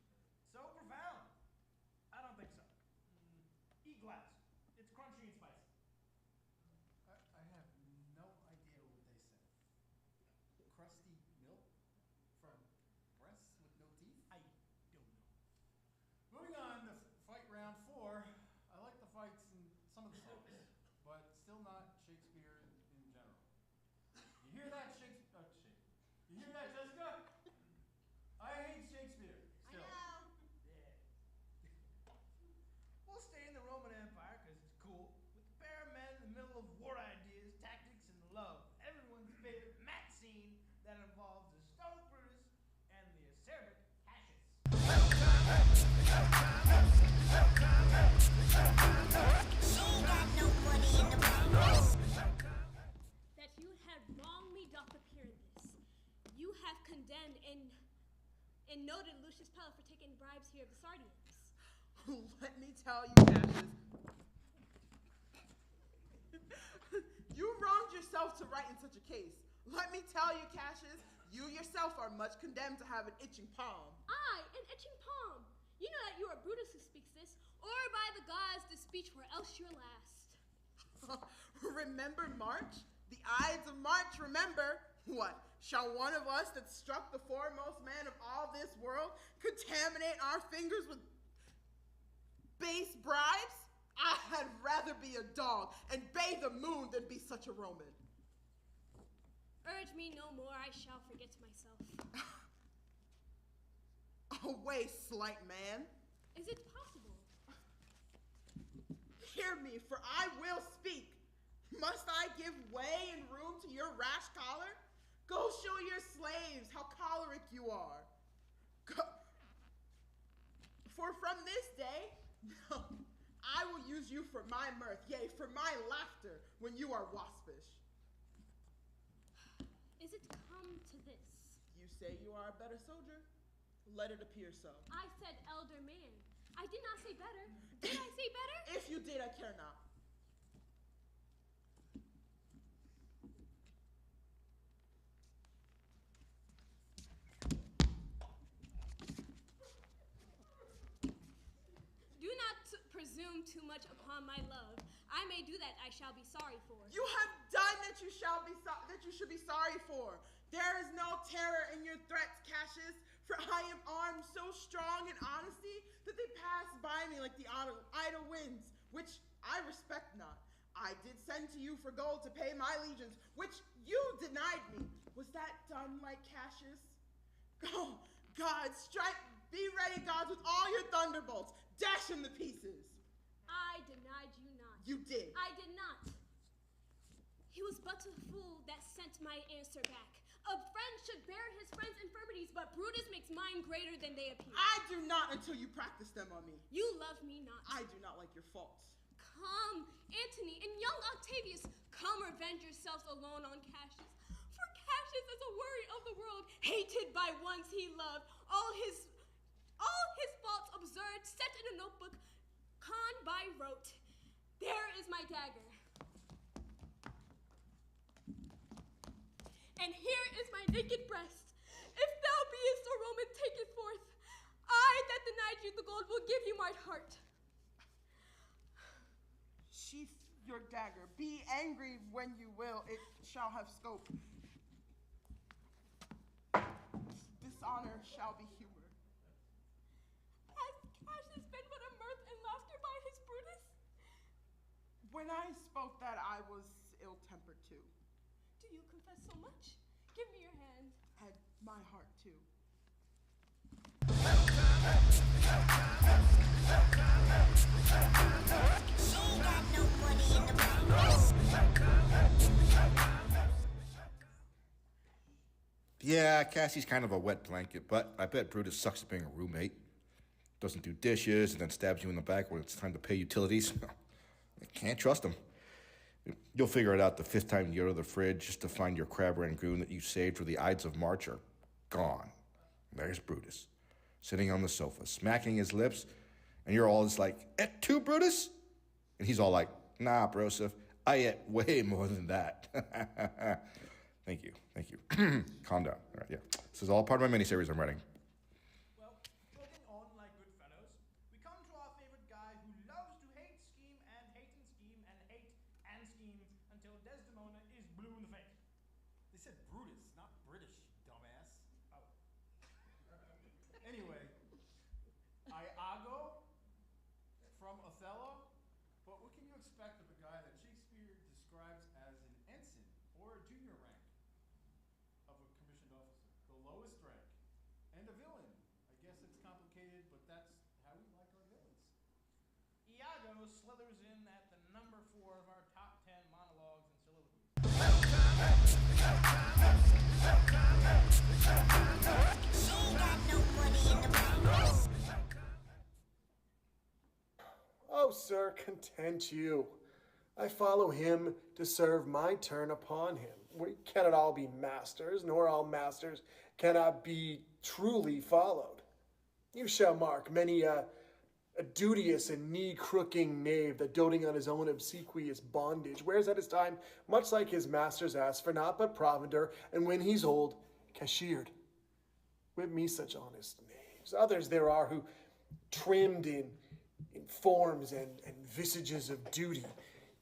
So profound. I don't think so. Eat glass. It's crunchy and spicy. I have no idea what they said. Crusty milk from breasts with no teeth? I don't know. Moving on to fight round 4. I like the fights in some of the songs, but still not Shakespeare in general. You hear that, Shakespeare? You hear that, Jessica? I hate Shakespeare. Still. Yeah. We'll stay in the Roman Empire because it's cool. With a pair of men in the middle of war ideas, tactics, and love. Everyone's favorite mat scene that involves the Stone Brutus and the acerbic Cassius. That you had wrongly doth appear in this. You have condemned and noted Lucius Pella for taking bribes here of the Sardians. Let me tell you, Cassius. You wronged yourself to write in such a case. Let me tell you, Cassius, you yourself are much condemned to have an itching palm. Aye, an itching palm. You know that you are Brutus who speaks this, or by the gods, this speech were else your last. Remember March? The Ides of March, remember? What, shall one of us that struck the foremost man of all this world contaminate our fingers with base bribes? I had rather be a dog and bathe the moon than be such a Roman. Urge me no more, I shall forget myself. Away, slight man. Is it possible? Hear me, for I will speak. Must I give way and room to your rash choler? Go show your slaves how choleric you are. Go. For from this day, I will use you for my mirth, yea, for my laughter, when you are waspish. Is it come to this? You say you are a better soldier? Let it appear so. I said elder man. I did not say better. Did I say better? If you did, I care not. Do not presume too much upon my love. I may do that I shall be sorry for. You have done that you should be sorry for. There is no terror in your threats, Cassius, for I am armed so strong in honesty that they pass by me like the idle winds, which I respect not. I did send to you for gold to pay my legions, which you denied me. Was that done like Cassius? Oh, God, strike, be ready, gods, with all your thunderbolts. Dash him to pieces. I denied you not. You did. I did not. He was but a fool that sent my answer back. A friend should bear his friend's infirmities, but Brutus makes mine greater than they appear. I do not until you practice them on me. You love me not. I do not like your faults. Come, Antony and young Octavius, come revenge yourselves alone on Cassius. For Cassius is a worry of the world, hated by ones he loved. All his faults observed, set in a notebook, con by rote. There is my dagger. And here is my naked breast. If thou beest a Roman, take it forth. I that denied you the gold will give you my heart. Sheath your dagger. Be angry when you will. It shall have scope. Dishonor shall be humor. Has Cassius been but a mirth and laughter by his Brutus? When I spoke that, I was ill-tempered too. Do you confess so much? Give me your hand. And my heart too. Yeah, Cassie's kind of a wet blanket, but I bet Brutus sucks at being a roommate. Doesn't do dishes and then stabs you in the back when it's time to pay utilities. I can't trust him. You'll figure it out the fifth time you go to the fridge just to find your crab rangoon that you saved for the Ides of March are gone. There's Brutus, sitting on the sofa, smacking his lips, and you're all just like, "Et tu, Brutus?" And he's all like, "Nah, Broseph, I ate way more than that." Thank you. Calm down. All right, yeah. This is all part of my miniseries I'm writing. Well, looking on like good fellows, we come to our favorite guy who loves to hate, scheme, and hate and scheme, and hate and scheme until Desdemona is blue in the face. They said Brutus, not British, dumbass. Oh. Anyway, Iago from Othello. But what can you expect of a guy that Shakespeare describes as an ensign or a junior rank of a commissioned officer, the lowest rank, and a villain? I guess it's complicated, but that's how we like our villains. Iago slithers in at the number 4 of our top 10 monologues and soliloquies. Oh, sir, content you. I follow him to serve my turn upon him. We cannot all be masters, nor all masters cannot be truly followed. You shall mark many a duteous and knee-crooking knave that doting on his own obsequious bondage wears at his time much like his masters ask for naught but provender, and when he's old, cashiered. With me such honest knaves. Others there are who, trimmed in forms and visages of duty,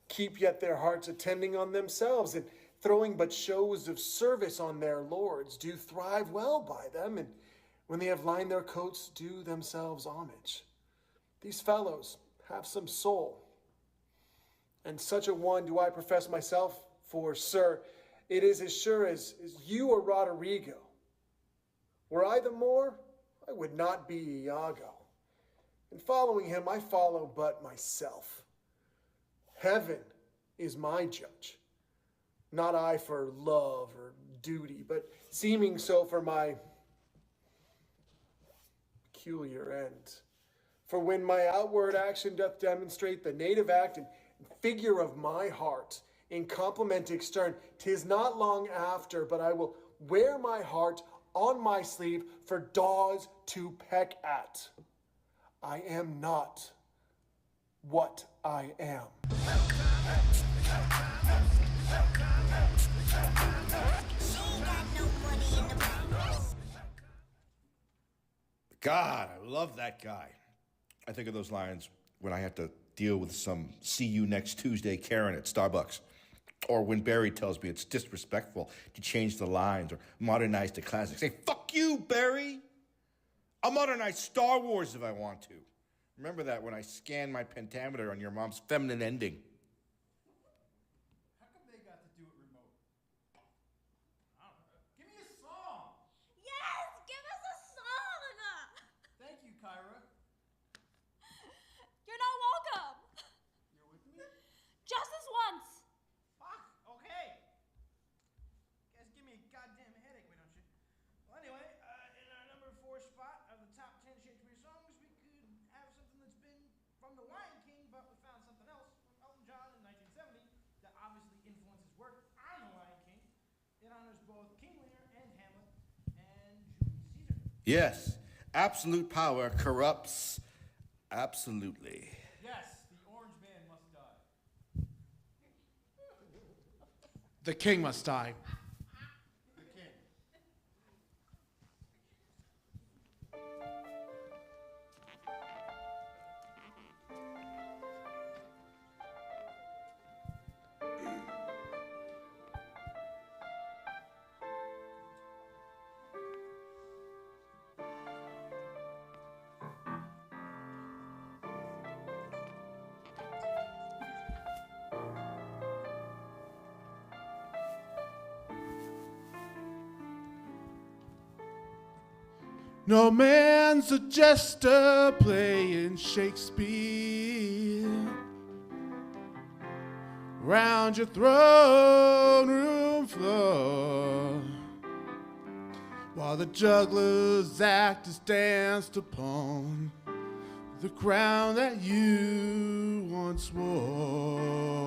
keep yet their hearts attending on themselves, and throwing but shows of service on their lords, do thrive well by them, and when they have lined their coats, do themselves homage. These fellows have some soul, and such a one do I profess myself for, sir. It is as sure as you or Roderigo. Were I the Moor, I would not be Iago. In following him, I follow but myself. Heaven is my judge. Not I for love or duty, but seeming so for my peculiar end. For when my outward action doth demonstrate the native act and figure of my heart, in compliment extern, 'tis not long after, but I will wear my heart on my sleeve for daws to peck at. I am not what I am. God, I love that guy. I think of those lines when I have to deal with some see you next Tuesday Karen at Starbucks. Or when Barry tells me it's disrespectful to change the lines or modernize the classics. Say, fuck you, Barry. I'll modernize Star Wars if I want to. Remember that when I scanned my pentameter on your mom's feminine ending. How come they got to do it remote? I don't know. Give me a song. Yes, give us a song. Thank you, Kyra. You're not welcome. You're with me? Just this once. Fuck, okay. You guys give me a goddamn headache, why don't you? Well, anyway, in our number 4 spot of the top 10 Shakespeare songs, we could have something that's been from The Lion King, but we found something else from Elton John in 1970 that obviously influenced his work on The Lion King. It honors both King Lear and Hamlet and Julius Caesar. Yes, absolute power corrupts absolutely. Yes, the orange man must die. The king must die. The king. No man's a jester playing Shakespeare round your throne room floor, while the juggler's actors danced upon the crown that you once wore.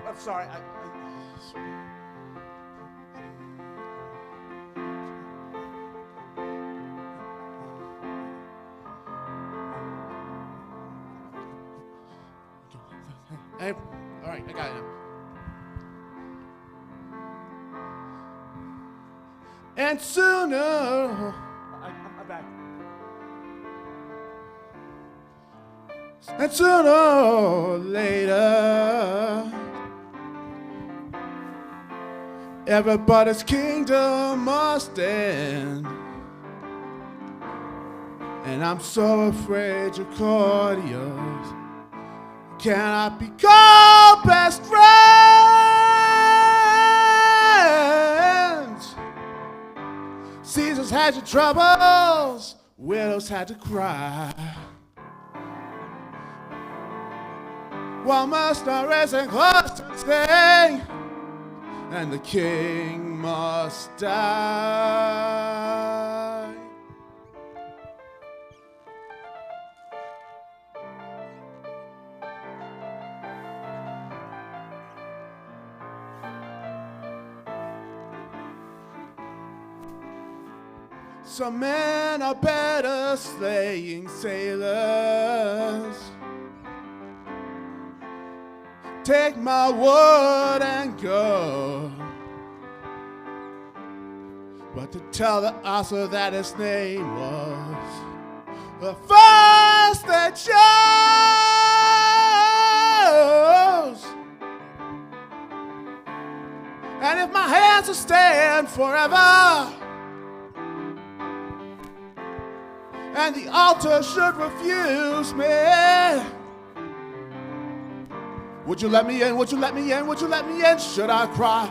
I'm sorry. Hey, all right, I got it now. And sooner, I'm back. And sooner or later, everybody's kingdom must end. And I'm so afraid your courtiers cannot be called best friends. Caesar's had your troubles, widows had to cry, while mercenaries and clusters sing, and the king must die. Some men are better slaying sailors. Take my word and go. But to tell the author that his name was the first they chose. And if my hands will stand forever, and the altar should refuse me, would you let me in? Would you let me in? Would you let me in? Should I cry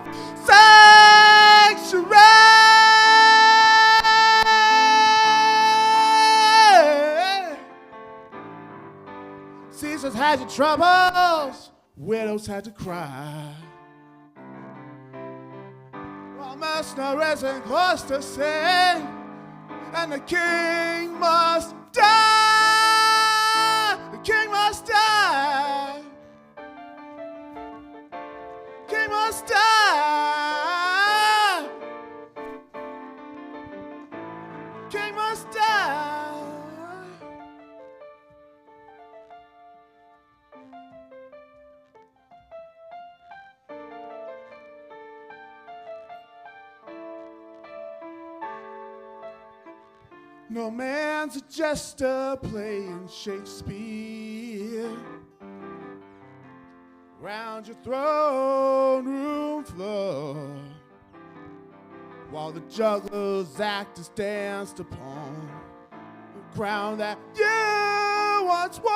sanctuary? Caesar's had your troubles, widows had to cry, while mercenaries and clusters sing, and the king must die. The king must die. King must die. King must die. No man's a jester playing Shakespeare round your throne room floor, while the juggler's act is danced upon the ground that you once wore.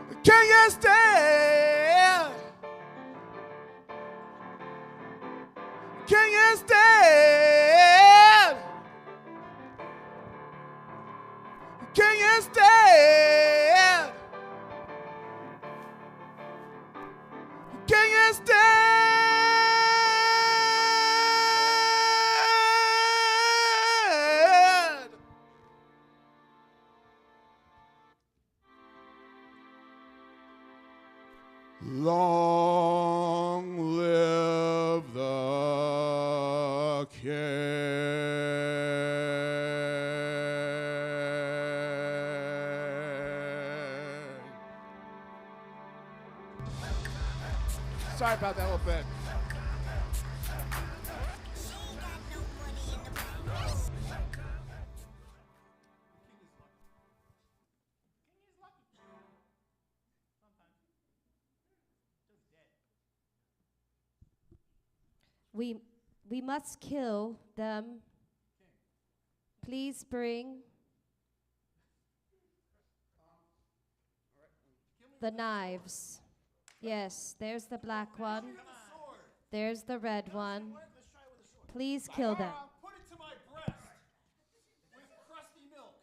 The king is dead. King is dead. King is dead. King is dead. Long live the king. Sorry about that little bit. We must kill them. Please bring the knives. Yes, there's the black one. There's the red one. Please kill them. Put it to my breast with crusty milk.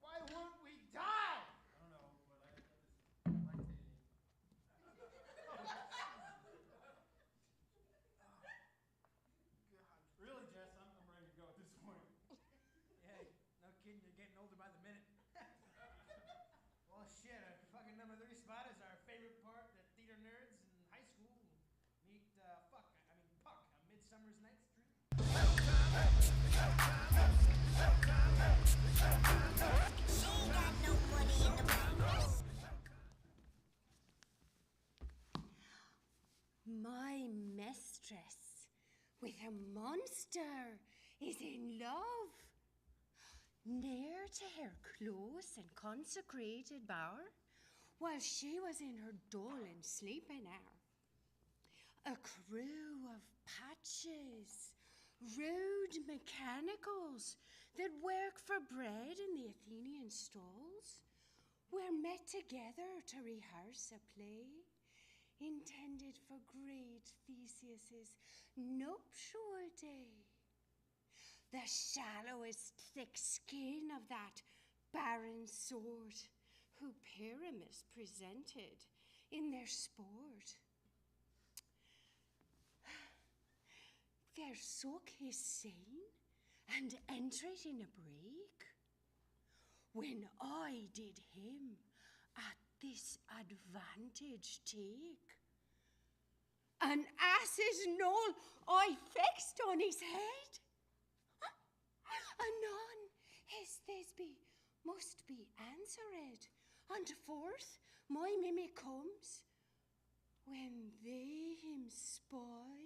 Why won't we die? I don't know, but I got this lactating. Really, Jess, I'm ready to go at this point. Yeah, no kidding, you're getting older by the minute. Well, shit, fucking number 3 spot is our favorite part that theater nerds in high school meet, Puck, on Midsummer's Night's Dream. My mistress with a monster is in love. Near to her close and consecrated bower, while she was in her dull and sleeping hour. A crew of patches, rude mechanicals that work for bread in the Athenian stalls were met together to rehearse a play intended for great Theseus's nuptial day. The shallowest thick skin of that barren sort who Pyramus presented in their sport. Forsook his scene and entered in a break, when I did him at this advantage take. An ass's knoll I fixed on his head. Anon his Thisbe must be answered, and forth my mimic comes, when they him spy,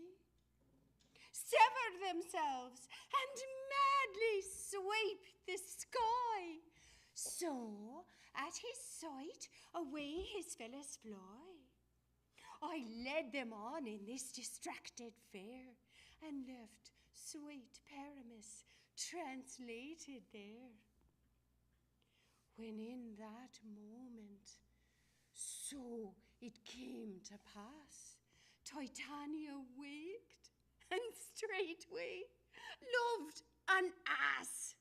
sever themselves and madly sweep the sky. So at his sight away his fellows fly. I led them on in this distracted fair, and left sweet Pyramus translated there. When in that moment, so it came to pass, Titania waked and straightway loved an ass.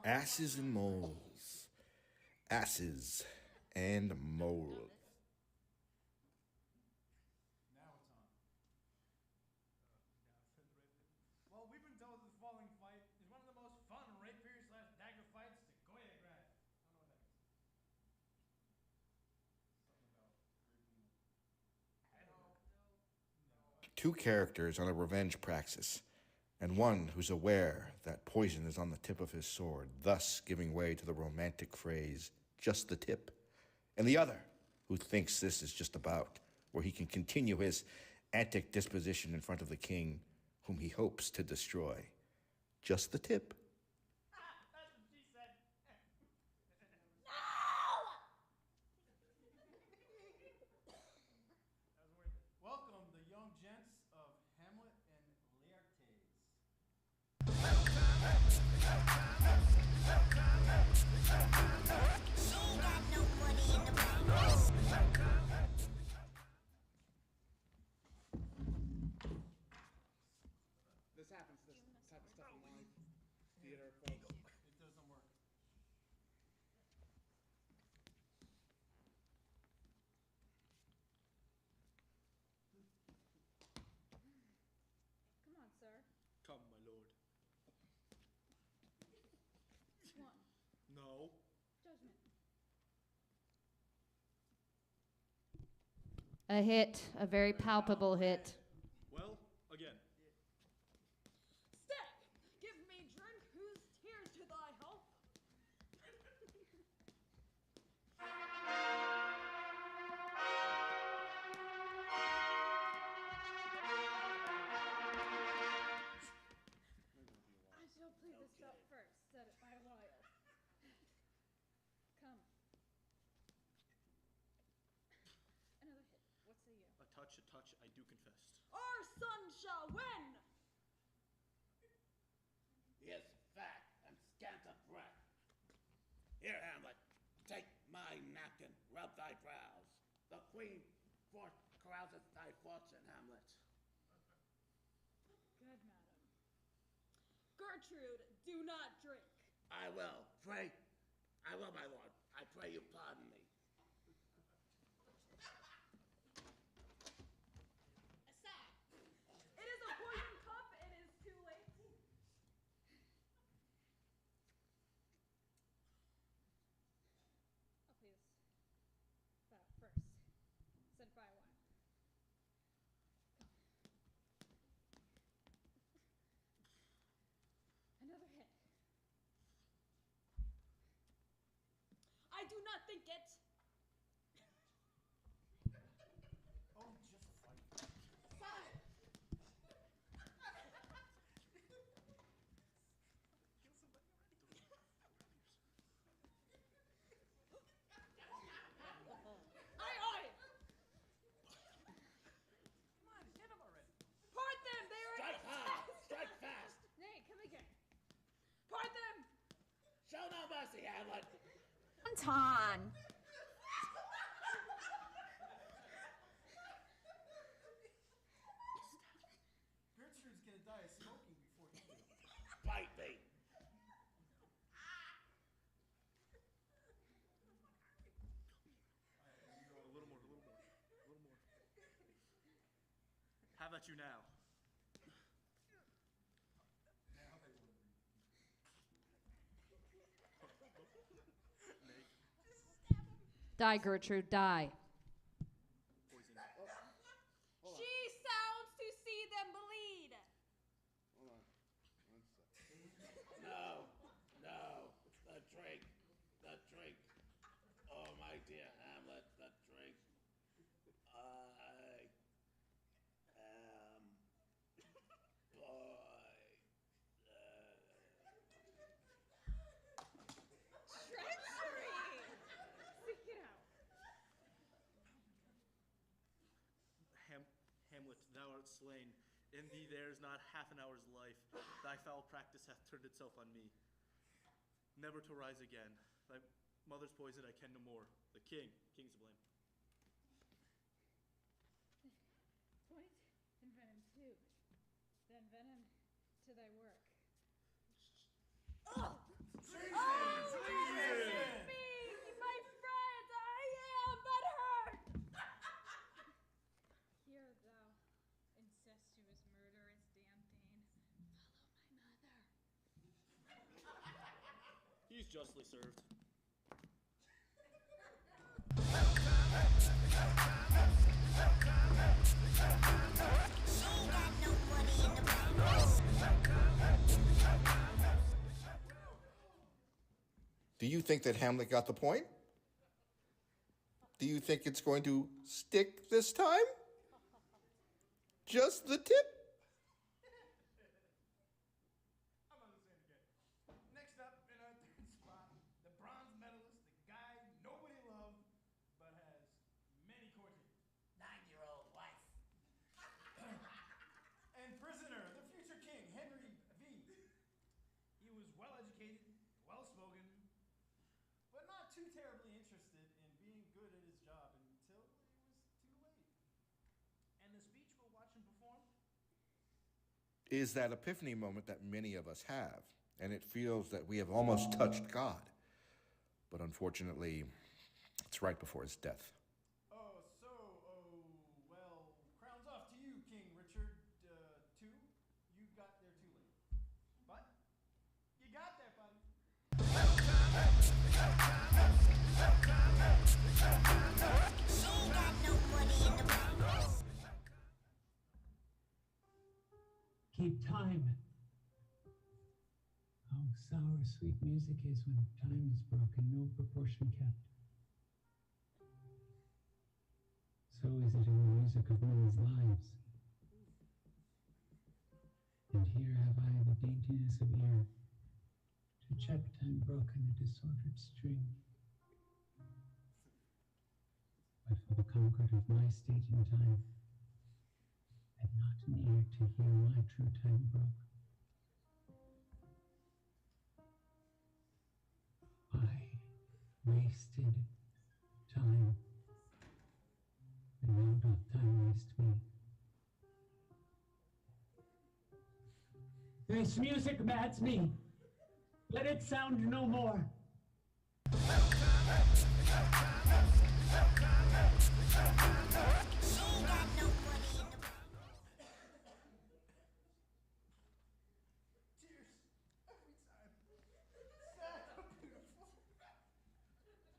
Asses and moles. Asses and moles. Now it's on. Well, we've been told that the following fight is one of the most fun rapier/dagger fights to choreograph. I don't know what that means. Something about ripping head off. Two characters on a revenge praxis, and one who's aware that poison is on the tip of his sword, thus giving way to the romantic phrase, just the tip, and the other who thinks this is just about where he can continue his antic disposition in front of the king, whom he hopes to destroy. Just the tip. That's what she said. Welcome, the young gents of Hamlet and Laertes. This happens, this type of stuff in live theater, folks. It doesn't work. Come on, sir. Come, my lord. One. No. Judgment. A hit, a very palpable hit. Well, again. Stay! Give me drink whose tears to thy help. I shall plead this up first, set it by a while. Come. Another hit. What say you? A touch, I do confess. Our son shall win! He is fat and scant of breath. Here, Hamlet, take my napkin, rub thy brows. The queen carouseth thy fortune, Hamlet. Good, madam. Gertrude, do not drink. I will, pray. I will, my lord. I pray you pardon me. Aside. It is a poison cup. It is too late. I'll please that first. Set it by a while. Come. Another hit. I do not think it. Oh, just fight. Side. Kill somebody already. Aye, aye. Come on, hit him already. Part them. They are Strike hard, strike fast. Nay, come again. Part them. Show no mercy, Hamlet. Anton. Gertrude's gonna die of smoking before you do. Bite me. A little more. How about you now? Now they will agree. Die, Gertrude, die. Poison. She sounds to see them bleed. Hold on. 1 second. No, the drink, Oh, my dear Hamlet, the drink. I am Treachery! Seek it out. Hamlet, thou art slain, In thee there is not half an hour's life. Thy foul practice hath turned itself on me. Never to rise again. Thy mother's poison I ken no more. The king's to blame. Point and venom too. Then venom to thy work. Oh! Treason! My friend, I am but hurt! Hear thou, incestuous murderous damn Dane. Follow my mother. He's justly served. Do you think that Hamlet got the point? Do you think it's going to stick this time? Just the tip? I'm on the same again. Next up in our third spot, the bronze medalist, the guy nobody loved, but has many courtiers. 9-year-old wife. And prisoner, the future king, Henry V. He was well-educated, well-spoken, but not too terribly interested in being good at his job until it was too late. And the speech we'll watch him perform? Is that epiphany moment that many of us have, and it feels that we have almost touched God. But unfortunately, it's right before his death. Well, crowns off to you, King Richard II. You got there too late. But you got there, buddy. Keep time. How sour sweet music is when time is broken, no proportion kept. So is it in the music of men's lives. And here have I the daintiness of ear to check time broken, a disordered string. But for the concord of my state in time, and not an ear to hear my true time broke. I wasted time, and now doth time waste me. This music mads me. Let it sound no more.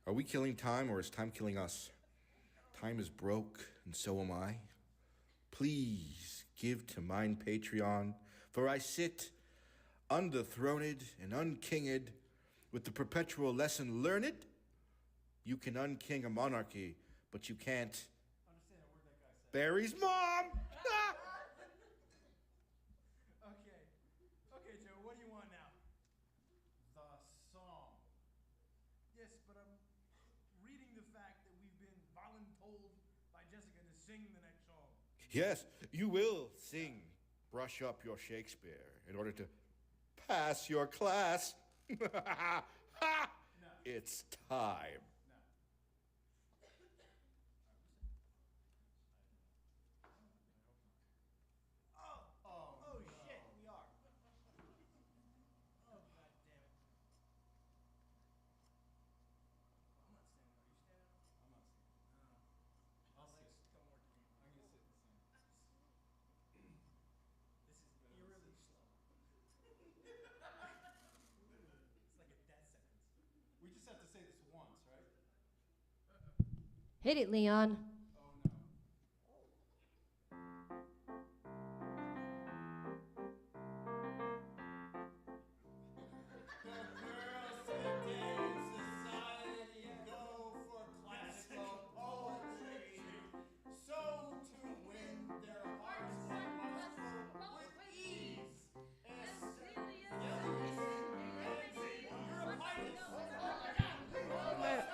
Are we killing time, or is time killing us? Time is broke, and so am I. Please give to mine Patreon, for I sit underthroned and unkinged, with the perpetual lesson learned. You can unking a monarchy, but you can't Understand a word that guy said. Barry's mom! Okay, Joe, what do you want now? The song. Yes, but I'm reading the fact that we've been voluntold by Jessica to sing the next song. Yes, you will sing Brush Up Your Shakespeare in order to pass your class. It's time. Oh shit, we are. Oh, god damn it. I'm not standing. Are you standing? I'm not standing. No. I'll sit. Don't work the game. I'm gonna sit and sing. This is eerily slow. It's like a death sentence. We just have to say this once, right? Hit it, Leon.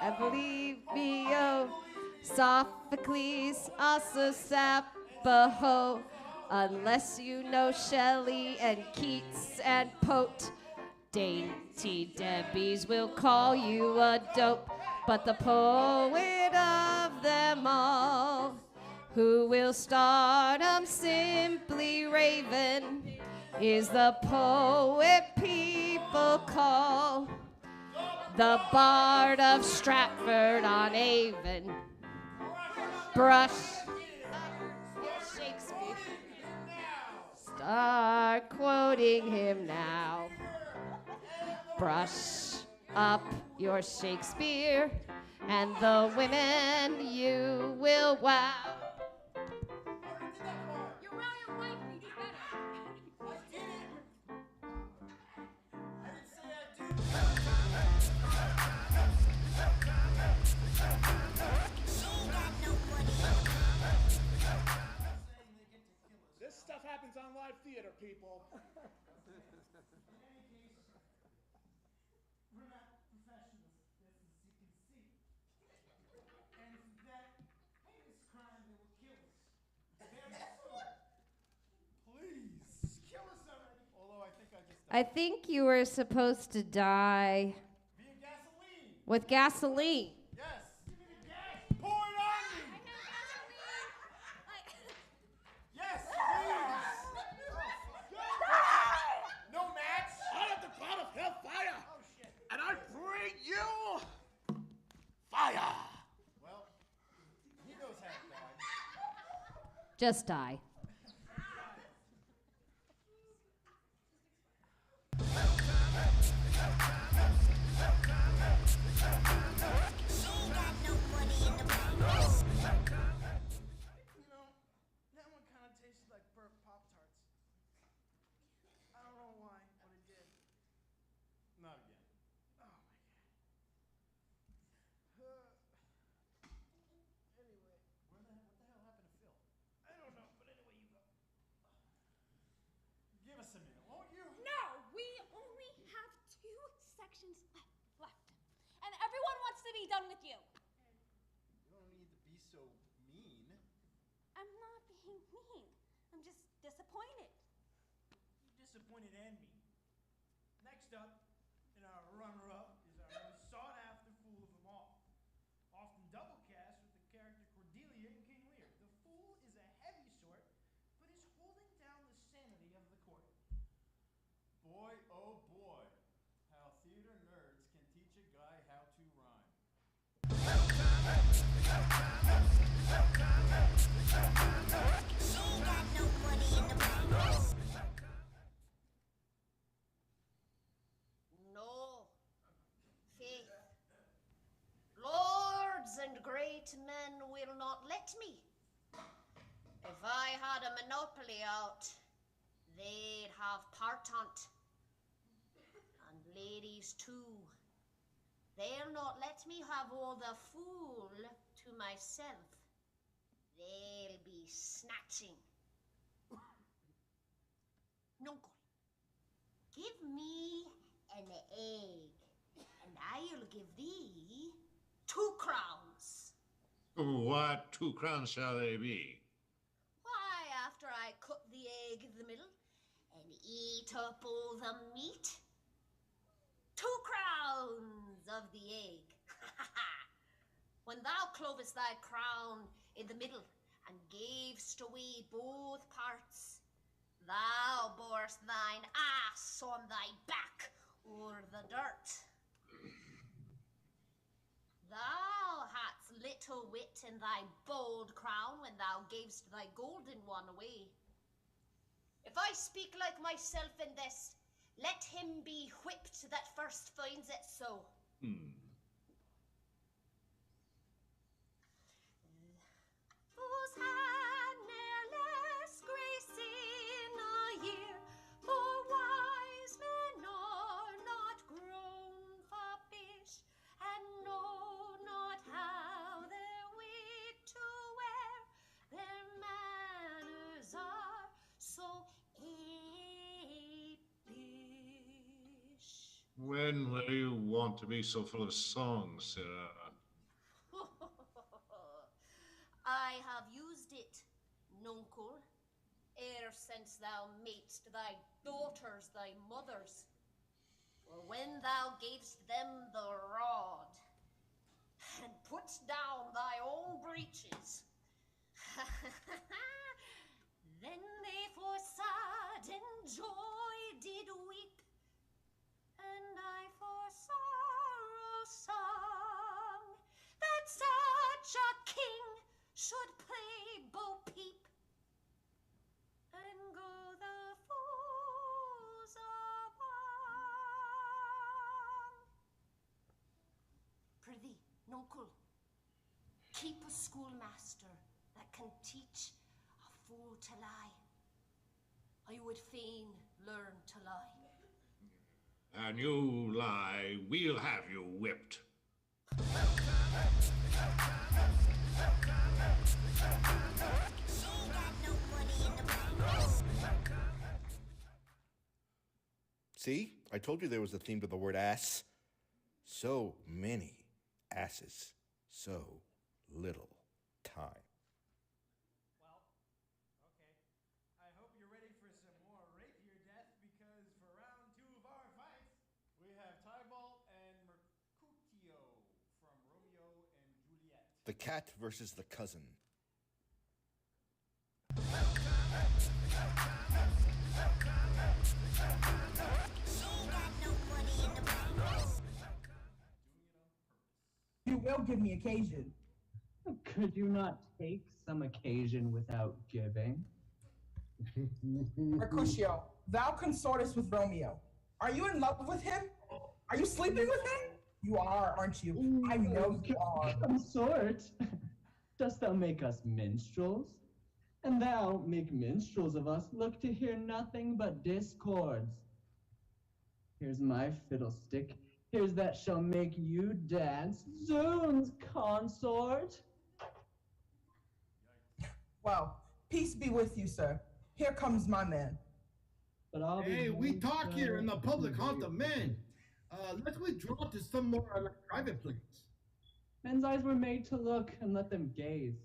I believe Theo, Sophocles, also Sappho, Unless you know Shelley and Keats and Pote, dainty Debbies will call you a dope. But the poet of them all, who will start 'em simply raving, is the poet people call the Bard of Stratford-on-Avon. Brush Shakespeare. Start quoting him now. Brush up your Shakespeare, and the women you will wow. You wow your wife, you do better. This stuff happens on live theater, people. In any case, we're not professionals, as you can see. And that heinous crime that will kill us very soon. Please, kill us already. Although I think I just I think you were supposed to die via gasoline. with gasoline. Yes. Give me the gas. Pour it on me. Yes, please. No match. Out of the cloud of hellfire. Oh shit. And I bring you fire. Well, he knows how to die. Just die. You know, that one kind of tasted like burnt Pop-Tarts. I don't know why, but it did. Not again. Oh my god. Anyway, what the hell happened to Phil? I don't know, but anyway, you go. Give us a minute, won't you? No, we only have 2 sections left. And everyone wants to be done with you. You don't need to be so mean. I'm not being mean. I'm just disappointed. You're disappointed and mean. Next up, in our runner-up, is our most sought-after fool of them all. Often double cast with the character Cordelia in King Lear. The fool is a heavy sort, but is holding down the sanity of the court. Boy, oh boy, how theater nerds can teach a guy how to rhyme. No, faith. Lords and great men will not let me. If I had a monopoly out, they'd have part on't. And ladies too. They'll not let me have all the fool to myself. They'll be snatching. Nuncle, give me an egg, and I'll give thee 2 crowns. What 2 crowns shall they be? Why, after I cut the egg in the middle and eat up all the meat, 2 crowns of the egg. When thou clovest thy crown in the middle and gavest away both parts, thou borest thine ass on thy back o'er the dirt. Thou hadst little wit in thy bold crown when thou gavest thy golden one away. If I speak like myself in this, let him be whipped that first finds it so. Those had ne'er less grace in a year, for wise men are not grown foppish, and know not how their wit to wear. Their manners are so apish. When will you want to be so full of song, Sarah? I have used it, nuncle, ere since thou madest thy daughters thy mothers. For when thou gavest them the rod, and putst down thy own breeches, then they for sudden joy did weep, and I for sorrow sung, that such a king should play bo peep, and go the fools among. Prithee, nuncle, keep a schoolmaster that can teach a fool to lie. I would fain learn to lie. And you lie, we'll have you whipped. See? I told you there was a theme to the word ass. So many asses. So little time. Well, okay. I hope you're ready for some more rapier death, because for round 2 of our fights, we have Tybalt and Mercutio from Romeo and Juliet. The cat versus the cousin. You will give me occasion. Could you not take some occasion without giving? Mercutio, thou consortest with Romeo. Are you in love with him? Are you sleeping with him? You are, aren't you? I know you are. Consort? Dost thou make us minstrels? And thou make minstrels of us look to hear nothing but discords. Here's my fiddlestick. Here's that shall make you dance. Zoons, consort! Well, peace be with you, sir. Here comes my man. But I'll Hey, we talk here in the public haunt of men. Let's withdraw to some more private place. Men's eyes were made to look, and let them gaze.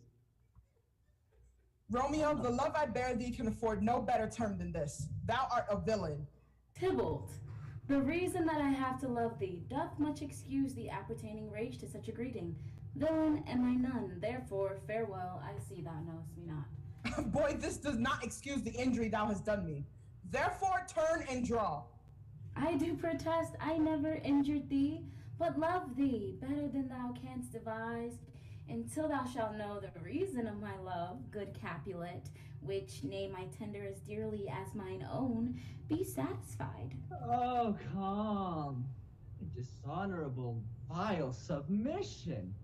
Romeo, the love I bear thee can afford no better term than this. Thou art a villain. Tybalt, the reason that I have to love thee doth much excuse the appertaining rage to such a greeting. Villain am I none, therefore farewell, I see thou knowest me not. Boy, this does not excuse the injury thou hast done me. Therefore turn and draw. I do protest I never injured thee, but love thee better than thou canst devise, until thou shalt know the reason of my love, good Capulet, which name I tender as dearly as mine own, be satisfied. Oh, calm. Dishonorable, vile submission.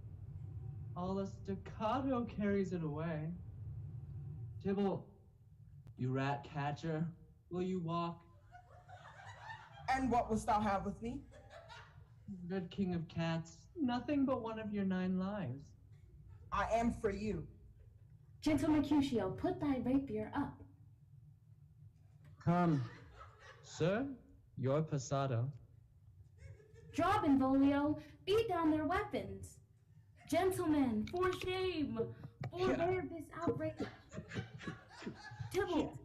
All a staccato carries it away. Tybalt, you rat catcher, will you walk? And what wouldst thou have with me? Good king of cats, nothing but one of your 9 lives. I am for you. Gentle Mercutio, put thy rapier up. Come, sir, your passado. Draw, Benvolio, beat down their weapons. Gentlemen, for shame, forbear this outrage. Tybalt,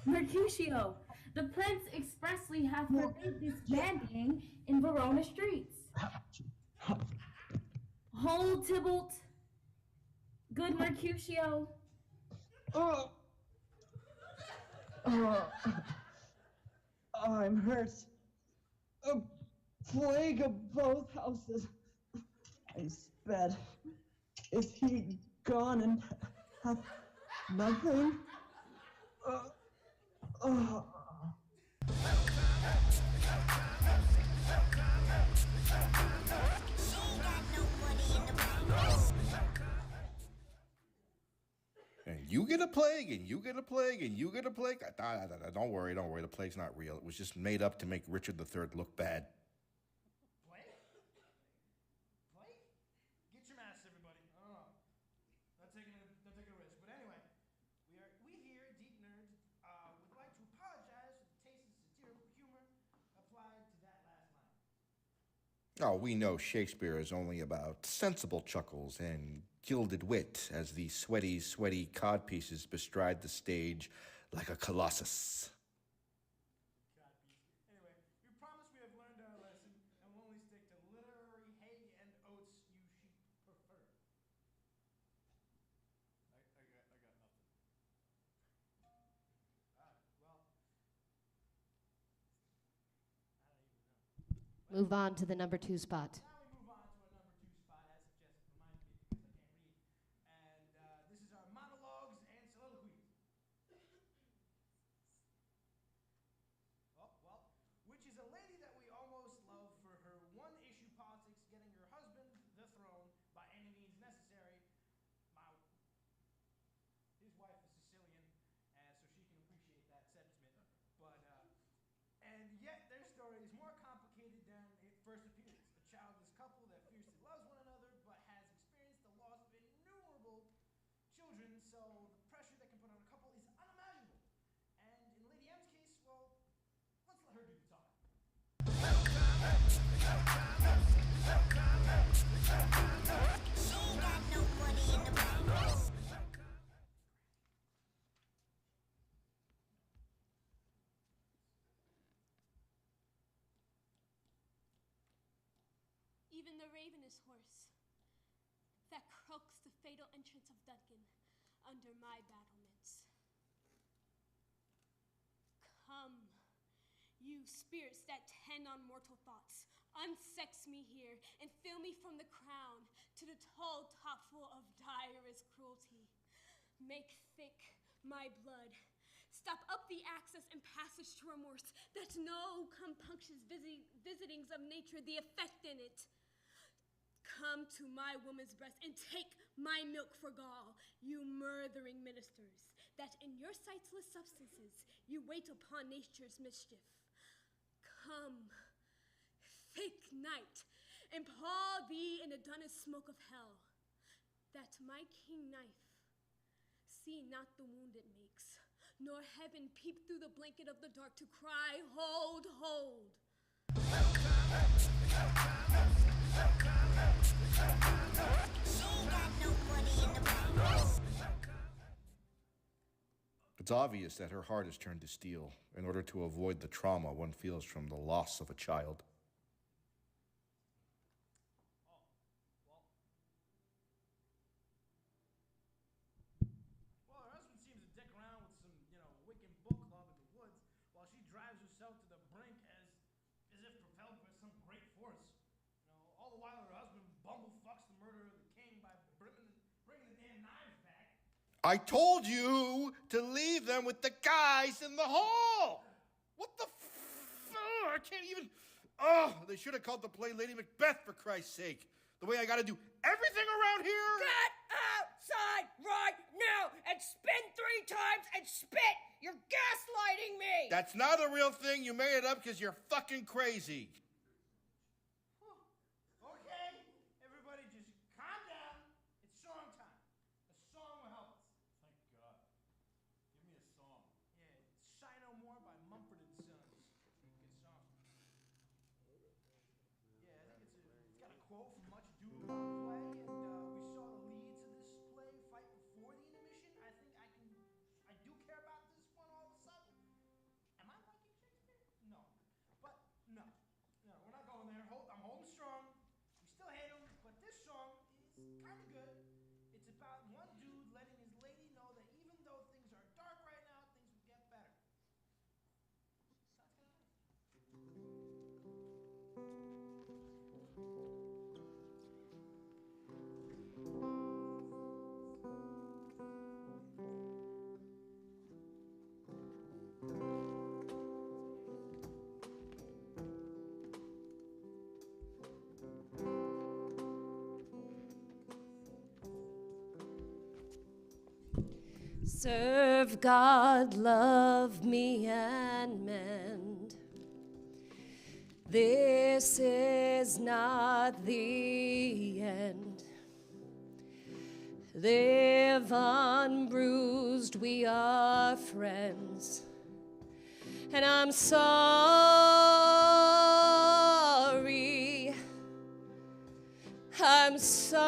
Mercutio, the prince expressly hath forbid this bandying in Verona streets. Hold, Tybalt. Good Mercutio. I'm hurt. A plague of both houses. I sped. Is he gone and hath nothing? And you get a plague, and you get a plague, and you get a plague. Don't worry, don't worry. The plague's not real. It was just made up to make Richard III look bad. Plague? Plague? Get your masks, everybody. Oh, that's taking a risk. But anyway, we here, Deep Nerds, would like to apologize for the tasteless satirical humor applied to that last line. Oh, we know Shakespeare is only about sensible chuckles and gilded wit as the sweaty codpieces bestride the stage like a colossus. Anyway, we promise we have learned our lesson and will only stick to literary hay and oats you sheep prefer. I got nothing. Well, I don't even know. Move on to the number 2 spot. Now we move on to our number 2 spot, as suggested. Remind me because I can't read. And this is our monologues and soliloquies. Well, which is a lady that we almost love for her one-issue politics, getting her husband the throne by any means necessary. His wife is Sicilian, so she can appreciate that sentiment. But and yet their story is more complicated than it first appears. A childless couple that fiercely loves one another, but has experienced the loss of innumerable children, so the pressure they can put on a couple is unimaginable. And in Lady M's case, well, let's let her do the talking. She ain't got no money in the bank. Even the raven is hoarse, that croaks the fatal entrance of Duncan under my battlements. Come, you spirits that tend on mortal thoughts, unsex me here and fill me from the crown to the tall top full of direst cruelty. Make thick my blood. Stop up the access and passage to remorse, that no compunctious visitings of nature the effect in it. Come to my woman's breast and take my milk for gall, you murthering ministers, that in your sightless substances you wait upon nature's mischief. Come, thick night, and paw thee in the dunnest smoke of hell, that my keen knife see not the wound it makes, nor heaven peep through the blanket of the dark to cry, hold, hold. It's obvious that her heart is turned to steel in order to avoid the trauma one feels from the loss of a child. Well, her husband seems to dick around with some, Wiccan book club in the woods while she drives herself to the brink as if propelled by some great force. All the while her husband bumblefucks the murderer of the king by bringing the damn knives back. I told you to leave them with the guys in the hall! What the I can't even... they should have called the play Lady Macbeth, for Christ's sake. The way I gotta do everything around here... Get outside right now and spin 3 times and spit! You're gaslighting me! That's not a real thing. You made it up because you're fucking crazy. Okay, everybody just calm down. It's song time. A song will help us. Thank God. Give me a song. Yeah, Sigh No More by Mumford & Sons. Good song. Yeah, I think it's got a quote from Much Ado About a Play, and we saw the leads of this play fight before the intermission. I think I do care about this one all of a sudden. Am I liking Shakespeare? No. But, no, we're not going there. I'm holding strong. We still hate him, but this song is kind of good. It's about one dude letting his lady know that even though things are dark right now, things will get better. Sounds kind of nice. Serve God, love me, and mend. This is not the end. Live unbruised, we are friends. And I'm sorry. I'm sorry.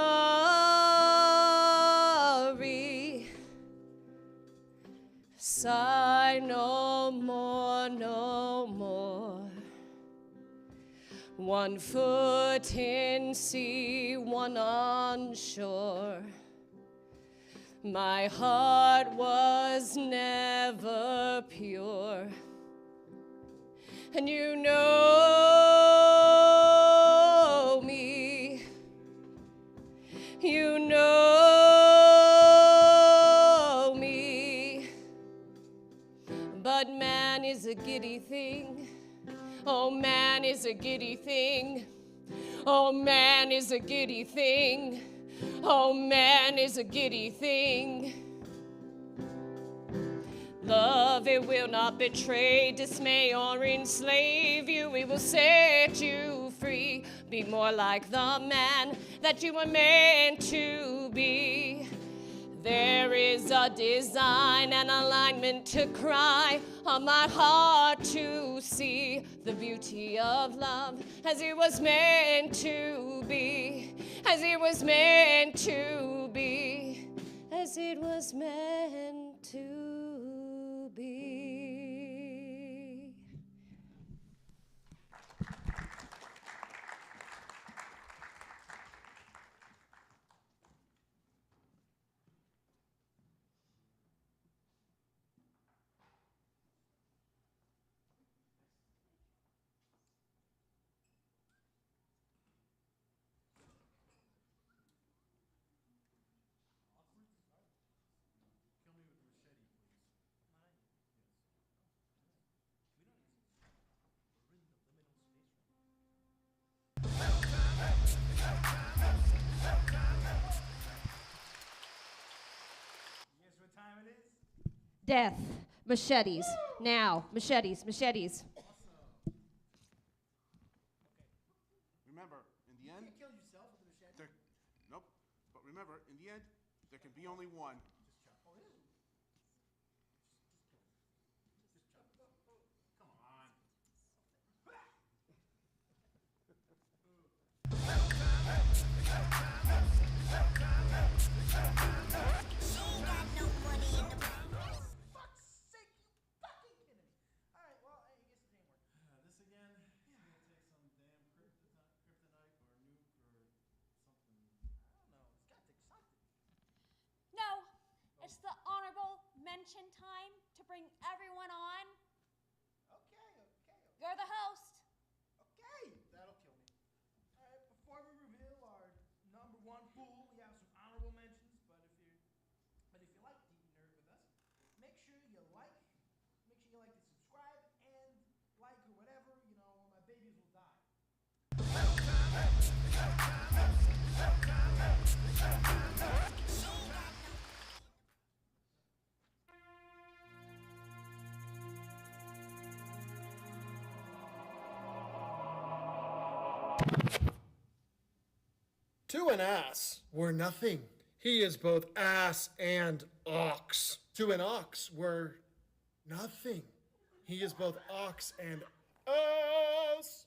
Sigh cry no more, no more. One foot in sea, one on shore. My heart was never pure. And you know me. You know me. But man is a giddy thing. Oh, man is a giddy thing. Oh, man is a giddy thing. Oh, man is a giddy thing. Love, it will not betray, dismay, or enslave you. It will set you free. Be more like the man that you were meant to be. There is a design and alignment to cry on my heart to see the beauty of love as it was meant to be, as it was meant to be, as it was meant to be. Guess what time it is? Death, machetes, now, machetes, machetes. Remember, in the end, You can't kill yourself with a machete. nope. But remember, in the end, there can be only one. Oh, yeah. Just chop. Come on. Fuck's sake, you fucking kidding me. Alright, well, I guess it didn't work. This again? Yeah. It's gonna take some damn kryptonite or nuke or something. I don't know. It's got to something. No, it's the honorable mention time to bring everyone on. Okay. You're the host. Okay, that'll kill me. Alright, before we reveal our number one fool, we have some honorable mentions, but if you like Deep Nerd with us, make sure you like to subscribe and like or whatever, or my babies will die. To an ass were nothing. He is both ass and ox. To an ox were nothing. He is both ox and ass.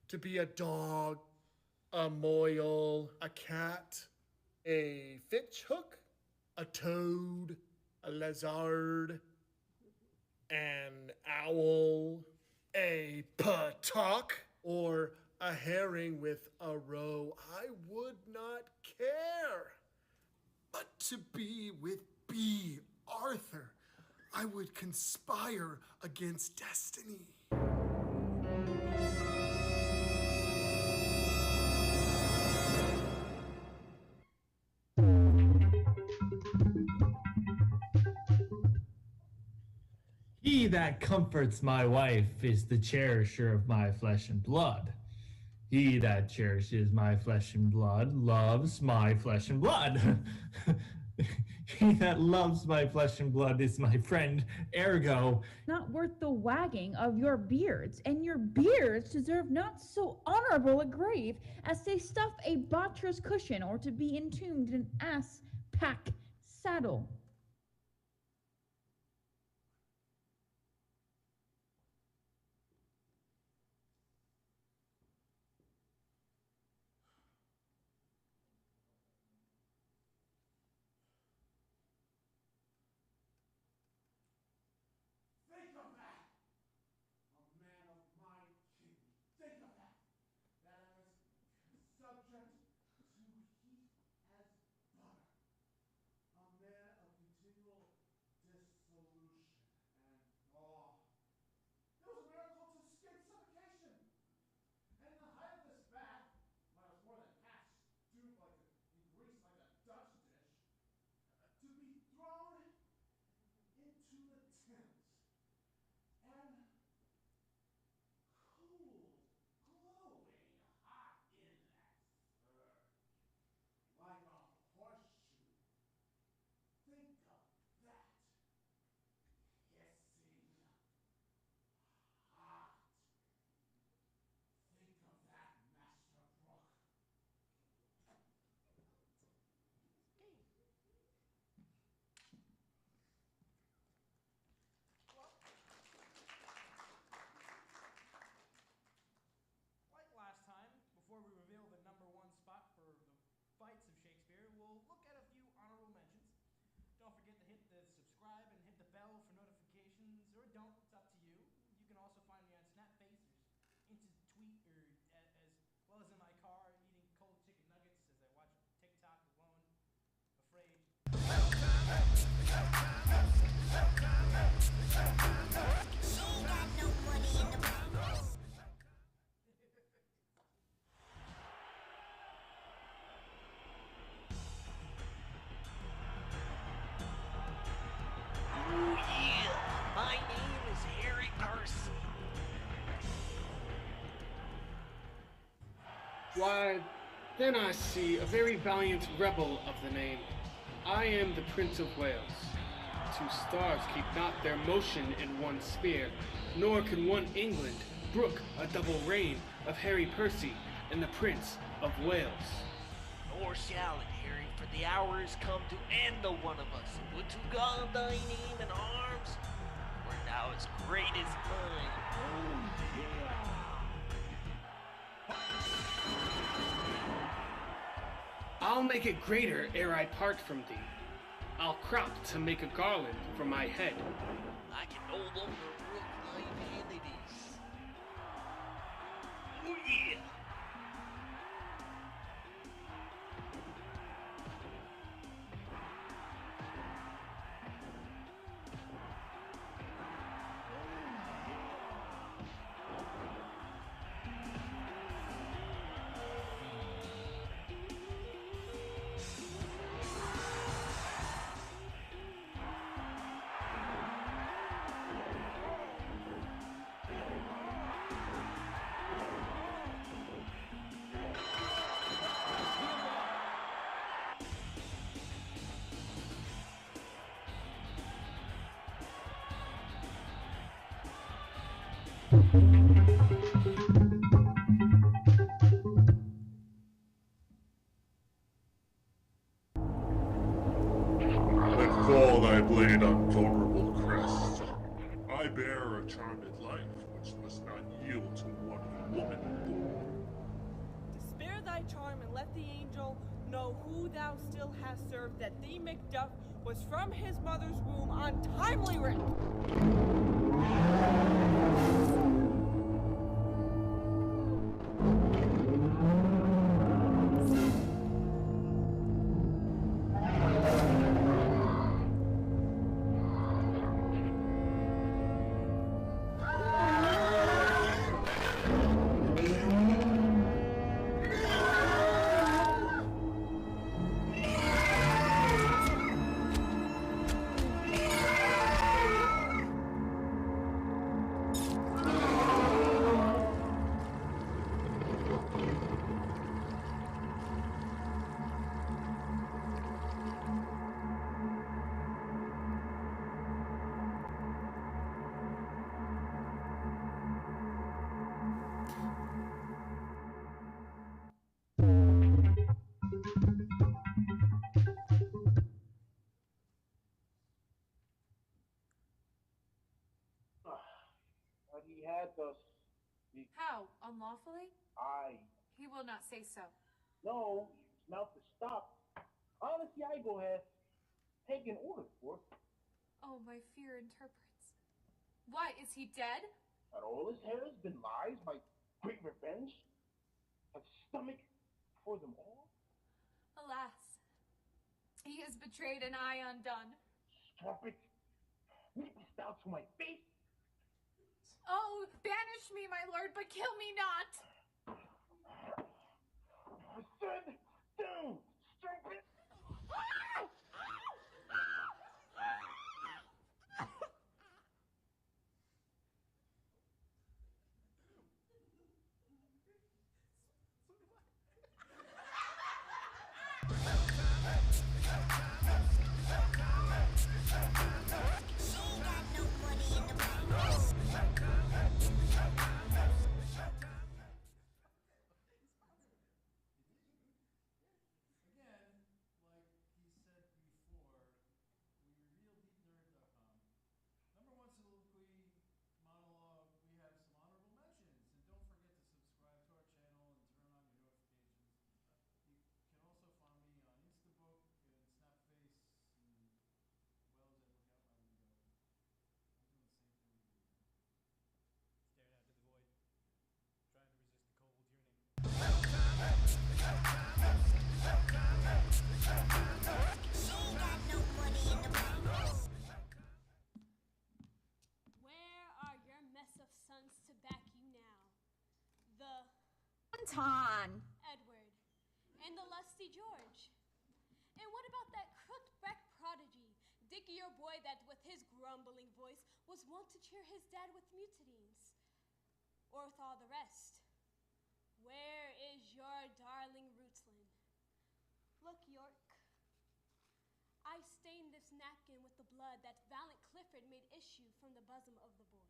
To be a dog, a moil, a cat, a fish hook, a toad, a lizard, an owl, a peacock, or a herring with a roe, I would not care. But to be with B. Arthur, I would conspire against destiny. He that comforts my wife is the cherisher of my flesh and blood. He that cherishes my flesh and blood loves my flesh and blood. He that loves my flesh and blood is my friend, ergo. Not worth the wagging of your beards, and your beards deserve not so honorable a grave as to stuff a buttress cushion or to be entombed in an ass pack saddle. Why, then I see a very valiant rebel of the name. I am the Prince of Wales. 2 stars keep not their motion in one sphere, nor can one England brook a double reign of Harry Percy and the Prince of Wales. Nor shall it, Harry, for the hour is come to end the one of us. Would to God thy name and arms were now as great as mine. I'll make it greater ere I part from thee. I'll crop to make a garland for my head. I can no longer brook thy vanities. Oh yeah! Let fall thy blade on vulnerable crest. I bear a charmed life which must not yield to one woman born. Spare thy charm and let the angel know who thou still hast served, that thee Macduff was from his mother's womb untimely written. But he had thus. How? Unlawfully? Aye. He will not say so. No, his mouth is stopped. Honestly, I go ahead. Taking orders for. Oh, my fear interprets. Why, is he dead? That all his hair has been lies, my great revenge. A stomach for them all. Alas, he has betrayed and I undone. Strumpet, weep thou to my face. Oh, banish me, my lord, but kill me not. Send down, strumpet. Anton! Edward, and the lusty George. And what about that crook-back prodigy, Dickie, your boy, that with his grumbling voice was wont to cheer his dad with mutines? Or with all the rest? Where is your darling rootsland. Look, York, I stained this napkin with the blood that valiant Clifford made issue from the bosom of the boy.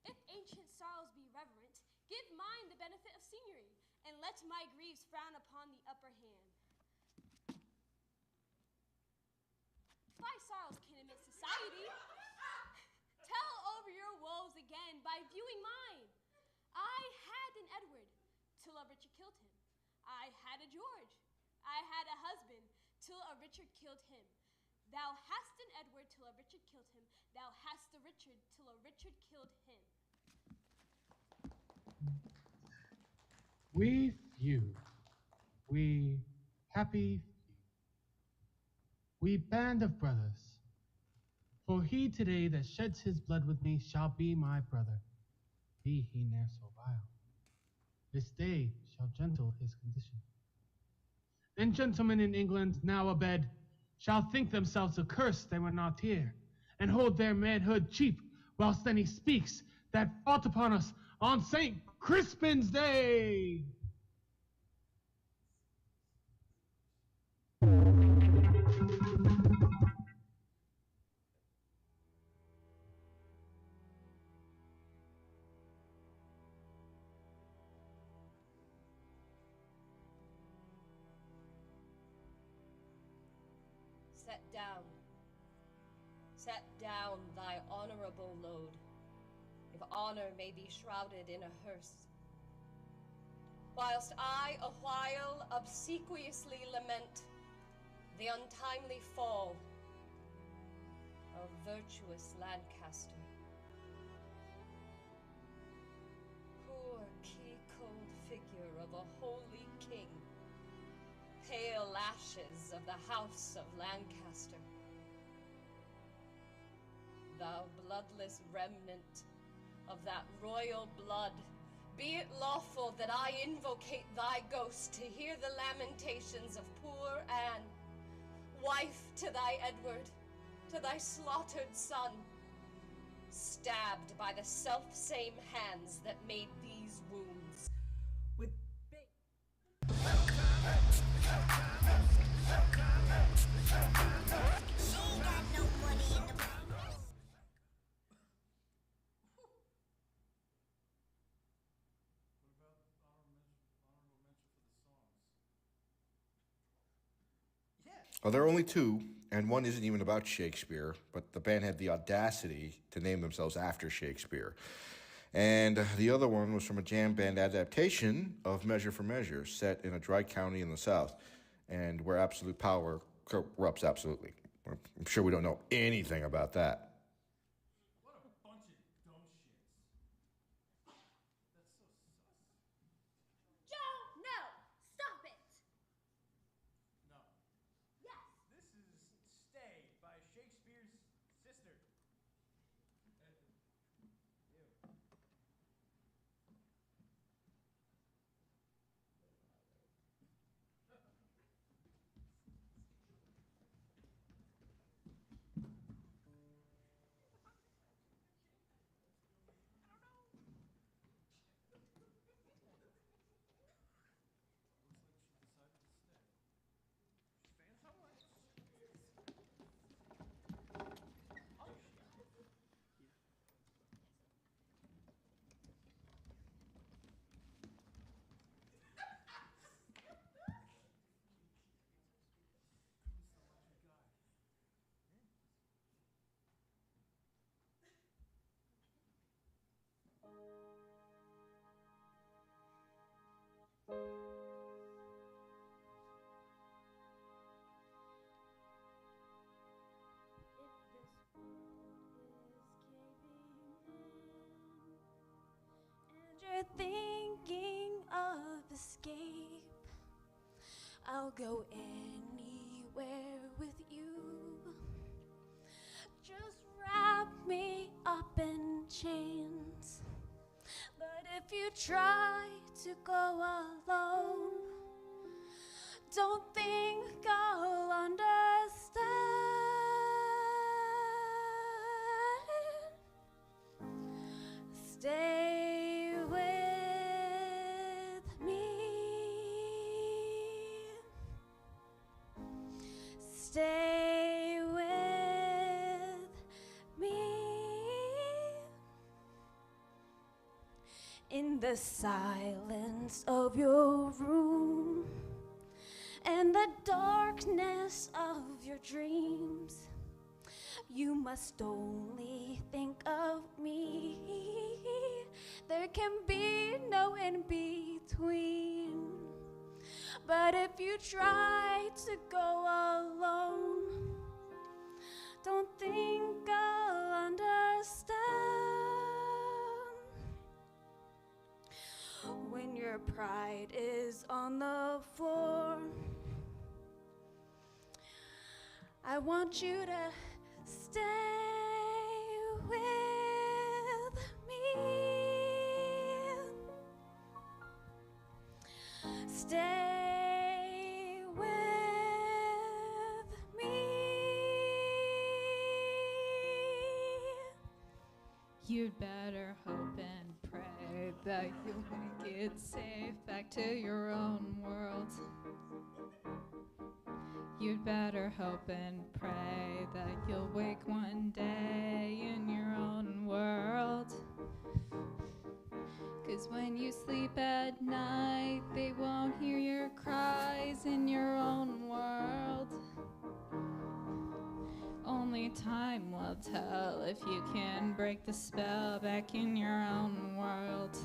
If ancient sorrows be reverent, give mine the benefit of seniority, and let my griefs frown upon the upper hand. Thy sorrows can admit society. Tell over your woes again by viewing mine. I had an Edward, till a Richard killed him. I had a George. I had a husband, till a Richard killed him. Thou hast an Edward, till a Richard killed him. Thou hast a Richard, till a Richard killed him. We feud. We happy feud. We band of brothers. For he today that sheds his blood with me shall be my brother, be he ne'er so vile. This day shall gentle his condition. And gentlemen in England now abed shall think themselves accursed they were not here, and hold their manhood cheap, whilst then he speaks that fought upon us on St. Crispin's Day. Set down thy honorable load, if honor may be shrouded in a hearse. Whilst I a while obsequiously lament the untimely fall of virtuous Lancaster. Poor key-cold figure of a holy king, pale ashes of the house of Lancaster. Thou bloodless remnant of that royal blood, be it lawful that I invocate thy ghost to hear the lamentations of poor Anne, wife to thy Edward, to thy slaughtered son, stabbed by the self-same hands that made these wounds. With Oh, there are only two, and one isn't even about Shakespeare, but the band had the audacity to name themselves after Shakespeare. And the other one was from a jam band adaptation of Measure for Measure, set in a dry county in the South, and where absolute power corrupts absolutely. I'm sure we don't know anything about that. What a bunch of dumb shits. That's so sus. Joe, no! Stop it! No. Yes. This is Stay by Shakespeare's sister. Ew. You're thinking of escape, I'll go anywhere with you. Just wrap me up in chains. But if you try to go alone, don't think I'll understand. Stay with me. Stay with me in the silence of your room and the darkness of your dreams. You must only think of me. There can be no in between. But if you try to go alone, don't think I'll understand. When your pride is on the floor, I want you to stay with me. Stay with me. You'd better hope and pray that you'll make it safe back to your own world. You'd better hope and pray that you'll wake one day in your own world. 'Cause when you sleep at night, they won't hear your cries in your own world. Only time will tell if you can break the spell back in your own world.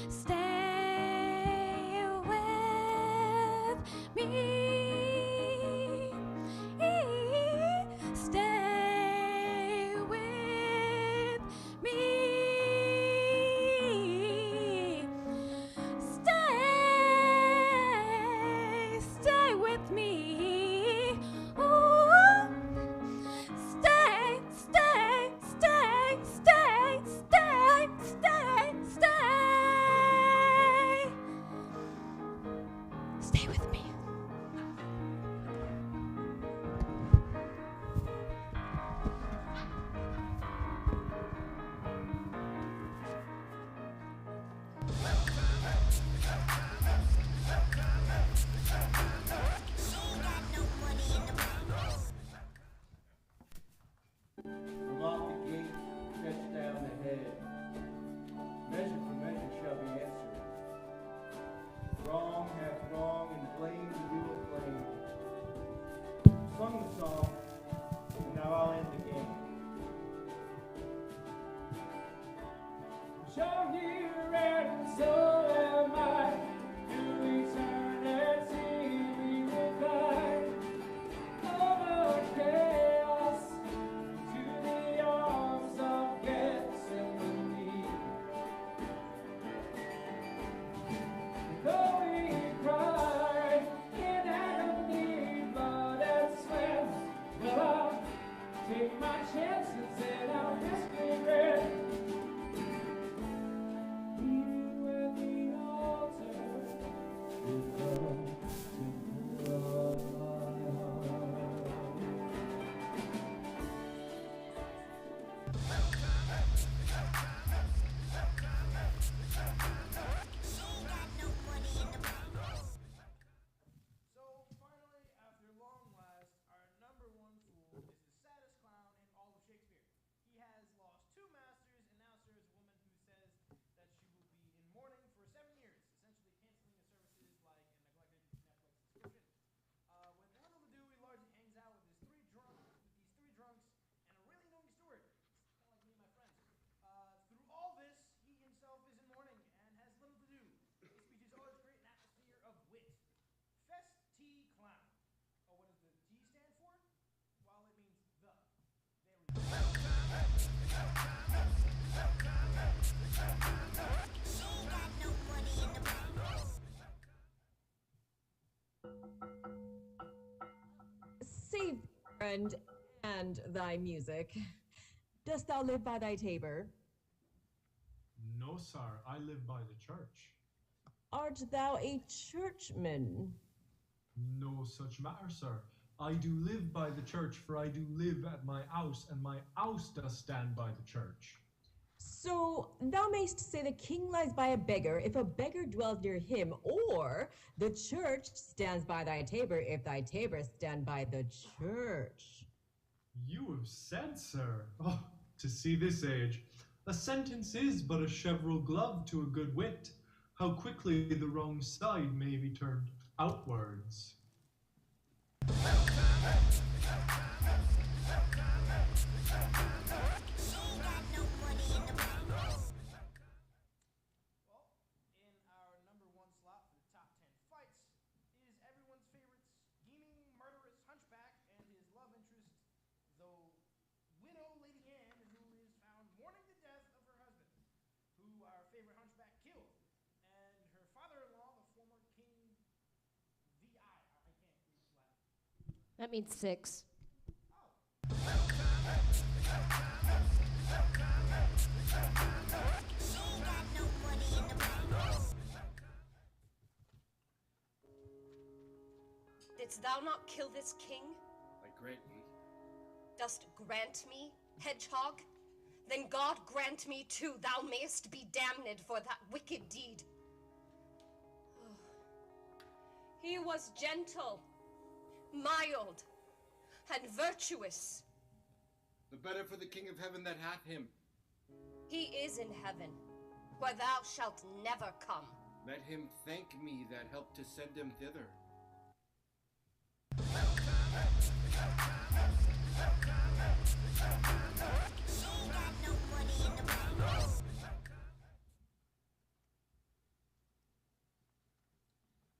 Stay with me. Stay with me. Stay with me. Ooh. Stay. Stay with me. Unlock the gate, stretch down the head. Measure for measure shall be answered. Wrong hath wrong, and blame to you a blame. Sung the song, and now I'll end the game. Show here and so am I. To eternity we will glide. Over chaos, to the arms of Gethsemane. Though we cry in agony, blood and sweat, well, I'll take my chances and I'll risk regret. Meet you at the altar with the temple of my heart. So finally, after long last, our number one fool is the saddest clown in all of Shakespeare. He has lost 2 masters and now serves a woman who says that she will be in mourning for 7 years, essentially canceling the services like a neglected Netflix subscription. With little to do, he largely hangs out with these 3 drunks and a really annoying steward. It's kind of like me and my friends. Through all this, he himself is in mourning and has little to do. His speeches always create an atmosphere of wit. Fest T Clown. Oh, what does the T stand for? Well, it means the. There we go. Save, friend, and thy music. Dost thou live by thy tabor? No, sir, I live by the church. Art thou a churchman? No such matter, sir. I do live by the church, for I do live at my house, and my house does stand by the church. So thou mayst say the king lies by a beggar if a beggar dwells near him, or the church stands by thy tabor if thy tabor stand by the church. You have said, sir. Oh, to see this age, a sentence is but a cheverel glove to a good wit. How quickly the wrong side may be turned outwards. Well, in our number one slot for the top 10 fights is everyone's favorite scheming, murderous hunchback and his love interest, though widow Lady Anne, who is found mourning the death of her husband, who our favorite hunchback killed, and her father-in-law, the former king VI. I can't read Latin. That means 6. Didst thou not kill this king? I grant thee. Dost grant me, hedgehog? Then God grant me too, thou mayest be damned for that wicked deed. He was gentle, mild, and virtuous. The better for the King of Heaven that hath him. He is in heaven, where thou shalt never come. Let him thank me that helped to send him thither.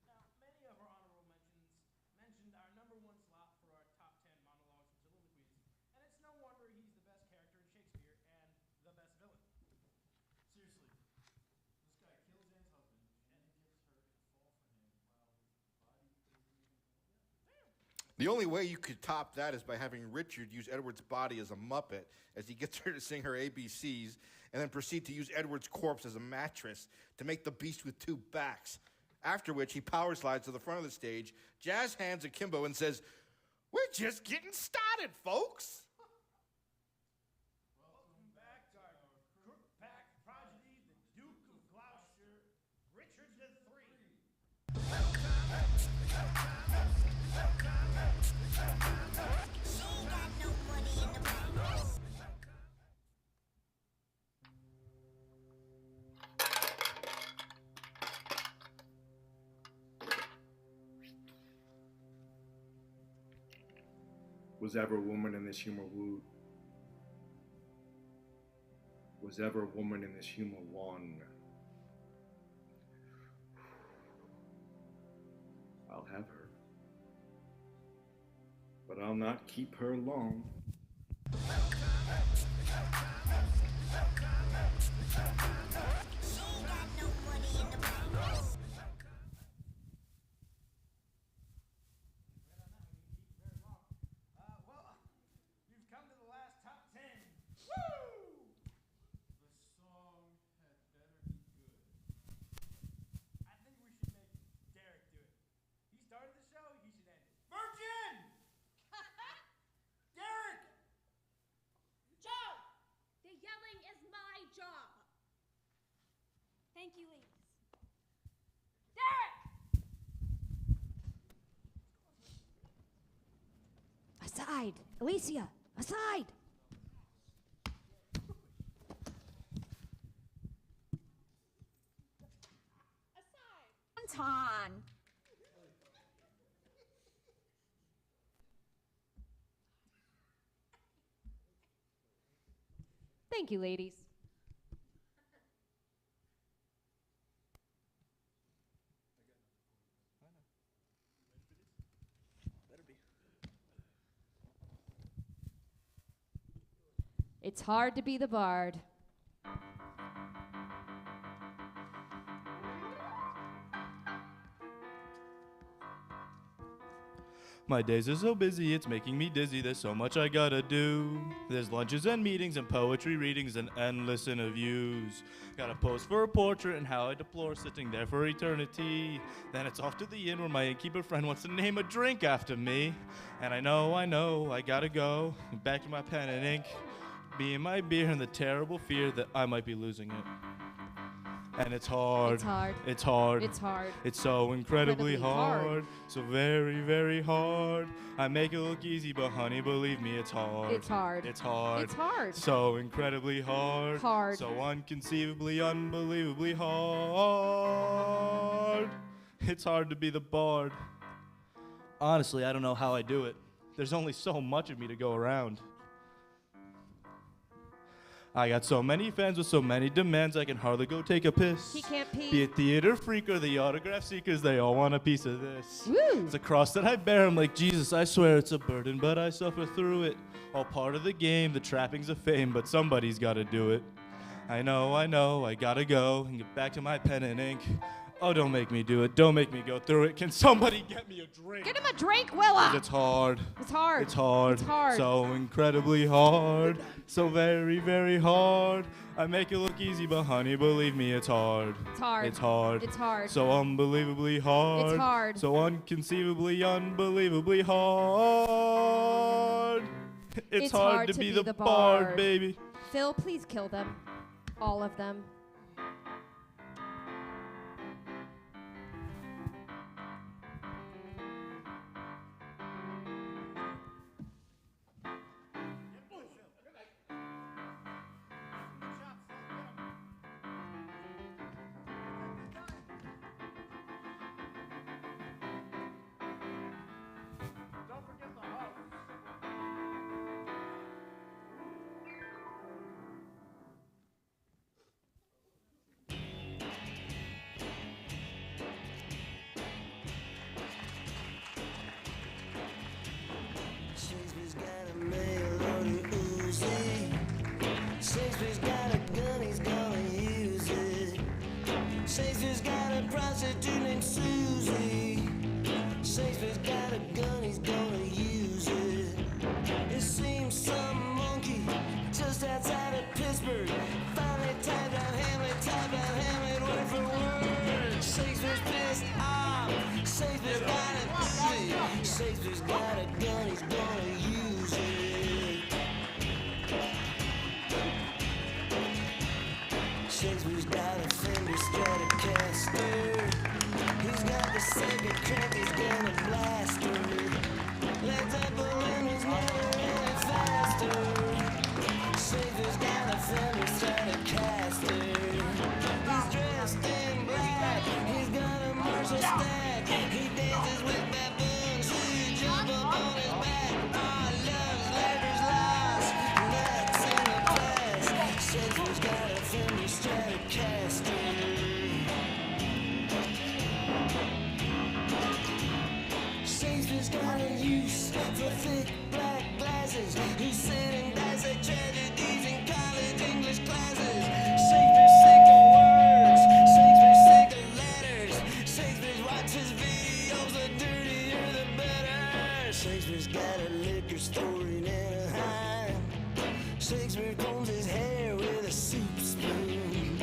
Now, many of our honorable mentioned our number one slot for our top 10 monologues and soliloquies, and it's no wonder he's the best character in Shakespeare and the best villain. Seriously, this guy kills Anne's husband, and he gets hurt and fall for him while his body isn't even cold yet. Damn! The only way you could top that is by having Richard use Edward's body as a Muppet as he gets her to sing her ABCs, and then proceed to use Edward's corpse as a mattress to make the beast with 2 backs. After which, he power slides to the front of the stage, jazz hands akimbo, and says, "We're just getting started, folks." Welcome back to our crook-back prodigy, the Duke of Gloucester, Richard III. Was ever woman in this humor wooed? Was ever woman in this humor won? I'll have her. But I'll not keep her long. Well, you've come to the last top 10. Woo! The song had better be good. I think we should make Derek do it. He started the show, he should end it. Virgin! Derek! Joe! The yelling is my job. Thank you, ladies. Derek! Aside! Alicia! Aside! Anton! Thank you, ladies. It's hard to be the bard. My days are so busy, it's making me dizzy. There's so much I gotta do. There's lunches and meetings and poetry readings and endless interviews. Gotta pose for a portrait and how I deplore sitting there for eternity. Then it's off to the inn where my innkeeper friend wants to name a drink after me. And I know, I gotta go back to my pen and ink. Me and my beer and the terrible fear that I might be losing it. And it's hard. It's hard. It's hard. It's hard. It's so incredibly hard. hard. So very, very hard. I make it look easy, but honey, believe me, it's hard. It's hard. It's hard. It's hard. So incredibly hard. Hard. So unconceivably, unbelievably hard. It's hard to be the bard. Honestly, I don't know how I do it. There's only so much of me to go around. I got so many fans with so many demands, I can hardly go take a piss. He can't pee. Be a theater freak or the autograph seekers, they all want a piece of this. Woo. It's a cross that I bear, I'm like, Jesus, I swear it's a burden, but I suffer through it. All part of the game, the trappings of fame, but somebody's gotta do it. I know, I gotta go and get back to my pen and ink. Oh, don't make me do it, don't make me go through it. Can somebody get me a drink? Get him a drink, Willa! It's hard. It's hard. It's hard. It's hard. So incredibly hard. So very, very hard. I make it look easy, but honey, believe me, it's hard. It's hard. It's hard. It's hard. So unbelievably hard. It's hard. So unconceivably, unbelievably hard. It's hard to be the bard, baby. Phil, please kill them. All of them. Shakespeare's got a mail order Uzi. Shakespeare's got a gun, he's gonna use it. Shakespeare's got a prostitute named Susie. Shakespeare's got a gun, he's gonna use it. It seems some monkey just outside of Pittsburgh finally typed out Hamlet, word for word. Shakespeare's pissed off. Shakespeare's got a Uzi. Shakespeare's got a gun, he's gonna use it. Shakespeare's got a Fender Stratocaster. He's got the second crank, he's gonna blast her. Led Zeppelin was never any faster. Shakespeare's got a Fender Stratocaster. He's dressed in black, he's got a Marshall stack. He dances with baboons who jump up on his back. All love's labor's lost, nuts in the glass. Shakespeare's got a Fender Stratocaster. Shakespeare's got a use for thick black glasses. He's sitting dice at tragedies in college English classes. Shakespeare's sick of words. Shakespeare's sick of letters. Shakespeare watches videos, the dirtier the better. Shakespeare's got a liquor store in Anaheim. Shakespeare combs his hair with a soup spoon.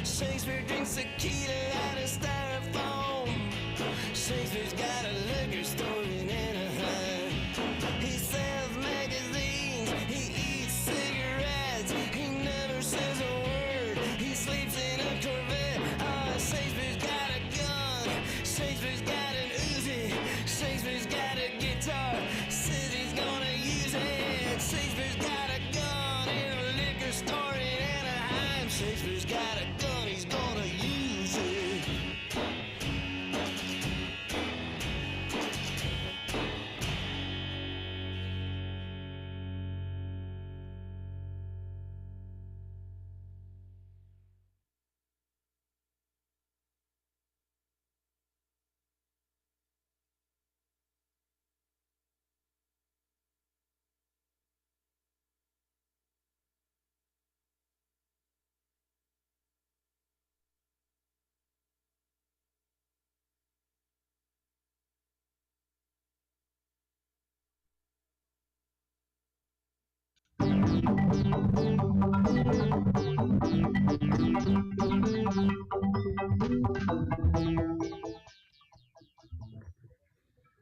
Shakespeare drinks tequila out of styrofoam. Shakespeare's got a liquor store in Anaheim. He sells magazines, he eats cigarettes, he never says a word, he sleeps in a Corvette. Oh, Shakespeare's got a gun, Shakespeare's got an Uzi, Shakespeare's got a guitar, says he's gonna use it. Shakespeare's got a gun in a liquor store in Anaheim. Shakespeare's got a gun, he's gonna use it.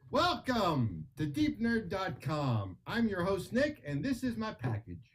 Welcome to DeepNerd.com. I'm your host, Nick, and this is my package.